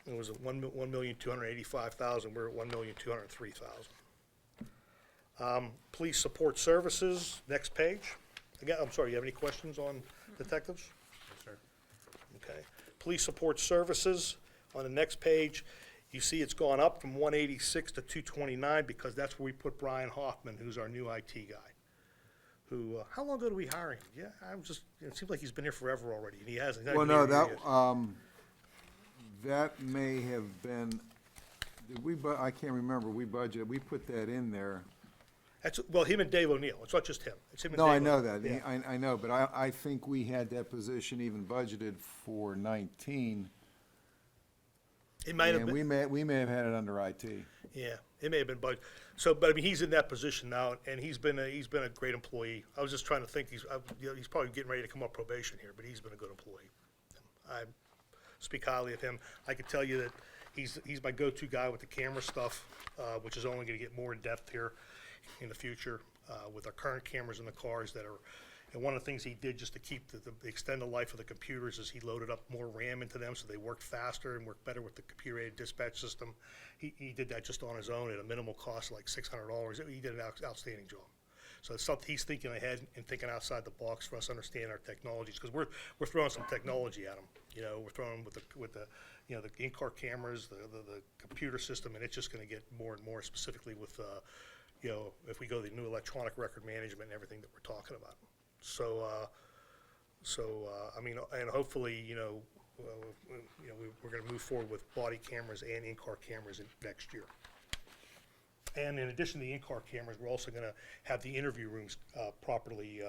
It was at 1,285,000, we're at 1,203,000. Police support services, next page. Again, I'm sorry, you have any questions on detectives? Yes, sir. Okay. Police support services, on the next page, you see it's gone up from 186 to 229 because that's where we put Brian Hoffman, who's our new IT guy. Who, how long ago did we hire him? Yeah, it seems like he's been here forever already, and he hasn't. Well, no, that may have been, I can't remember, we budgeted, we put that in there. Well, him and Dave O'Neill, it's not just him, it's him and No, Dave. I know O'Neill. that, Yeah. I know, but I think we had that position even budgeted for 19. It might have And been. we may have had it under IT. Yeah, it may have been, but I mean, he's in that position now, and he's been a great employee. I was just trying to think, he's probably getting ready to come off probation here, but he's been a good employee. I speak highly of him. I can tell you that he's my go-to guy with the camera stuff, which is only gonna get more in-depth here in the future, with our current cameras in the cars that are. And one of the things he did just to keep extend the life of the computers is he loaded up more RAM into them so they worked faster and worked better with the computer-aided dispatch system. He did that just on his own at a minimal cost, like $600. He did an outstanding job. So it's something he's thinking ahead and thinking outside the box for us to understand our technologies, because we're throwing some technology at him. You know, we're throwing with the in-car cameras, the computer system, and it's just going to get more and more, specifically with if we go to the new electronic record management and everything that we're talking about. So I mean, and hopefully, we're going to move forward with body cameras and in-car cameras next year. And in addition to the in-car cameras, we're also going to have the interview rooms properly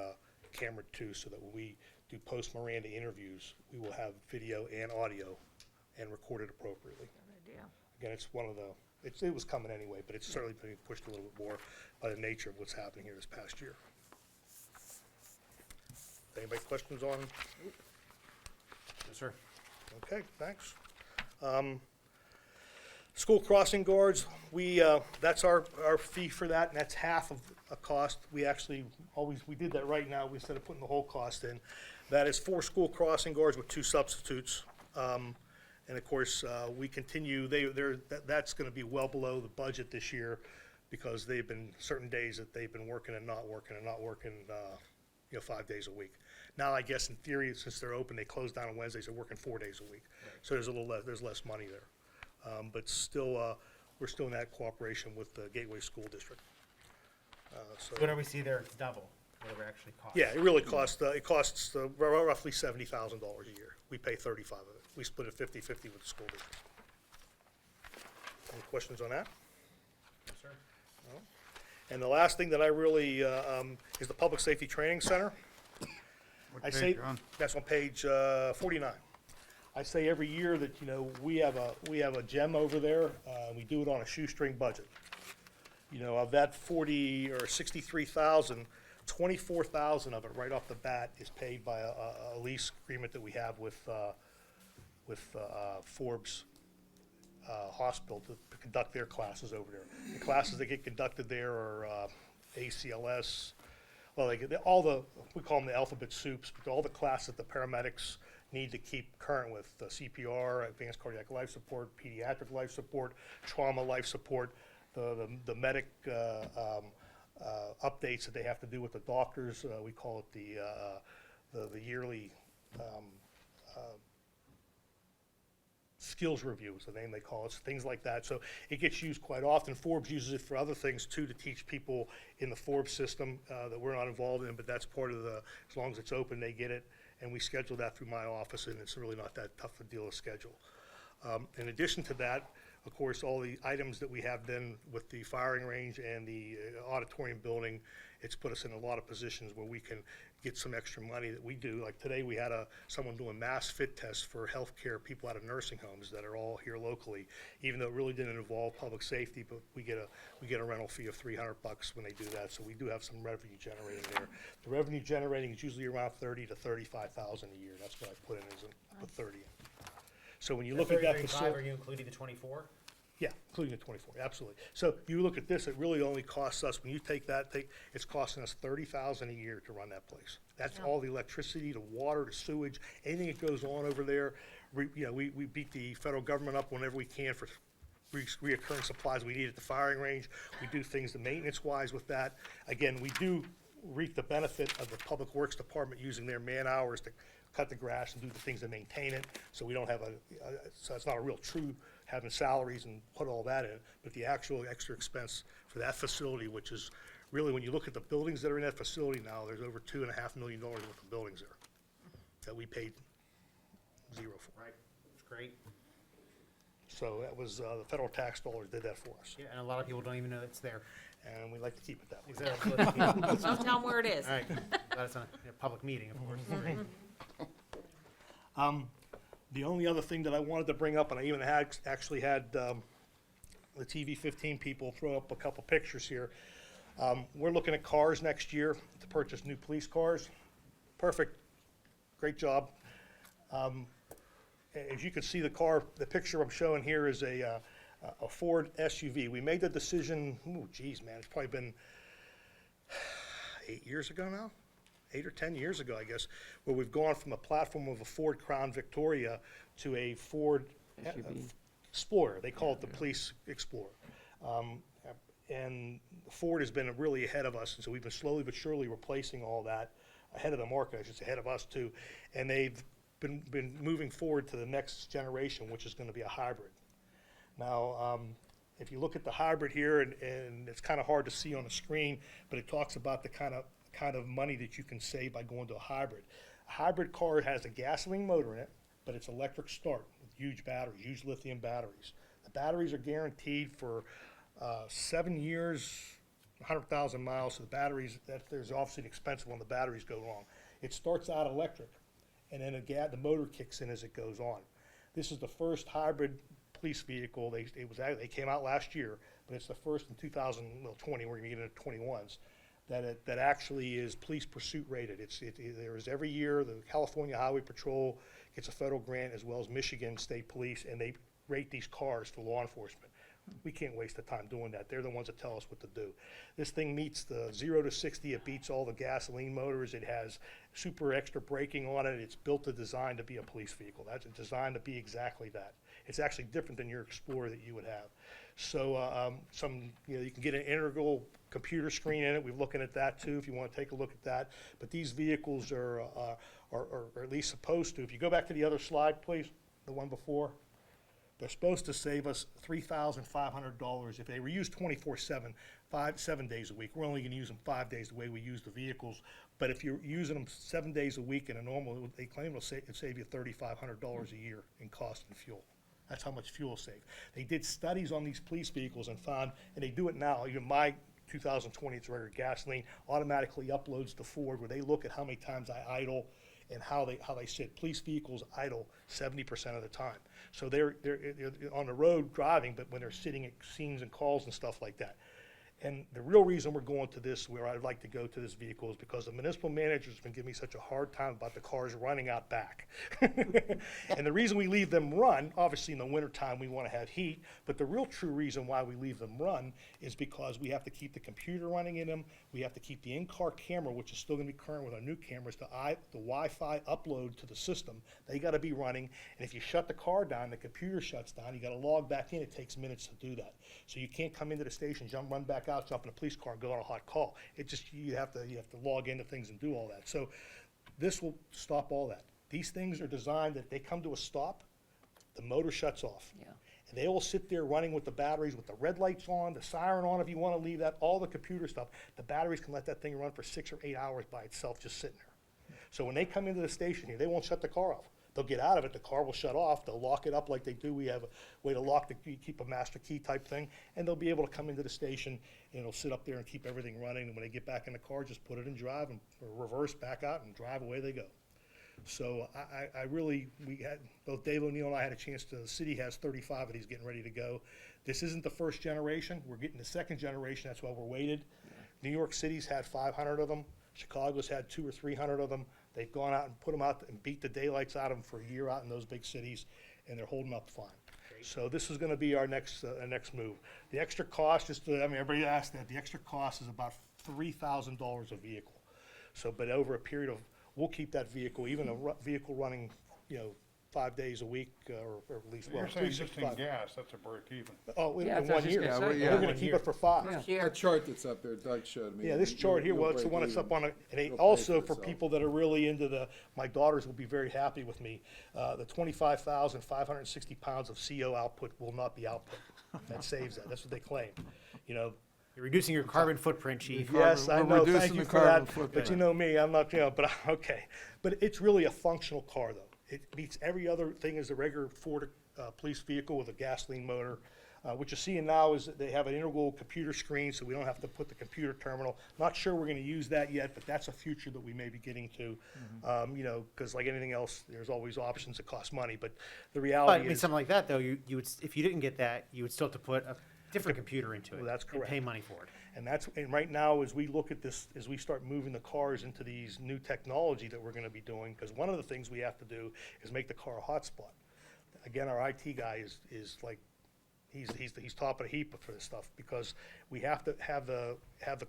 cameraed too, so that when we do post-Miranda interviews, we will have video and audio and recorded appropriately. Good idea. Again, it's one of the, it was coming anyway, but it's certainly being pushed a little bit more by the nature of what's happening here this past year. Anybody questions on? Yes, sir. Okay, thanks. School crossing guards, that's our fee for that, and that's half of a cost. We actually we did that right now, instead of putting the whole cost in. That is 4 school crossing guards with 2 substitutes. And of course, we continue, that's gonna be well below the budget this year, because they've been, certain days that they've been working and not working, 5 days a week. Now, I guess in theory, since they're open, they close down on Wednesdays, they're working 4 days a week. So there's a little less, there's less money there. But still, we're still in that cooperation with the Gateway School District. Whatever we see there, it's double whatever it actually costs. Yeah, it really costs, roughly $70,000 a year. We pay 35 of it. We split it 50-50 with the school district. Any questions on that? Yes, sir. No? And the last thing that I really, is the Public Safety Training Center. I say, that's on page 49. I say every year that, we have a gem over there, we do it on a shoestring budget. Of that 40 or 63,000, 24,000 of it right off the bat is paid by a lease agreement that we have with Forbes Hospital to conduct their classes over there. The classes that get conducted there are ACLS, well, we call them the alphabet soups, but all the classes that the paramedics need to keep current with, CPR, advanced cardiac life support, pediatric life support, trauma life support, the medic updates that they have to do with the doctors. We call it the yearly skills review is the name they call it, things like that. So it gets used quite often. Forbes uses it for other things too, to teach people in the Forbes system that we're not involved in, but that's part of as long as it's open, they get it. And we schedule that through my office, and it's really not that tough a deal to schedule. In addition to that, of course, all the items that we have then with the firing range and the auditorium building, it's put us in a lot of positions where we can get some extra money that we do. Like today, we had someone doing mass fit tests for healthcare people out of nursing homes that are all here locally, even though it really didn't involve public safety, but we get a rental fee of $300 when they do that. So we do have some revenue generating there. The revenue generating is usually around $30,000 to $35,000 a year. That's what I put in as a 30. So when you look at that facility, Are you including the 24? yeah, including the 24, absolutely. So you look at this, it really only costs us, when you take that, it's costing us $30,000 a year to run that place. That's all the electricity, the water, the sewage, anything that goes on over there. We beat the federal government up whenever we can for reoccurring supplies we need at the firing range. We do things the maintenance-wise with that. Again, we do reap the benefit of the Public Works Department using their man-hours to cut the grass and do the things to maintain it. So we don't have so it's not a real true having salaries and put all that in, but the actual extra expense for that facility, which is really, when you look at the buildings that are in that facility now, there's over $2.5 million worth of buildings there that we paid zero for. Right, it's great. So that was, the federal tax dollars did that for us, Yeah, and a lot of people don't even know it's there. and we like to keep it that way. Exactly. Don't tell them where it is. All right, that's a public meeting, of course. Great. The only other thing that I wanted to bring up, and I even actually had the TV 15 people throw up a couple pictures here. We're looking at cars next year to purchase new police cars. Perfect, great job. As you can see, the picture I'm showing here is a Ford SUV. We made the decision, it's probably been 8 years ago now? 8 or 10 years ago, I guess, where we've gone from a platform of a Ford Crown Victoria to a Ford Explorer. They call it the Police Explorer. And Ford has been really ahead of us, and so we've been slowly but surely replacing all that, ahead of the market, I should say, ahead of us too. And they've been moving forward to the next generation, which is going to be a hybrid. Now, if you look at the hybrid here, and it's kind of hard to see on the screen, but it talks about the kind of money that you can save by going to a hybrid. A hybrid car has a gasoline motor in it, but it's electric start with huge batteries, huge lithium batteries. The batteries are guaranteed for 7 years, 100,000 miles. So the batteries, there's obviously an expensive when the batteries go wrong. It starts out electric, and then the motor kicks in as it goes on. This is the first hybrid police vehicle. They came out last year, but it's the first in 2020, we're gonna get into 21s, that actually is police pursuit rated. There is every year, the California Highway Patrol gets a federal grant as well as Michigan State Police, and they rate these cars for law enforcement. We can't waste the time doing that. They're the ones that tell us what to do. This thing meets the 0 to 60. It beats all the gasoline motors. It has super extra braking on it. It's built to design to be a police vehicle. That's designed to be exactly that. It's actually different than your Explorer that you would have. So you can get an integral computer screen in it. We're looking at that too, if you want to take a look at that. But these vehicles are at least supposed to. If you go back to the other slide, please, the one before. They're supposed to save us $3,500 if they were used 24/7, 7 days a week. We're only going to use them 5 days the way we use the vehicles. But if you're using them 7 days a week in a normal, they claim it'll save you $3,500 a year in cost and fuel. That's how much fuel save. They did studies on these police vehicles and found, and they do it now, even my 2020, it's regular gasoline, automatically uploads to Ford where they look at how many times I idle and how they sit. Police vehicles idle 70% of the time. So they're on the road driving, but when they're sitting at scenes and calls and stuff like that. And the real reason we're going to this, where I'd like to go to this vehicle, is because the municipal manager's been giving me such a hard time about the cars running out back. And the reason we leave them run, obviously in the wintertime we want to have heat, but the real true reason why we leave them run is because we have to keep the computer running in them, we have to keep the in-car camera, which is still going to be current with our new cameras, the Wi-Fi upload to the system. They got to be running, and if you shut the car down, the computer shuts down, you got to log back in, it takes minutes to do that. So you can't come into the station, run back out, jump in a police car and go on a hot call. You have to log into things and do all that. So this will stop all that. These things are designed that they come to a stop, the motor shuts off. Yeah. And they all sit there running with the batteries, with the red lights on, the siren on if you want to leave that, all the computer stuff. The batteries can let that thing run for 6 or 8 hours by itself just sitting there. So when they come into the station here, they won't shut the car off. They'll get out of it, the car will shut off, they'll lock it up like they do. We have a way to lock the key, keep a master key type thing, and they'll be able to come into the station and it'll sit up there and keep everything running. And when they get back in the car, just put it in drive and reverse back out and drive away they go. So both Dave O'Neill and I had a chance to, the city has 35 of these getting ready to go. This isn't the first generation, we're getting the second generation, that's why we're waited. New York City's had 500 of them, Chicago's had 200 or 300 of them. They've gone out and put them out and beat the daylights out of them for a year out in those big cities, and they're holding up fine. So this is going to be our next move. The extra cost, everybody asked that, the extra cost is about $3,000 a vehicle. So, but over a period of, we'll keep that vehicle, even a vehicle running, 5 days a week, or at least, well, You're saying just in 365. gas, that's a break even. Oh, in Yeah, that's 1 what I was year. just gonna say. We're going to keep it for 5. That chart that's up there, Doug showed me. Yeah, this chart here, well, it's the one that's up on it, and they also, for people that are really into my daughters will be very happy with me, the 25,560 pounds of CO output will not be output. That saves that, that's what they claim, You're reducing your carbon footprint, chief. Yes, I We're know, reducing thank you the for carbon that, footprint. but you know me, I'm not, but, okay. But it's really a functional car, though. It beats every other thing as a regular Ford police vehicle with a gasoline motor. What you're seeing now is that they have an integral computer screen, so we don't have to put the computer terminal. Not sure we're gonna use that yet, but that's a future that we may be getting to. Because like anything else, there's always options that cost money, but the But, I reality mean, is, something like that, though, you would, if you didn't get that, you would still have to put a different computer into it. Well, that's And correct. pay money for it. and right now, as we look at this, as we start moving the cars into these new technology that we're gonna be doing, because one of the things we have to do is make the car a hotspot. Again, our IT guy is like, he's top of the heap for this stuff, because we have to have the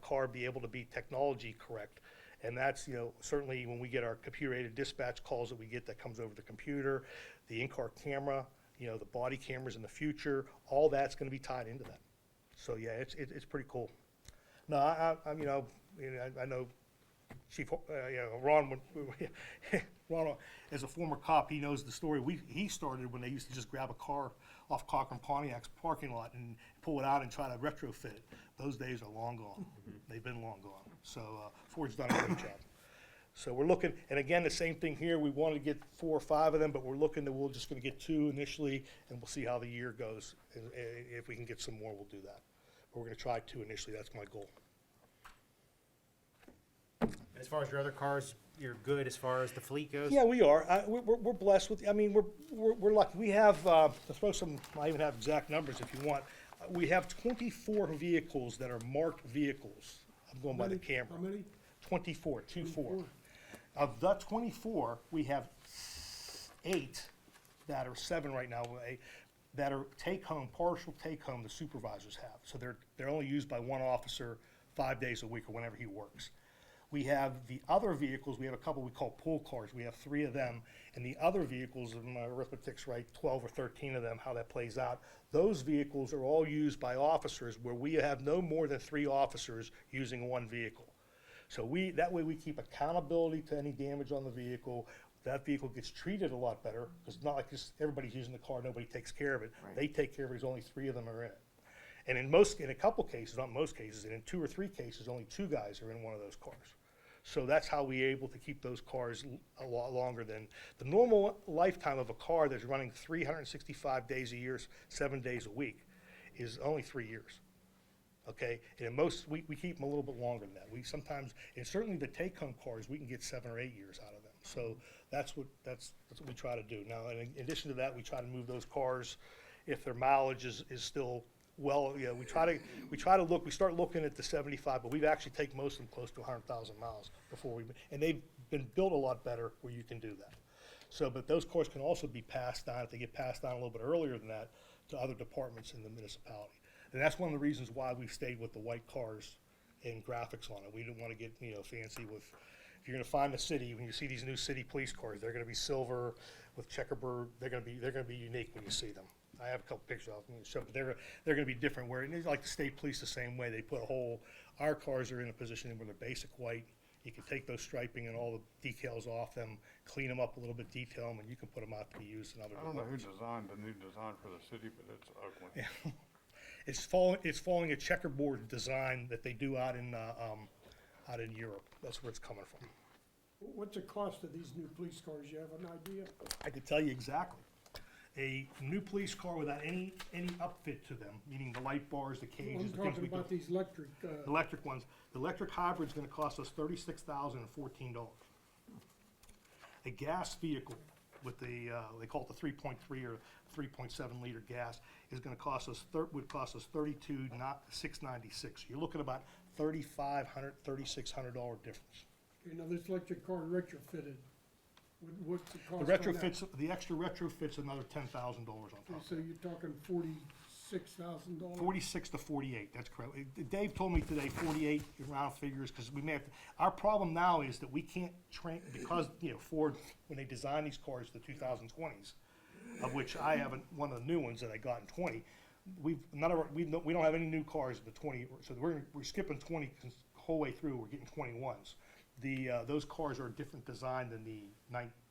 car be able to be technology correct. And that's, certainly when we get our computer-aided dispatch calls that we get that comes over the computer, the in-car camera, the body cameras in the future, all that's gonna be tied into that. So, yeah, it's pretty cool. No, I know Chief, Ron, Ron, as a former cop, he knows the story. He started when they used to just grab a car off Cochran Pontiac's parking lot and pull it out and try to retrofit it. Those days are long gone. They've been long gone. So Ford's done a great job. So we're looking, and again, the same thing here. We want to get 4 or 5 of them, but we're looking that we're just going to get 2 initially, and we'll see how the year goes. And if we can get some more, we'll do that. But we're going to try 2 initially. That's my goal. As far as your other cars, you're good as far as the fleet goes? Yeah, we are. We're blessed with, I mean, we're lucky. We have, to throw some, I even have exact numbers if you want. We have 24 vehicles that are marked vehicles. I'm going by the camera. How many? 24, 24. Of the 24, we have 8 that are 7 right now, that are take-home, partial take-home the supervisors have. So they're only used by one officer 5 days a week or whenever he works. We have the other vehicles, we have a couple we call pool cars, we have 3 of them, and the other vehicles, if my arithmetic's right, 12 or 13 of them, how that plays out, those vehicles are all used by officers where we have no more than 3 officers using one vehicle. So that way we keep accountability to any damage on the vehicle. That vehicle gets treated a lot better, because it's not like just everybody's using the car, nobody takes care of it. Right. They take care of it, there's only 3 of them are in it. And in a couple cases, not most cases, and in 2 or 3 cases, only 2 guys are in one of those cars. So that's how we're able to keep those cars a lot longer than the normal lifetime of a car that's running 365 days a year, 7 days a week, is only 3 years. Okay, and we keep them a little bit longer than that. We sometimes, and certainly the take-home cars, we can get 7 or 8 years out of them. So that's what we try to do. Now, in addition to that, we try to move those cars if their mileage is still well, you know, we start looking at the 75, but we've actually taken most of them close to 100,000 miles before and they've been built a lot better where you can do that. So, but those cars can also be passed on, if they get passed on a little bit earlier than that, to other departments in the municipality. And that's one of the reasons why we've stayed with the white cars and graphics on it. We didn't want to get, fancy with, if you're going to find the city, when you see these new city police cars, they're going to be silver with checkerboard, they're going to be unique when you see them. I have a couple pictures of them, but they're going to be different. Where, and it's like the state police the same way. They put our cars are in a position where they're basic white. You can take those striping and all the decals off them, clean them up a little bit, detail them, and you can put them out to be used in other I don't know who departments. designed the new design for the city, but it's ugly. Yeah. It's following a checkerboard design that they do out in Europe. That's where it's coming from. What's the cost of these new police cars? You have an idea? I could tell you exactly. A new police car without any upfit to them, meaning the light bars, the cages, I'm the things talking we do. about these electric, Electric ones. The electric hybrid's gonna cost us $36,014. A gas vehicle with the, they call it the 3.3 or 3.7 liter gas, is gonna cost us, would cost us $32,696. You're looking about $3,500, $3,600 difference. you know, this electric car retrofitted. What's the The cost on that? retrofits, the extra retrofits another $10,000 on top. So you're talking $46,000? 46 to 48, that's correct. Dave told me today 48 round figures, because we may have to, our problem now is that we can't train, because, Ford, when they designed these cars, the 2020s, of which I have one of the new ones that I got in 20, we don't have any new cars in the 20, so we're skipping 20 the whole way through, we're getting 21s. Those cars are a different design than the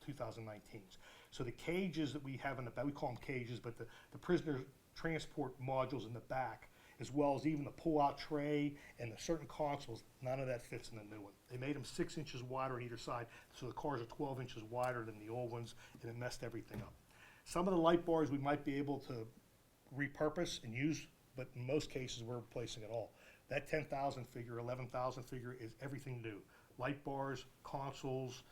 2019s. So the cages that we have in the back, we call them cages, but the prisoner transport modules in the back, as well as even the pull-out tray and the certain consoles, none of that fits in the new one. They made them 6 inches wider on either side, so the cars are 12 inches wider than the old ones, and it messed everything up. Some of the light bars we might be able to repurpose and use, but in most cases we're replacing it all. That 10,000 figure, 11,000 figure is everything new. Light bars, consoles,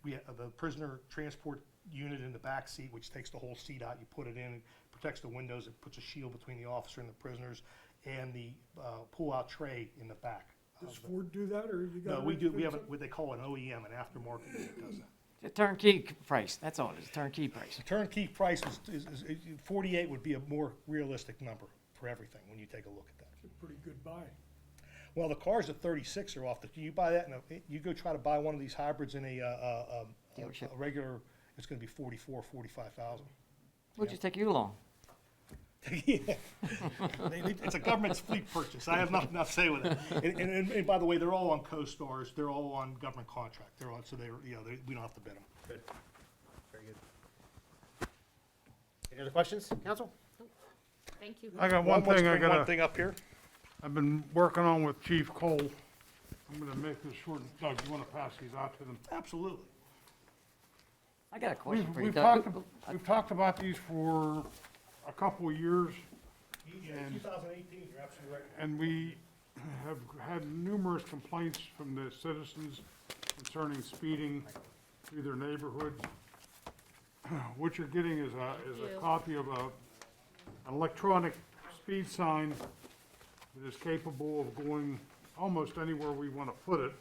we have the prisoner transport unit in the back seat, which takes the whole seat out, you put it in, it protects the windows, it puts a shield between the officer and the prisoners, and the pull-out tray in the back. Does Ford do that, or you got? No, we do, we have what they call an OEM, an aftermarket unit does that. The turnkey price, that's all, it's a turnkey price. The turnkey price is 48 would be a more realistic number for everything when you take a look at that. It's a pretty good buy. Well, the cars at 36 are off you buy that, you go try to buy one of these hybrids in a regular, it's gonna be 44, 45,000. Would just take you long. Yeah. It's a government's fleet purchase. I have nothing to say with it. And by the way, they're all on co-stars. They're all on government contract. They're on, so we don't have to bid them. Good. Very good. Any other questions, council? Thank you. I got One one thing I one gotta, thing up here. I've been working on with Chief Cole. I'm gonna make this short. Doug, you wanna pass these out to them? Absolutely. I got a question for you, We've Doug. talked about these for a couple of years. Yeah, And- 2018, you're absolutely right. And we have had numerous complaints from the citizens concerning speeding through their neighborhoods. What you're getting is a copy of an electronic speed sign that is capable of going almost anywhere we want to put it.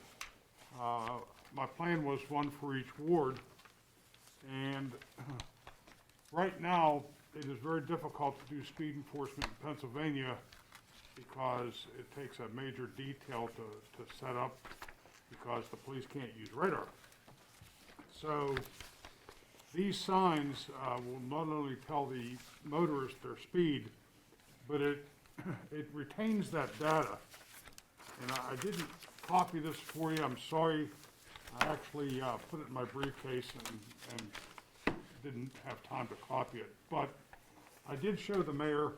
My plan was one for each ward, and right now, it is very difficult to do speed enforcement in Pennsylvania because it takes a major detail to set up because the police can't use radar. So these signs will not only tell the motorist their speed, but it retains that data. And I didn't copy this for you, I'm sorry. I actually put it in my briefcase and didn't have time to copy it. But I did show the mayor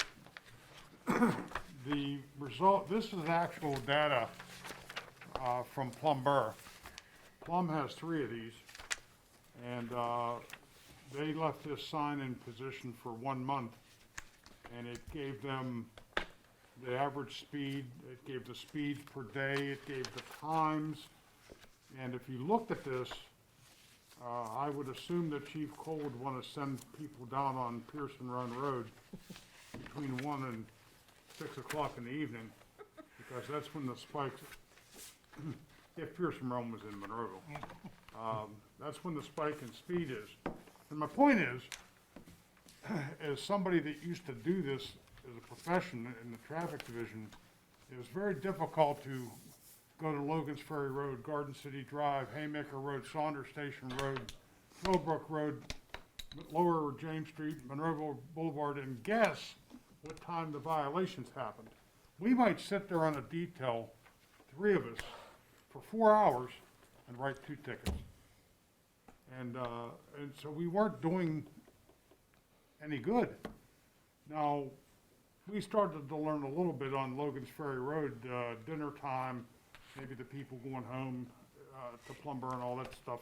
the result. This is actual data from Plum Borough. Plum has 3 of these, and they left this sign in position for 1 month, and it gave them the average speed, it gave the speeds per day, it gave the times, and if you looked at this, I would assume that Chief Cole would want to send people down on Pearson Run Road between 1 and 6 o'clock in the evening, because that's when the spikes, if Pearson Run was in Monroeville, that's when the spike in speed is. And my point is, as somebody that used to do this as a profession in the traffic division, it was very difficult to go to Logan's Ferry Road, Garden City Drive, Haymaker Road, Saunders Station Road, Millbrook Road, Lower James Street, Monroeville Boulevard, and guess what time the violations happened. We might sit there on a detail, 3 of us, for 4 hours and write 2 tickets. And so we weren't doing any good. Now, we started to learn a little bit on Logan's Ferry Road, dinner time, maybe the people going home to Plumber and all that stuff,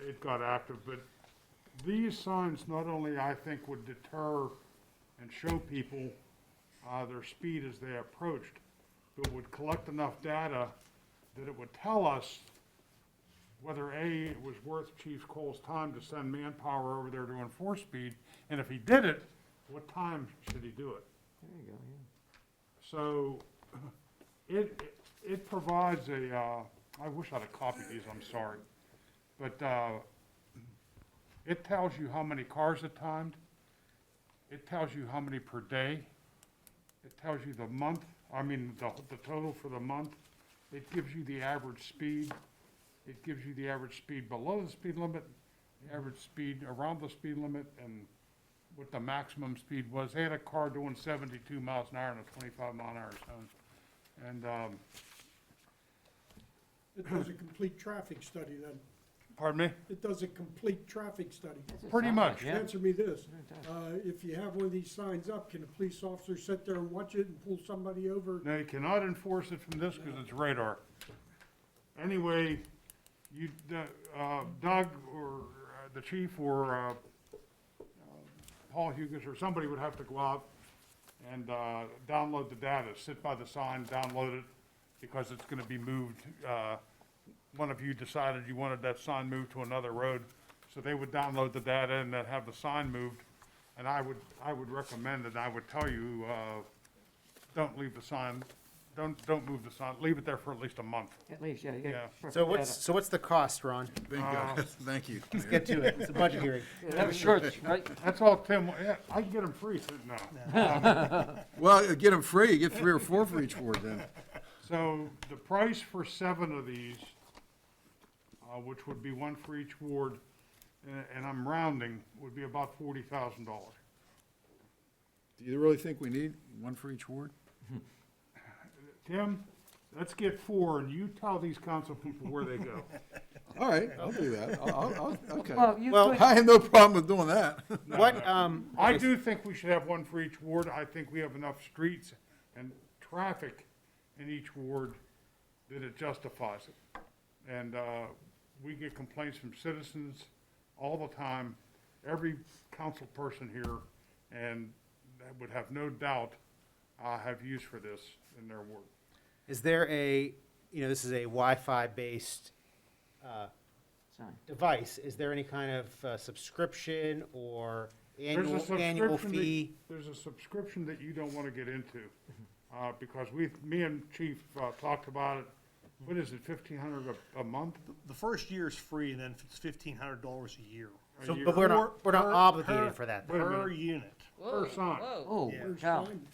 it got active. But these signs not only, I think, would deter and show people their speed as they approached, but would collect enough data that it would tell us whether A, it was worth Chief Cole's time to send manpower over there to enforce speed, and if he did it, what time should he do it? There you go, So it provides a, I wish I'd have copied these, I'm sorry. But it tells you how many cars it timed. It tells you how many per day. It tells you the month, the total for the month. It gives you the average speed. It gives you the average speed below the speed limit, the average speed around the speed limit, and what the maximum speed was. They had a car doing 72 miles an hour in a 25-mile-an-hour zone. And It does a complete traffic study then. pardon me? It does a complete traffic study. Pretty much. Yeah. Answer me this, if you have one of these signs up, can a police officer sit there and watch it and pull somebody over? No, you cannot enforce it from this because it's radar. Anyway, you, Doug or the chief or Paul Hughes or somebody would have to go out and download the data, sit by the sign, download it, because it's going to be moved. One of you decided you wanted that sign moved to another road, so they would download the data and then have the sign moved. And I would recommend it. I would tell you, don't leave the sign, don't move the sign, leave it there for at least a month. At least, yeah. Yeah. So what's the cost, Ron? Thank you. Let's get to it. It's a budget hearing. That was short, right? That's all Tim, yeah, I can get them free, no. Well, get them free, you get 3 or 4 for each ward then. So the price for 7 of these, which would be 1 for each ward, and I'm rounding, would be about $40,000. Do you really think we need 1 for each ward? Tim, let's get 4, and you tell these council people where they go. All right, I'll do that. Okay. Well, you Well, could, I have no problem with doing that. What, I do think we should have 1 for each ward. I think we have enough streets and traffic in each ward that it justifies it. And we get complaints from citizens all the time, every council person here, and that would have no doubt have use for this in their ward. Is there a, this is a Wi-Fi based Sign. device. Is there any kind of subscription or There's a annual subscription that- fee? There's a subscription that you don't want to get into, because me and Chief talked about it. What is it, $1,500 a month? The first year is free, and then it's $1,500 a year. So, year. but we're not Per- obligated per- for that. Wait a Per minute. unit. Per sign. Oh, Yeah. cow. Fine.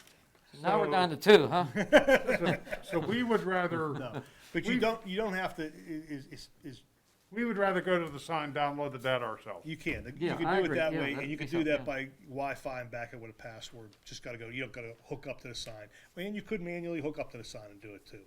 Now we're So- down to 2, huh? So we would rather, No, but you don't have to, we would rather go to the sign, download the data ourselves. you can. Yeah, You can I do it agree. that Yeah, way, that and you can makes do sense, that yeah. by Wi-Fi and back it with a password. Just gotta go, you don't gotta hook up to the sign. And you could manually hook up to the sign and do it too.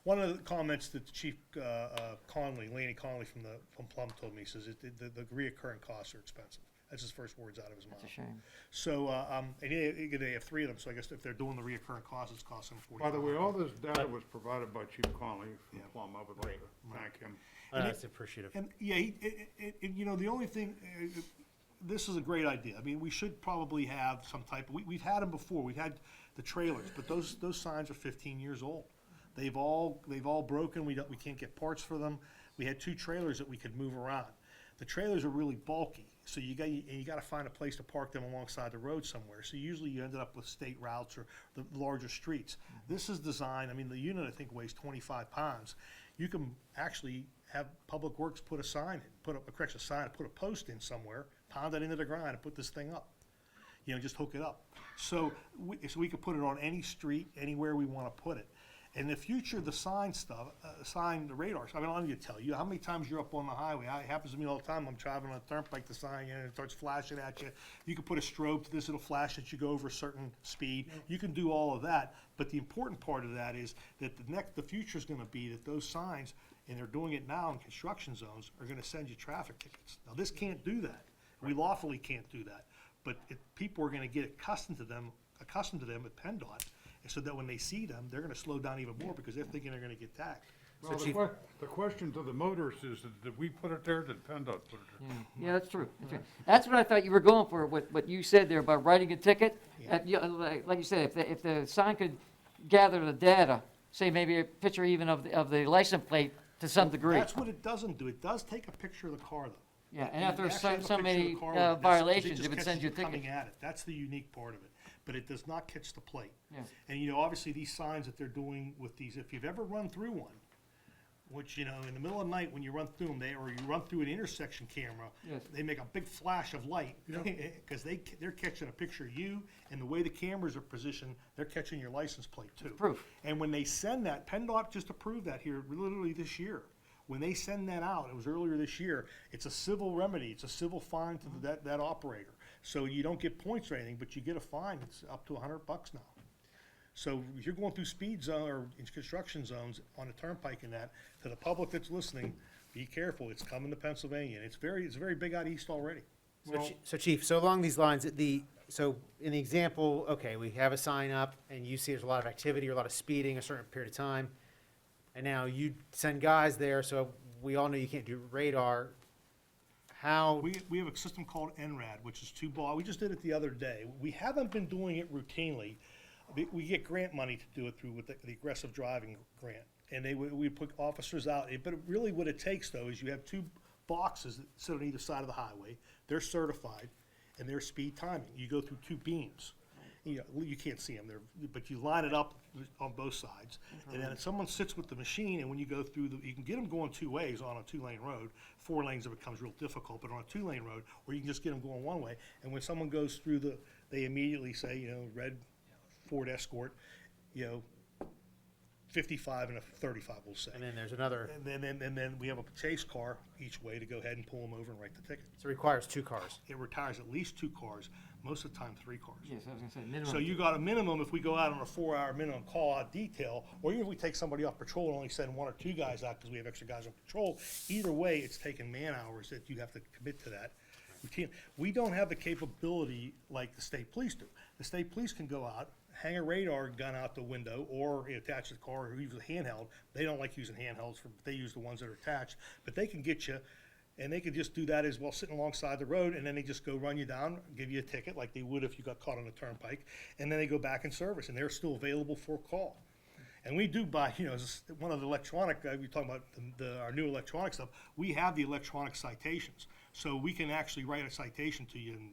One of the comments that Chief Laney Conley from Plum told me, he says the reoccurring costs are expensive. That's his first words out of his mouth. That's a shame. So, and they have 3 of them, so I guess if they're doing the reoccurring costs, it's costing them By the way, $45. all this data was provided by Chief Conley from Yeah. Plum. I would like to thank him. That's appreciative. And, yeah, the only thing, this is a great idea. I mean, we should probably have some type, we've had them before, we've had the trailers, but those signs are 15 years old. They've all broken, we can't get parts for them. We had 2 trailers that we could move around. The trailers are really bulky, so you gotta find a place to park them alongside the road somewhere. So usually you ended up with state routes or the larger streets. This is designed, I mean, the unit I think weighs 25 pounds. You can actually have Public Works put a sign in, put a post in somewhere, pound it into the ground and put this thing up. Just hook it up. So we could put it on any street, anywhere we wanna put it. In the future, the sign stuff, the radars, I mean, I don't need to tell you, how many times you're up on the highway, it happens to me all the time, I'm driving on a turnpike, the sign, and it starts flashing at you. You can put a strobe to this, it'll flash as you go over a certain speed. You can do all of that, but the important part of that is that the future's gonna be that those signs, and they're doing it now in construction zones, are gonna send you traffic tickets. Now, this can't do that. We lawfully can't do that, but people are gonna get accustomed to them at PennDOT, so that when they see them, they're gonna slow down even more because they're thinking they're gonna get tagged. Well, the question to the motorists is, did we put it there, did PennDOT put it there? Yeah, that's true. That's right. That's what I thought you were going for, what you said there about writing a ticket. Like you said, if the sign could gather the data, say maybe a picture even of the license plate to some degree. That's what it doesn't do. It does take a picture of the car, though. Yeah, and if there's Actually have a so picture of many the car with it. violations, just it would catches send you a ticket. Coming at it. That's the unique part of it. But it does not catch the plate. Yeah. And, obviously, these signs that they're doing with these, if you've ever run through one, which, in the middle of the night when you run through them, or you run through an intersection camera, Yes. they make a big flash of light, because they're catching a picture of you, and the way the cameras are positioned, they're catching your license plate, too. Proof. And when they send that, PennDOT just approved that here literally this year. When they send that out, it was earlier this year, it's a civil remedy, it's a civil fine to that operator. So you don't get points or anything, but you get a fine, it's up to $100 now. So if you're going through speed zone or in construction zones on a turnpike and that, to the public that's listening, be careful, it's coming to Pennsylvania, and it's very big out east already. So Chief, so along these lines, so in the example, okay, we have a sign up and you see there's a lot of activity or a lot of speeding a certain period of time. And now you send guys there, so we all know you can't do radar. How, We have a system called NRAD, which is 2 ball. We just did it the other day. We haven't been doing it routinely. We get grant money to do it through with the aggressive driving grant. And we put officers out. But really what it takes, though, is you have 2 boxes that sit on either side of the highway. They're certified, and they're speed timing. You go through 2 beams. You can't see them there, but you line it up on both sides. And then if someone sits with the machine, and when you go through you can get them going 2 ways on a 2-lane road. 4 lanes, it becomes real difficult, but on a 2-lane road, or you can just get them going one way. And when someone goes through they immediately say, red Ford Escort, 55 and a 35, we'll say. and then there's another, And then we have a chase car each way to go ahead and pull them over and write the ticket. so it requires 2 cars. It retires at least 2 cars, most of the time 3 cars. Yes, I was gonna say minimum. So you got a minimum, if we go out on a 4-hour minimum call-out detail, or even if we take somebody off patrol and only send 1 or 2 guys out because we have extra guys on patrol, either way, it's taking man-hours that you have to commit to that routine. We don't have the capability like the state police do. The state police can go out, hang a radar gun out the window, or attach the car, or use a handheld. They don't like using handhelds, they use the ones that are attached, but they can get you. And they could just do that as well, sitting alongside the road, and then they just go run you down, give you a ticket like they would if you got caught on a turnpike, and then they go back in service, and they're still available for a call. And we do buy, you know, one of the electronic, you're talking about our new electronic stuff, we have the electronic citations. So we can actually write a citation to you in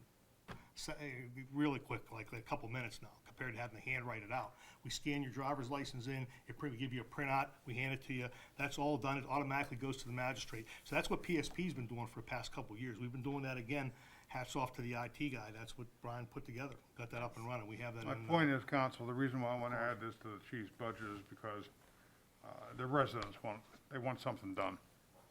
really quick, like a couple minutes now, compared to having to hand write it out. We scan your driver's license in, we give you a printout, we hand it to you. That's all done. It automatically goes to the magistrate. So that's what PSP's been doing for the past couple of years. We've been doing that again. Hats off to the IT guy. That's what Brian put together. Got that up and running. We have that My in. point is, council, the reason why I want to add this to the chief's budget is because the residents want something done.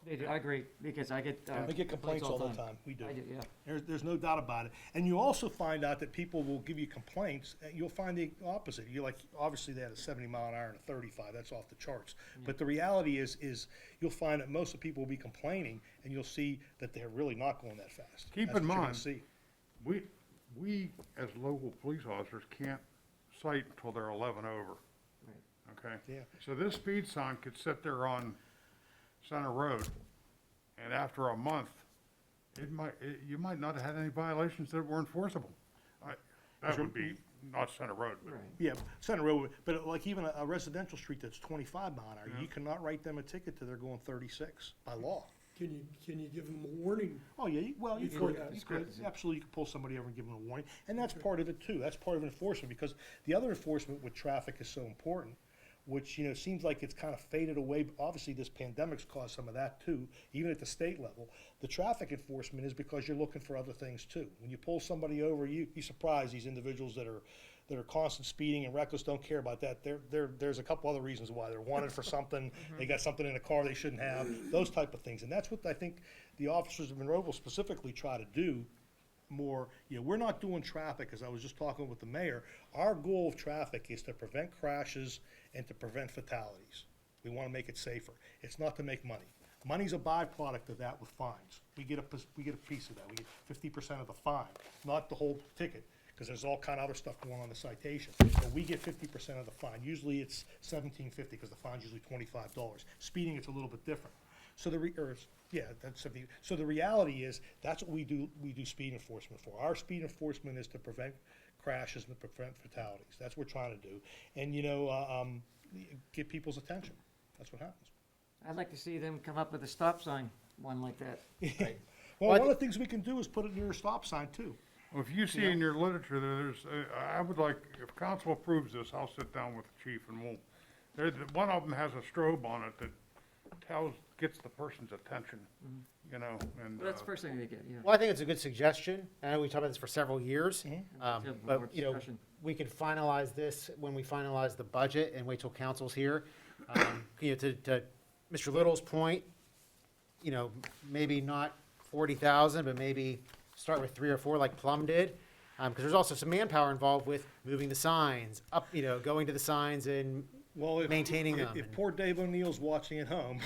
They do, I agree, because I get. We get complaints all the time. We do. I do, yeah. There's no doubt about it. And you also find out that people will give you complaints, and you'll find the opposite. You're like, obviously they had a 70 mile an hour and a 35, that's off the charts. But the reality is you'll find that most of the people will be complaining, and you'll see that they're really not going that fast. Keep That's in what you're gonna mind, see. we as local police officers can't cite until they're 11 over. Okay? Yeah. So this speed sign could sit there on Center Road, and after a month, you might not have had any violations that were enforceable. That would be not Center Road, but Yeah, Center Road, but like even a residential street that's 25 mile an hour, you cannot write them a ticket till they're going 36 by law. Can you give them a warning? Oh, yeah, you You could, could, you could, absolutely, you could pull somebody over and give them a warning, and that's part of it too, that's part of enforcement, because the other enforcement with traffic is so important, which, you know, seems like it's kind of faded away. Obviously, this pandemic's caused some of that too, even at the state level. The traffic enforcement is because you're looking for other things too. When you pull somebody over, you'd be surprised, these individuals that are constant speeding and reckless don't care about that. There's a couple other reasons why. They're wanted for something, they got something in a car they shouldn't have, those type of things. And that's what I think the officers of Monroeville specifically try to do more. You know, we're not doing traffic, as I was just talking with the mayor. Our goal of traffic is to prevent crashes and to prevent fatalities. We want to make it safer. It's not to make money. Money's a byproduct of that with fines. We get a piece of that. We get 50% of the fine, not the whole ticket, because there's all kind of other stuff going on in the citation. But we get 50% of the fine. Usually it's $17.50 because the fine's usually $25. Speeding, it's a little bit different. So so the reality is, that's what we do speed enforcement for. Our speed enforcement is to prevent crashes and to prevent fatalities. That's what we're trying to do. And, you know, get people's attention. That's what happens. I'd like to see them come up with a stop sign, one like that. Well, one of the things we can do is put it near a stop sign too. well, if you see in your literature, I would like, if council approves this, I'll sit down with the chief and one of them has a strobe on it that gets the person's attention, you know, and. Well, that's the first thing they get, yeah. Well, I think it's a good suggestion. I know we talked about this for several years. Have more But, you know, discussion. we can finalize this when we finalize the budget and wait till council's here. You know, to Mr. Little's point, you know, maybe not 40,000, but maybe start with 3 or 4 like Plum did. Because there's also some manpower involved with moving the signs, up, you know, going to the signs and Well, maintaining them. If poor Dave O'Neill's watching at home,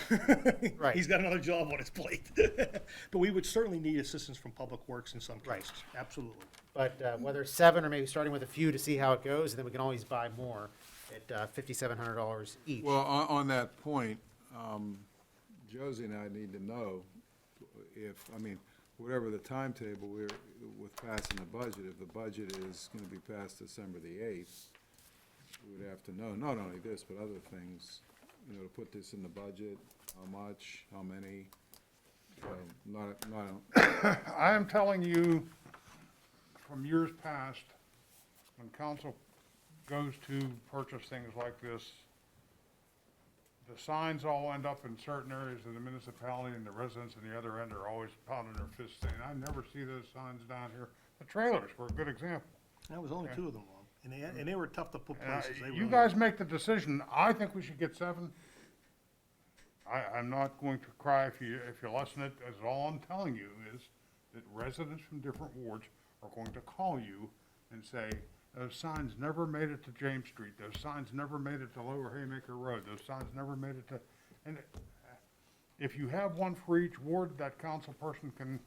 Right. he's got another job on his plate. But we would certainly need assistance from Public Works in some Right. cases, absolutely. But whether it's 7 or maybe starting with a few to see how it goes, and then we can always buy more at $5,700 each. Well, on that point, Josie and I need to know whatever the timetable with passing the budget, if the budget is gonna be passed December the 8th, we would have to know, not only this, but other things, you know, to put this in the budget, how much, how many, I am telling you, from years past, when council goes to purchase things like this, the signs all end up in certain areas of the municipality, and the residents on the other end are always pounding their fists saying, I never see those signs down here. The trailers were a good example. That was only 2 of them, Lon, and they were tough to put places. They You were- guys make the decision. I think we should get 7. I'm not going to cry if you lessen it, as all I'm telling you is that residents from different wards are going to call you and say, those signs never made it to James Street, those signs never made it to Lower Haymaker Road, those signs never made it to, and if you have one for each ward, that council person can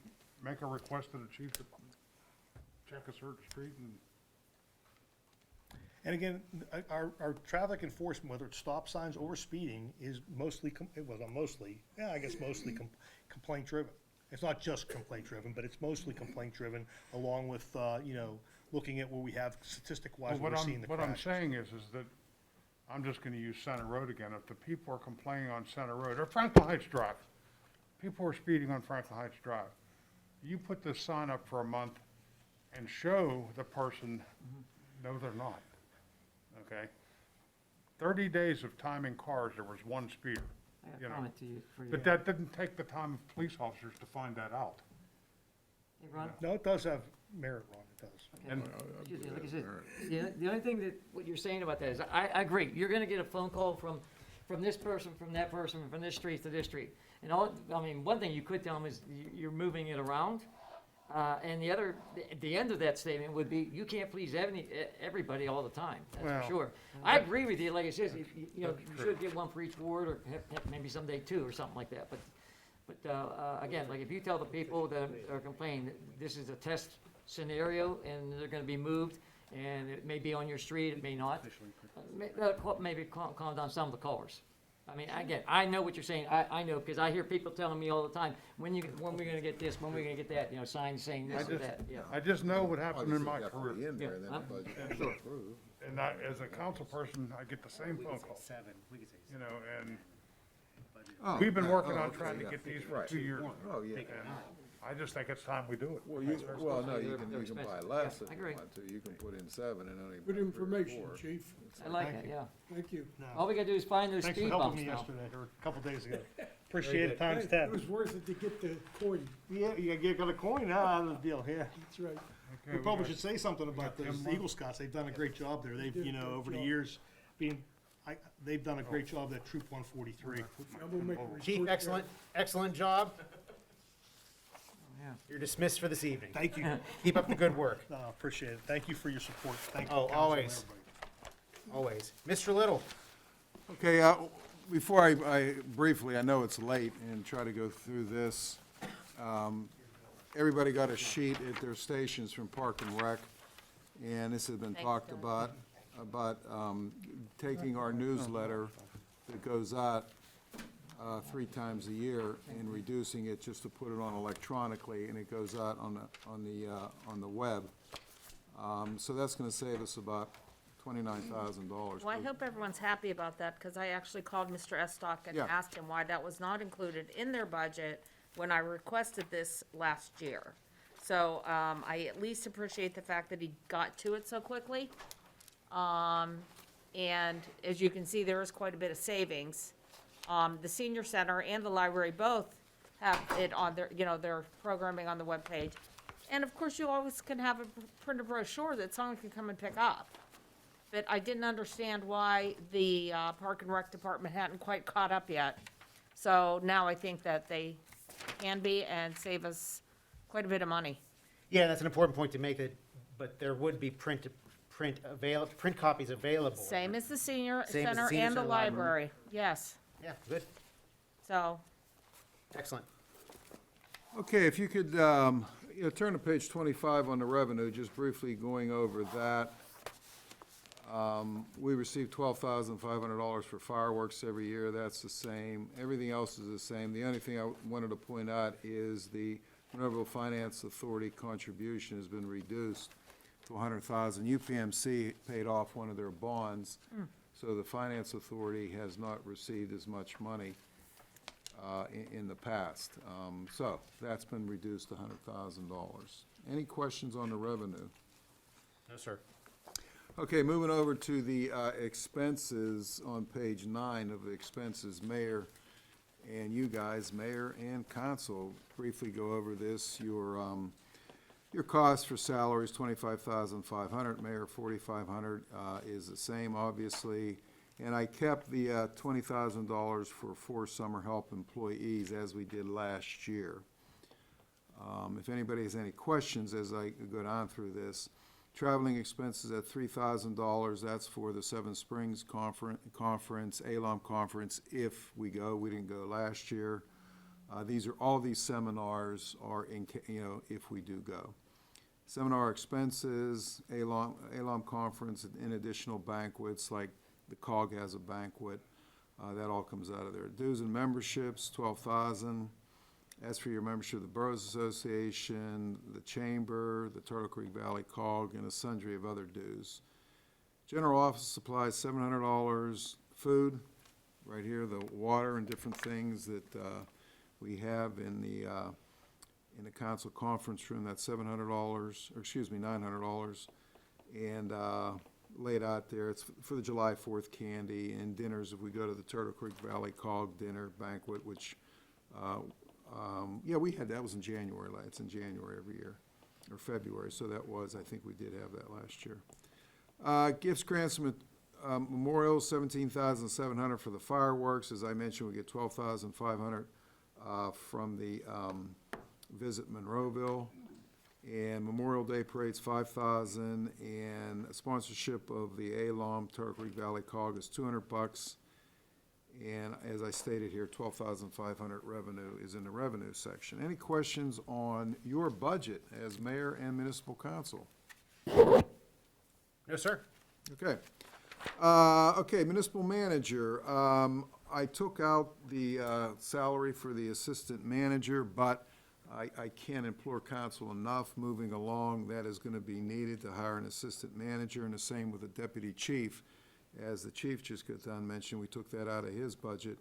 make a request to the chief to check a certain street and. And again, our traffic enforcement, whether it's stop signs or speeding, is mostly complaint driven. It's not just complaint driven, but it's mostly complaint driven, along with, you know, looking at where we have statistic-wise, Well, what we're seeing the what I'm crashes. saying is that I'm just gonna use Center Road again. If the people are complaining on Center Road, or Franklin Heights Drive, people are speeding on Franklin Heights Drive. You put this sign up for a month and show the person, no, they're not, okay? 30 days of timing cars, there was one speeder, I got you a know. comment to you for you. But that didn't take the time of police officers to find that out. Hey, Ron? No, it does have merit, Ron, it does. Okay. And- Excuse me, like I said, the only thing that, what you're saying about that is, I agree, you're gonna get a phone call from this person, from that person, from this street to this street. And all, I mean, one thing you could tell them is you're moving it around. And the other, the end of that statement would be, you can't please everybody all the time, that's Well, for sure. I agree with you, like I said, you know, you should get one for each ward, or maybe someday two, or something like that, but again, like if you tell the people that are complaining, that this is a test scenario, and they're gonna be moved, and it may be on your street, it may not, maybe calm down some of the callers. I mean, again, I know what you're saying, I know, because I hear people telling me all the time, when we're gonna get this, when we're gonna get that, you know, signs saying this or that, yeah. I just know what happened in my career. Yeah, huh? And I, as a council person, I get the same phone call. You know, and we've been working on trying to get these for 2 years. Oh, yeah. And I just think it's time we do it. Well, you, well, no, you They're can buy expensive. less Yeah, if I you agree. want to. You can put in 7 and only. Good buy 3 or information, 4. chief. I like it, yeah. Thank you. All we gotta do is find those Thanks for speed helping bumps me now. yesterday, or a couple days ago. Appreciate it, times It 10. was worth it to get the coin, Yeah, you got a coin out of the deal, yeah. that's right. We probably should say something about those Tim Eagle Scouts. They've done a great job there. They've, did you a know, great over the job. years, they've done a great job at Troop 143. I will make a report. Chief, there. excellent job. Yeah. You're dismissed for this evening. Thank you. Keep up the good work, No, appreciate it. Thank you for your support. Thank you, Oh, council and always. everybody. always. Mr. Little? Okay, before I briefly, I know it's late, and try to go through this. Everybody got a sheet at their stations from Park and Rec, and this has been Thanks, talked Don. about taking our newsletter that goes out 3 times a year and reducing it just to put it on electronically, and it goes out on the web. So that's gonna save us about $29,000. Well, I hope everyone's happy about that, because I actually called Mr. Estock and Yeah. asked him why that was not included in their budget when I requested this last year. So, I at least appreciate the fact that he got to it so quickly. And as you can see, there is quite a bit of savings. The senior center and the library both have it on their, you know, their programming on the webpage. And of course, you always can have a printed brochure that someone can come and pick up. But I didn't understand why the Park and Rec Department hadn't quite caught up yet. So now I think that they can be and save us quite a bit of money. Yeah, that's an important point to make, but there would be print copies available. Same as the senior Same as the center senior and the center library. library, yes. Yeah, good, So, excellent. Okay, if you could, turn to page 25 on the revenue, just briefly going over that. We receive $12,500 for fireworks every year, that's the same. Everything else is the same. The only thing I wanted to point out is the Monroeville Finance Authority contribution has been reduced to $100,000. UPMC paid off one of their bonds, so the Finance Authority has not received as much money in the past. So that's been reduced to $100,000. Any questions on the revenue? No, sir. Okay, moving over to the expenses on page 9 of the expenses, Mayor and you guys, Mayor and Council, briefly go over this. Your cost for salaries, $25,500, Mayor, $4,500 is the same, obviously. And I kept the $20,000 for 4 summer help employees, as we did last year. If anybody has any questions as I go down through this, traveling expenses at $3,000, that's for the Seven Springs Conference, ALOM Conference, if we go. We didn't go last year. All these seminars are in, if we do go. Seminar expenses, ALOM Conference, and additional banquets, like the COG has a banquet, that all comes out of there. Dues and memberships, $12,000. As for your membership of the Boroughs Association, the Chamber, the Turtle Creek Valley COG, and a sundry of other dues. General office supplies, $700. Food, right here, the water and different things that we have in the council conference room, that's $700, or excuse me, $900. And laid out there, it's for the July 4th candy and dinners, if we go to the Turtle Creek Valley Cog Dinner Banquet, which, yeah, we had, that was in January, it's in January every year, or February, so that was, I think we did have that last year. Gifts, grants, and memorials, $17,700 for the fireworks. As I mentioned, we get $12,500 from the Visit Monroeville. And Memorial Day Parade's $5,000, and a sponsorship of the ALOM Turtle Creek Valley Cog is $200. And as I stated here, $12,500 revenue is in the revenue section. Any questions on your budget as mayor and municipal council? No, sir. Okay. Okay, municipal manager. I took out the salary for the assistant manager, but I can't implore council enough moving along. That is going to be needed to hire an assistant manager, and the same with the deputy chief. As the chief just got done mentioning, we took that out of his budget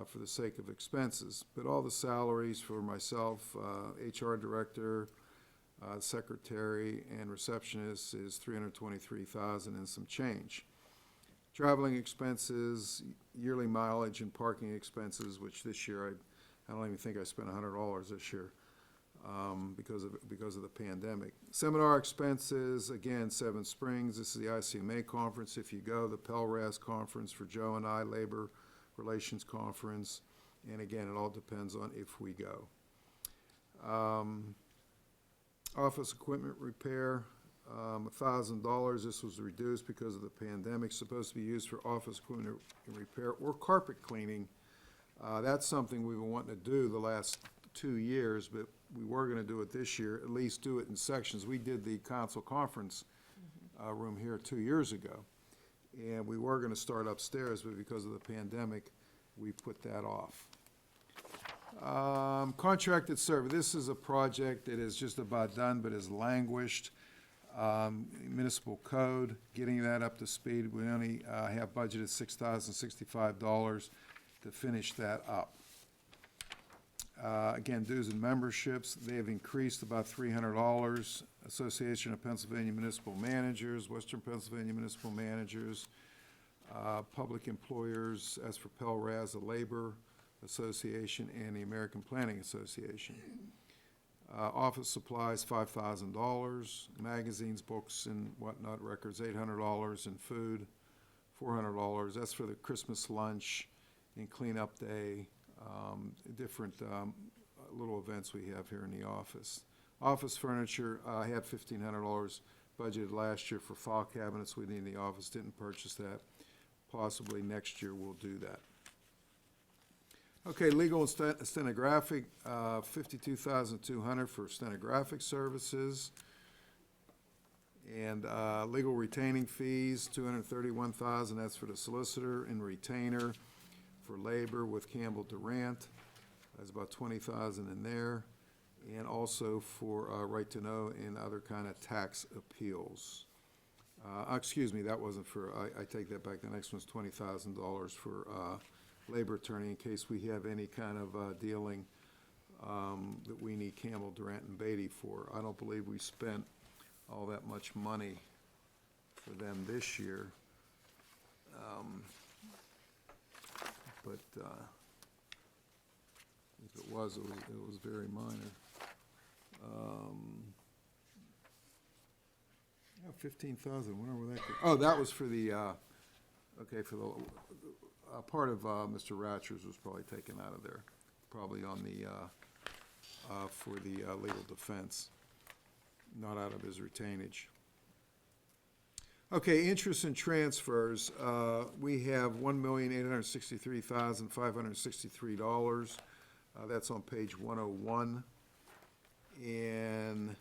for the sake of expenses. But all the salaries for myself, HR director, secretary, and receptionist is $323,000 and some change. Traveling expenses, yearly mileage and parking expenses, which this year I don't even think I spent $100 this year because of the pandemic. Seminar expenses, again, Seven Springs. This is the ICMA conference. If you go, the PELRAS conference for Joe and I, Labor Relations Conference. And again, it all depends on if we go. Office equipment repair, $1,000. This was reduced because of the pandemic. Supposed to be used for office equipment repair or carpet cleaning. That's something we've been wanting to do the last 2 years, but we were going to do it this year, at least do it in sections. We did the council conference room here 2 years ago, and we were going to start upstairs, but because of the pandemic, we put that off. Contracted service. This is a project that is just about done, but has languished. Municipal code, getting that up to speed. We only have budgeted $6,065 to finish that up. Again, dues and memberships, they have increased about $300. Association of Pennsylvania Municipal Managers, Western Pennsylvania Municipal Managers, public employers, as for PELRAS, the Labor Association, and the American Planning Association. Office supplies, $5,000. Magazines, books, and whatnot, records, $800. And food, $400. That's for the Christmas lunch and cleanup day, different little events we have here in the office. Office furniture, I had $1,500 budgeted last year for file cabinets we need in the office, didn't purchase that. Possibly next year we'll do that. Okay, legal and stenographic, $52,200 for stenographic services. And legal retaining fees, $231,000, that's for the solicitor, and retainer for labor with Campbell Durant. There's about $20,000 in there. And also for right to know and other kind of tax appeals. Excuse me, that wasn't for, I take that back. The next one's $20,000 for labor attorney in case we have any kind of dealing that we need Campbell, Durant, and Beatty for. I don't believe we spent all that much money for them this year. But if it was very minor. Yeah, 15,000, wonder where that could, oh, that was for the, okay, for the, part of Mr. Ratcher's was probably taken out of there, probably on the, for the legal defense, not out of his retainage. Okay, interest and transfers, we have $1,863,563. That's on page 101. And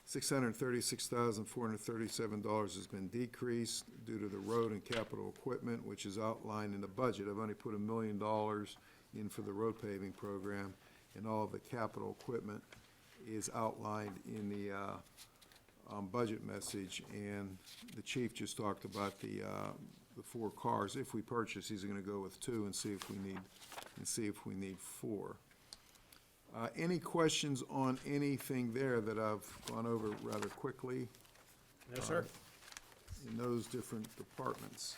$636,437 has been decreased due to the road and capital equipment, which is outlined in the budget. I've only put $1 million in for the road paving program, and all of the capital equipment is outlined in the budget message, and the chief just talked about the 4 cars. If we purchase, he's gonna go with 2 and see if we need 4. Any questions on anything there that I've gone over rather quickly? No, sir. In those different departments?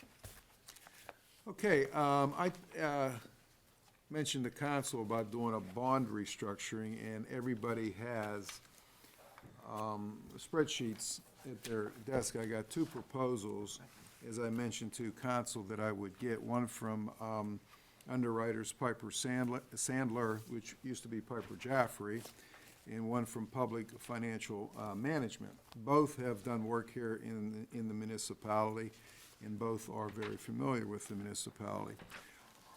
Okay, I mentioned to council about doing a bond restructuring, and everybody has spreadsheets at their desk. I got 2 proposals, as I mentioned to council, that I would get. One from underwriters Piper Sandler, which used to be Piper Jaffray, and one from Public Financial Management. Both have done work here in the municipality, and both are very familiar with the municipality.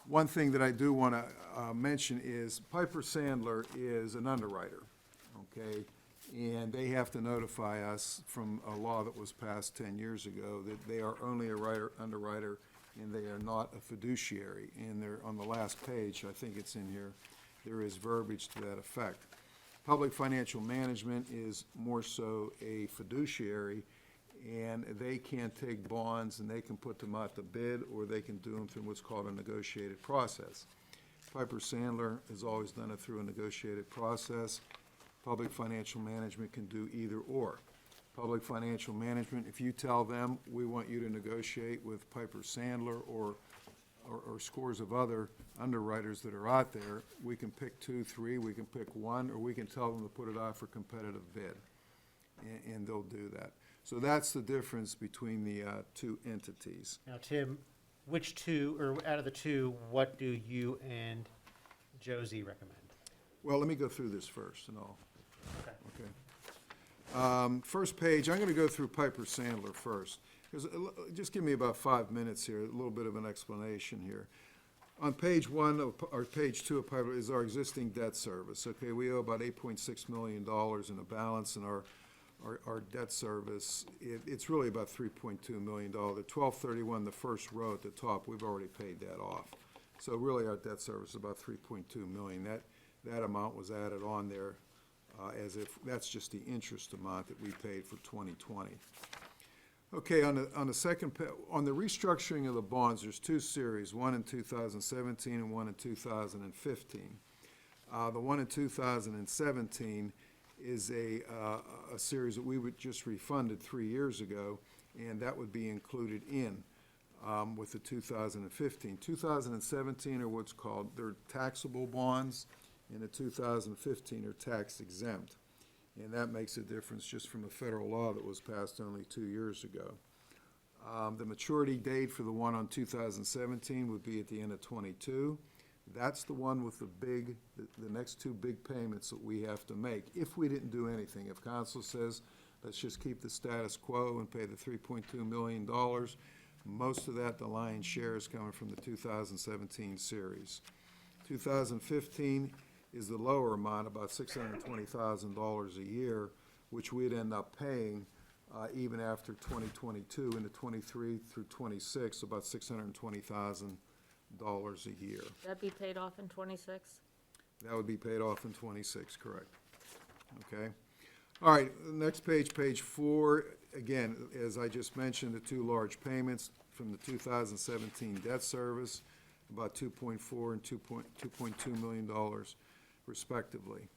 One thing that I do want to mention is Piper Sandler is an underwriter, okay? And they have to notify us from a law that was passed 10 years ago that they are only a underwriter and they are not a fiduciary. And they're on the last page, I think it's in here, there is verbiage to that effect. Public Financial Management is more so a fiduciary, and they can take bonds and they can put them out to bid, or they can do them through what's called a negotiated process. Piper Sandler has always done it through a negotiated process. Public Financial Management can do either or. Public Financial Management, if you tell them, we want you to negotiate with Piper Sandler or scores of other underwriters that are out there, we can pick 2, 3, we can pick 1, or we can tell them to put it out for competitive bid, and they'll do that. So that's the difference between the 2 entities. Now, Tim, which 2, or out of the 2, what do you and Josie recommend? Well, let me go through this first and all. Okay. Okay. First page, I'm gonna go through Piper Sandler first. Just give me about 5 minutes here, a little bit of an explanation here. On page 1 of, or page 2 of Piper is our existing debt service. Okay, we owe about $8.6 million in a balance, and our debt service, it's really about $3.2 million. The 1231, the first row at the top, we've already paid that off. So really, our debt service is about $3.2 million. That amount was added on there as if, that's just the interest amount that we paid for 2020. Okay, on the second, on the restructuring of the bonds, there's 2 series, one in 2017 and one in 2015. The one in 2017 is a series that we would just refunded 3 years ago, and that would be included in with the 2015. 2017 are what's called, they're taxable bonds, and the 2015 are tax exempt. And that makes a difference just from a federal law that was passed only 2 years ago. The maturity date for the one on 2017 would be at the end of '22. That's the one with the next 2 big payments that we have to make if we didn't do anything. If council says, let's just keep the status quo and pay the $3.2 million, most of that, the lion's share, is coming from the 2017 series. 2015 is the lower amount, about $620,000 a year, which we'd end up paying even after 2022 into 23 through 26, about $620,000 a year. That be paid off in 26? That would be paid off in 26, correct. Okay. All right, next page, page 4. Again, as I just mentioned, the 2 large payments from the 2017 debt service, about $2.4 and $2.2 million respectively.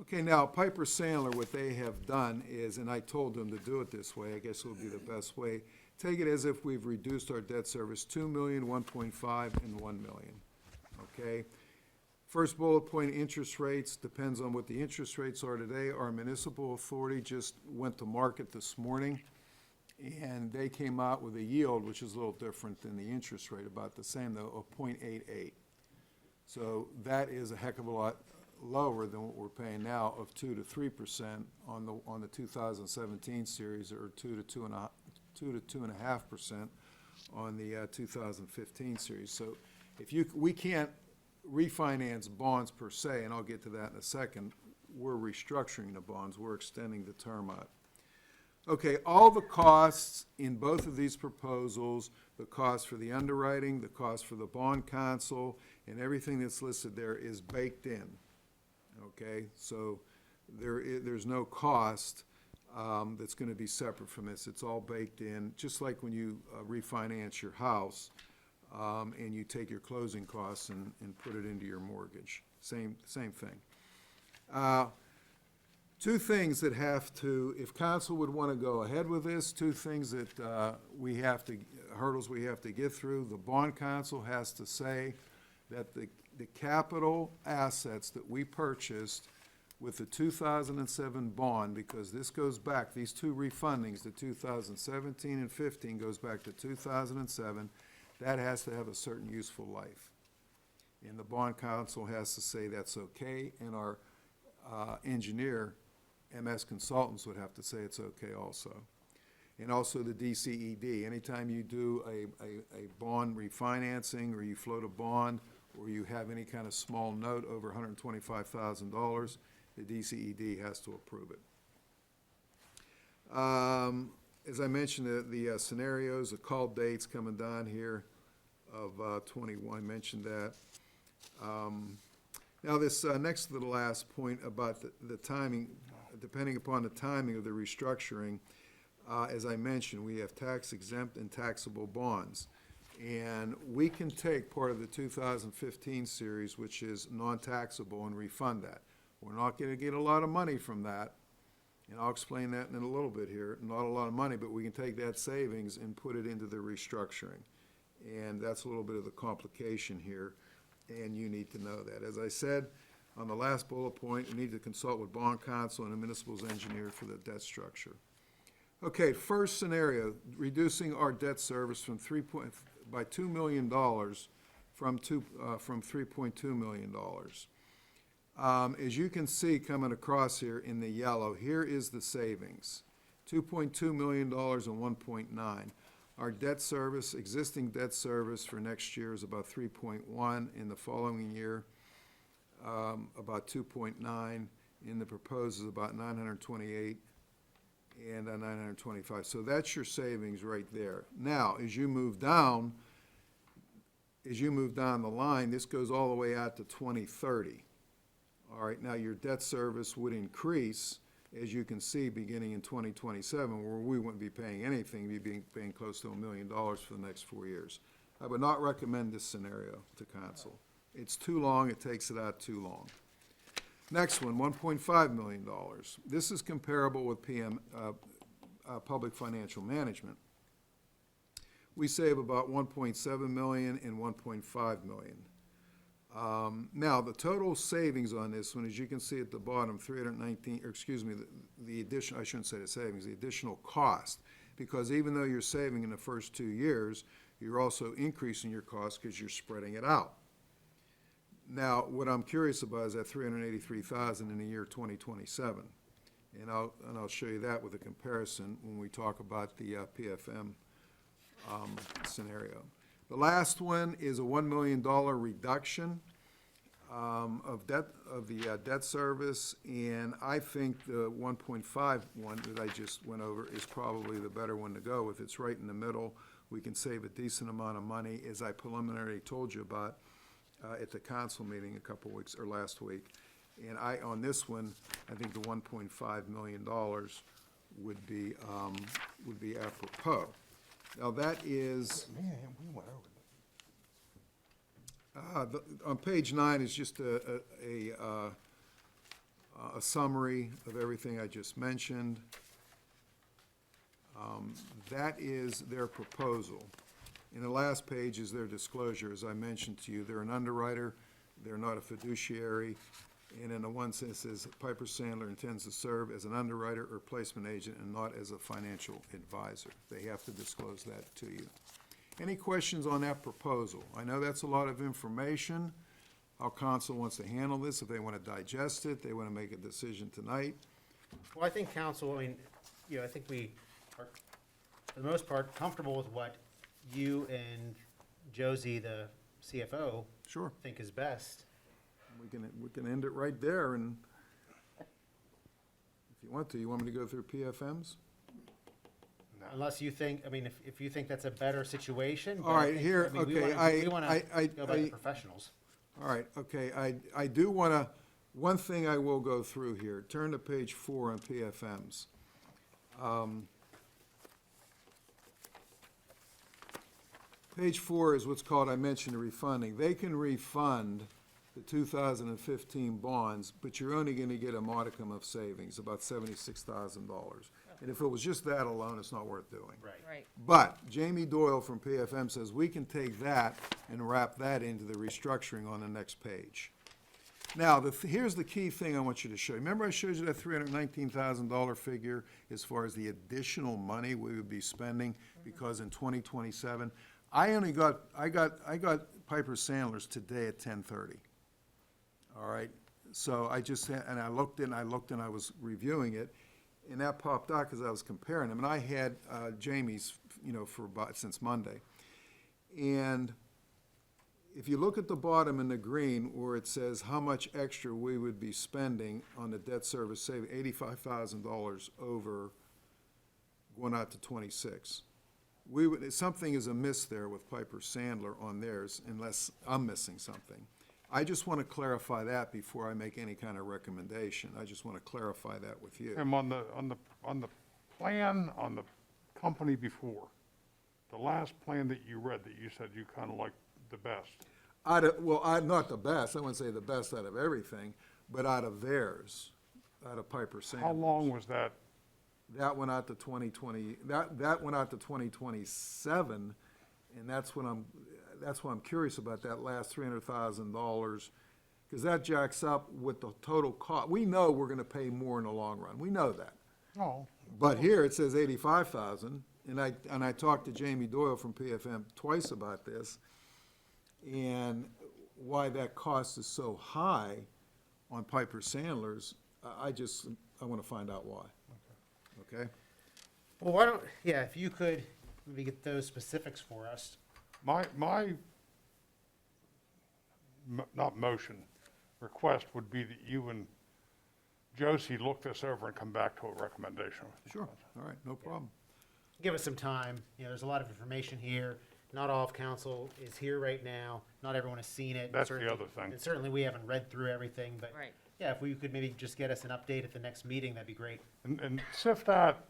Okay, now Piper Sandler, what they have done is, and I told them to do it this way, I guess it would be the best way, take it as if we've reduced our debt service $2 million, $1.5, and $1 million. Okay? First bullet point, interest rates, depends on what the interest rates are today. Our municipal authority just went to market this morning, and they came out with a yield, which is a little different than the interest rate, about the same though, of 0.88. So that is a heck of a lot lower than what we're paying now of 2 to 3% on the 2017 series, or 2 to 2.5% on the 2015 series. So if we can't refinance bonds per se, and I'll get to that in a second. We're restructuring the bonds. We're extending the term out. Okay, all the costs in both of these proposals, the cost for the underwriting, the cost for the bond counsel, and everything that's listed there is baked in. Okay, so there's no cost that's gonna be separate from this. It's all baked in, just like when you refinance your house, and you take your closing costs and put it into your mortgage. Same thing. Two things that have to, if council would want to go ahead with this, two things that hurdles we have to get through. The bond council has to say that the capital assets that we purchased with the 2007 bond, because this goes back, these two refundings, the 2017 and 15 goes back to 2007, that has to have a certain useful life. And the bond council has to say that's okay, and our engineer, MS Consultants, would have to say it's okay also. And also the DCED, anytime you do a bond refinancing, or you float a bond, or you have any kind of small note over $125,000, the DCED has to approve it. As I mentioned, the scenarios, the call dates coming down here of 21, I mentioned that. Now this next to the last point about the timing, depending upon the timing of the restructuring, as I mentioned, we have tax exempt and taxable bonds. And we can take part of the 2015 series, which is non-taxable, and refund that. We're not gonna get a lot of money from that, and I'll explain that in a little bit here. Not a lot of money, but we can take that savings and put it into the restructuring. And that's a little bit of the complication here, and you need to know that. As I said, on the last bullet point, we need to consult with bond counsel and the municipal's engineer for the debt structure. Okay, first scenario, reducing our debt service from by $2 million from $3.2 million. As you can see coming across here in the yellow, here is the savings, $2.2 million and 1.9. Our debt service, existing debt service for next year is about 3.1. In the following year, about 2.9. In the proposed is about 928 and 925. So that's your savings right there. Now, as you move down the line, this goes all the way out to 2030. All right, now your debt service would increase, as you can see, beginning in 2027, where we wouldn't be paying anything, we'd be paying close to $1 million for the next 4 years. I would not recommend this scenario to council. It's too long, it takes it out too long. Next one, $1.5 million. This is comparable with public financial management. We save about $1.7 million and $1.5 million. Now, the total savings on this one, as you can see at the bottom, the additional, I shouldn't say the savings, the additional cost, because even though you're saving in the first 2 years, you're also increasing your cost because you're spreading it out. Now, what I'm curious about is that $383,000 in the year 2027, and I'll show you that with a comparison when we talk about the PFM scenario. The last one is a $1 million reduction of the debt service, and I think the 1.5 one that I just went over is probably the better one to go with. It's right in the middle. We can save a decent amount of money, as I preliminarily told you about at the council meeting a couple weeks, or last week. And on this one, I think the $1.5 million would be apropos. Now, that is, on page 9 is just a summary of everything I just mentioned. That is their proposal. In the last page is their disclosure. As I mentioned to you, they're an underwriter, they're not a fiduciary, and in the one sense it says Piper Sandler intends to serve as an underwriter or placement agent and not as a financial advisor. They have to disclose that to you. Any questions on that proposal? I know that's a lot of information. How council wants to handle this, if they want to digest it, they want to make a decision tonight. Well, I think council, I think we are, for the most part, comfortable with what you and Josie, the CFO, Sure. think is best. We can end it right there, and if you want me to go through PFMs? Unless you think, if you think that's a better situation. but All I right, think- here, okay, We want to go by the professionals. All right, okay, I do want to, one thing I will go through here. Turn to page 4 on PFMs. Page 4 is what's called, I mentioned, refunding. They can refund the 2015 bonds, but you're only going to get a modicum of savings, about $76,000. And if it was just that alone, it's not worth doing. Right. But Jamie Doyle from PFM says we can take that and wrap that into the restructuring on the next page. Now, here's the key thing I want you to show. Remember I showed you that $319,000 figure as far as the additional money we would be spending because in 2027, I got Piper Sandler's today at 10:30. All right, so I just, and I looked and I was reviewing it, and that popped out because I was comparing them, and I had Jamie's, since Monday. And if you look at the bottom in the green where it says how much extra we would be spending on the debt service saving, $85,000 over going out to 26. Something is amiss there with Piper Sandler on theirs, unless I'm missing something. I just want to clarify that before I make any kind of recommendation. I just want to clarify that with you. And on the plan, on the company before, the last plan that you read that you said you kind of liked the best. Not the best, I wouldn't say the best out of everything, but out of theirs, out of Piper Sandler. How long was that? That went out to 2020, that went out to 2027, and that's why I'm curious about that last $300,000, because that jacks up with the total cost. We know we're gonna pay more in the long run, we know that. Oh. But here it says 85,000, and I talked to Jamie Doyle from PFM twice about this, and why that cost is so high on Piper Sandler's, I wanna find out why. Okay? Well, why don't, if you could maybe get those specifics for us. Not motion, request would be that you and Josie look this over and come back to a recommendation. Sure, all right, no problem. Give us some time. There's a lot of information here. Not all of council is here right now. Not everyone has seen it. That's the Certainly- other thing. And certainly, we haven't read through everything, but Right. yeah, if we could maybe just get us an update at the next meeting, that'd be great. And sift out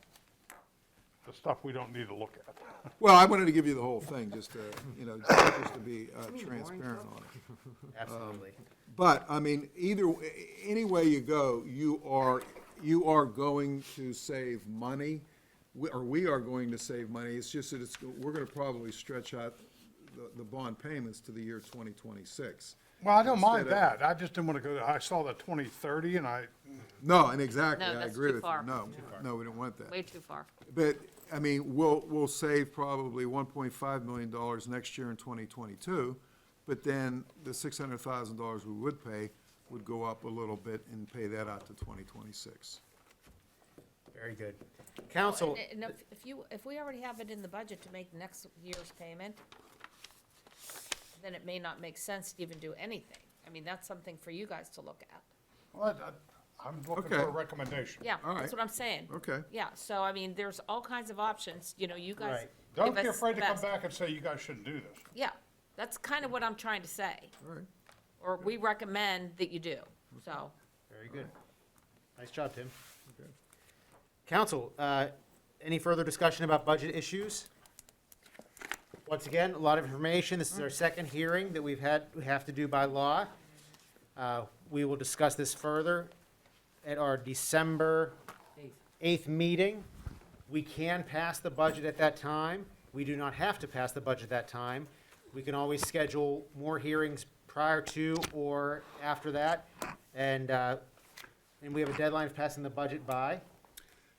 the stuff we don't need to look at. Well, I wanted to give you the whole thing, just to, just to be transparent on it. Absolutely. But, I mean, any way you go, you are going to save money, we are going to save money. It's just that we're gonna probably stretch out the bond payments to the year 2026. Well, I don't mind Instead of- that, I just didn't want to go, I saw the 2030 and No, and exactly, No, I that's agree too with far. you. No, we don't want that. Way too far. But, I mean, we'll save probably $1.5 million next year in 2022, but then the $600,000 we would pay would go up a little bit and pay that out to 2026. Very good. Council, And if we already have it in the budget to make next year's payment, then it may not make sense to even do anything. I mean, that's something for you guys to look at. Well, I'm looking Okay. for a recommendation. Yeah, All that's right. what I'm saying. Okay. Yeah, so I mean, there's all kinds of options, you guys. Right. Don't give be us afraid to the come best. back and say you guys shouldn't do this. Yeah, that's kind of what I'm trying to say. All right. Or we recommend that you do, so. very good. Nice job, Tim. Council, any further discussion about budget issues? Once again, a lot of information. This is our second hearing that we have to do by law. We will discuss this further at our December 8th meeting. We can pass the budget at that time. We do not have to pass the budget at that time. We can always schedule more hearings prior to or after that. And we have a deadline of passing the budget by.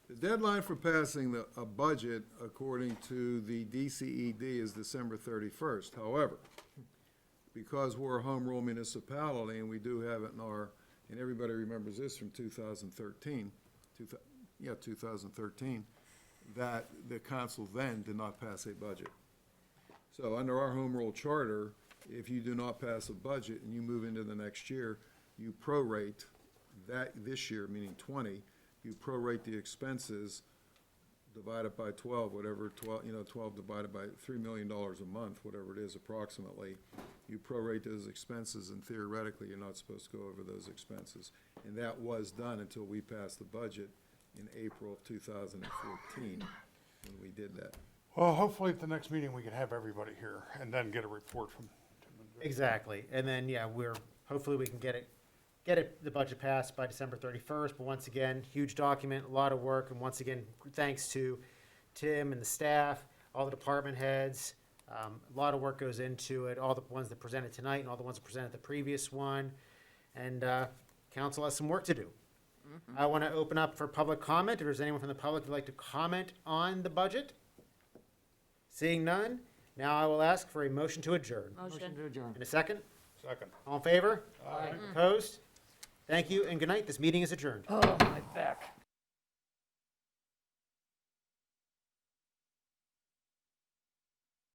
The deadline for passing a budget, according to the DCED, is December 31st. However, because we're a home rule municipality, and we do have it in and everybody remembers this from 2013, 2013, that the council then did not pass a budget. So under our home rule charter, if you do not pass a budget and you move into the next year, you prorate that this year, meaning 20, you prorate the expenses divided by 12, 12 divided by $3 million a month, whatever it is approximately. You prorate those expenses, and theoretically, you're not supposed to go over those expenses. And that was done until we passed the budget in April of 2014 when we did that. Well, hopefully at the next meeting, we can have everybody here and then get a report from Tim and Rick. Exactly. And then, yeah, hopefully we can get the budget passed by December 31st. But once again, huge document, a lot of work. And once again, thanks to Tim and the staff, all the department heads. A lot of work goes into it, all the ones that presented tonight and all the ones that presented the previous one. And council has some work to do. I want to open up for public comment. If there's anyone from the public who'd like to comment on the budget? Seeing none, now I will ask for a motion to adjourn. Motion to adjourn. In a second? Second. All in favor? Opposed? Thank you and good night. This meeting is adjourned. Oh, my back.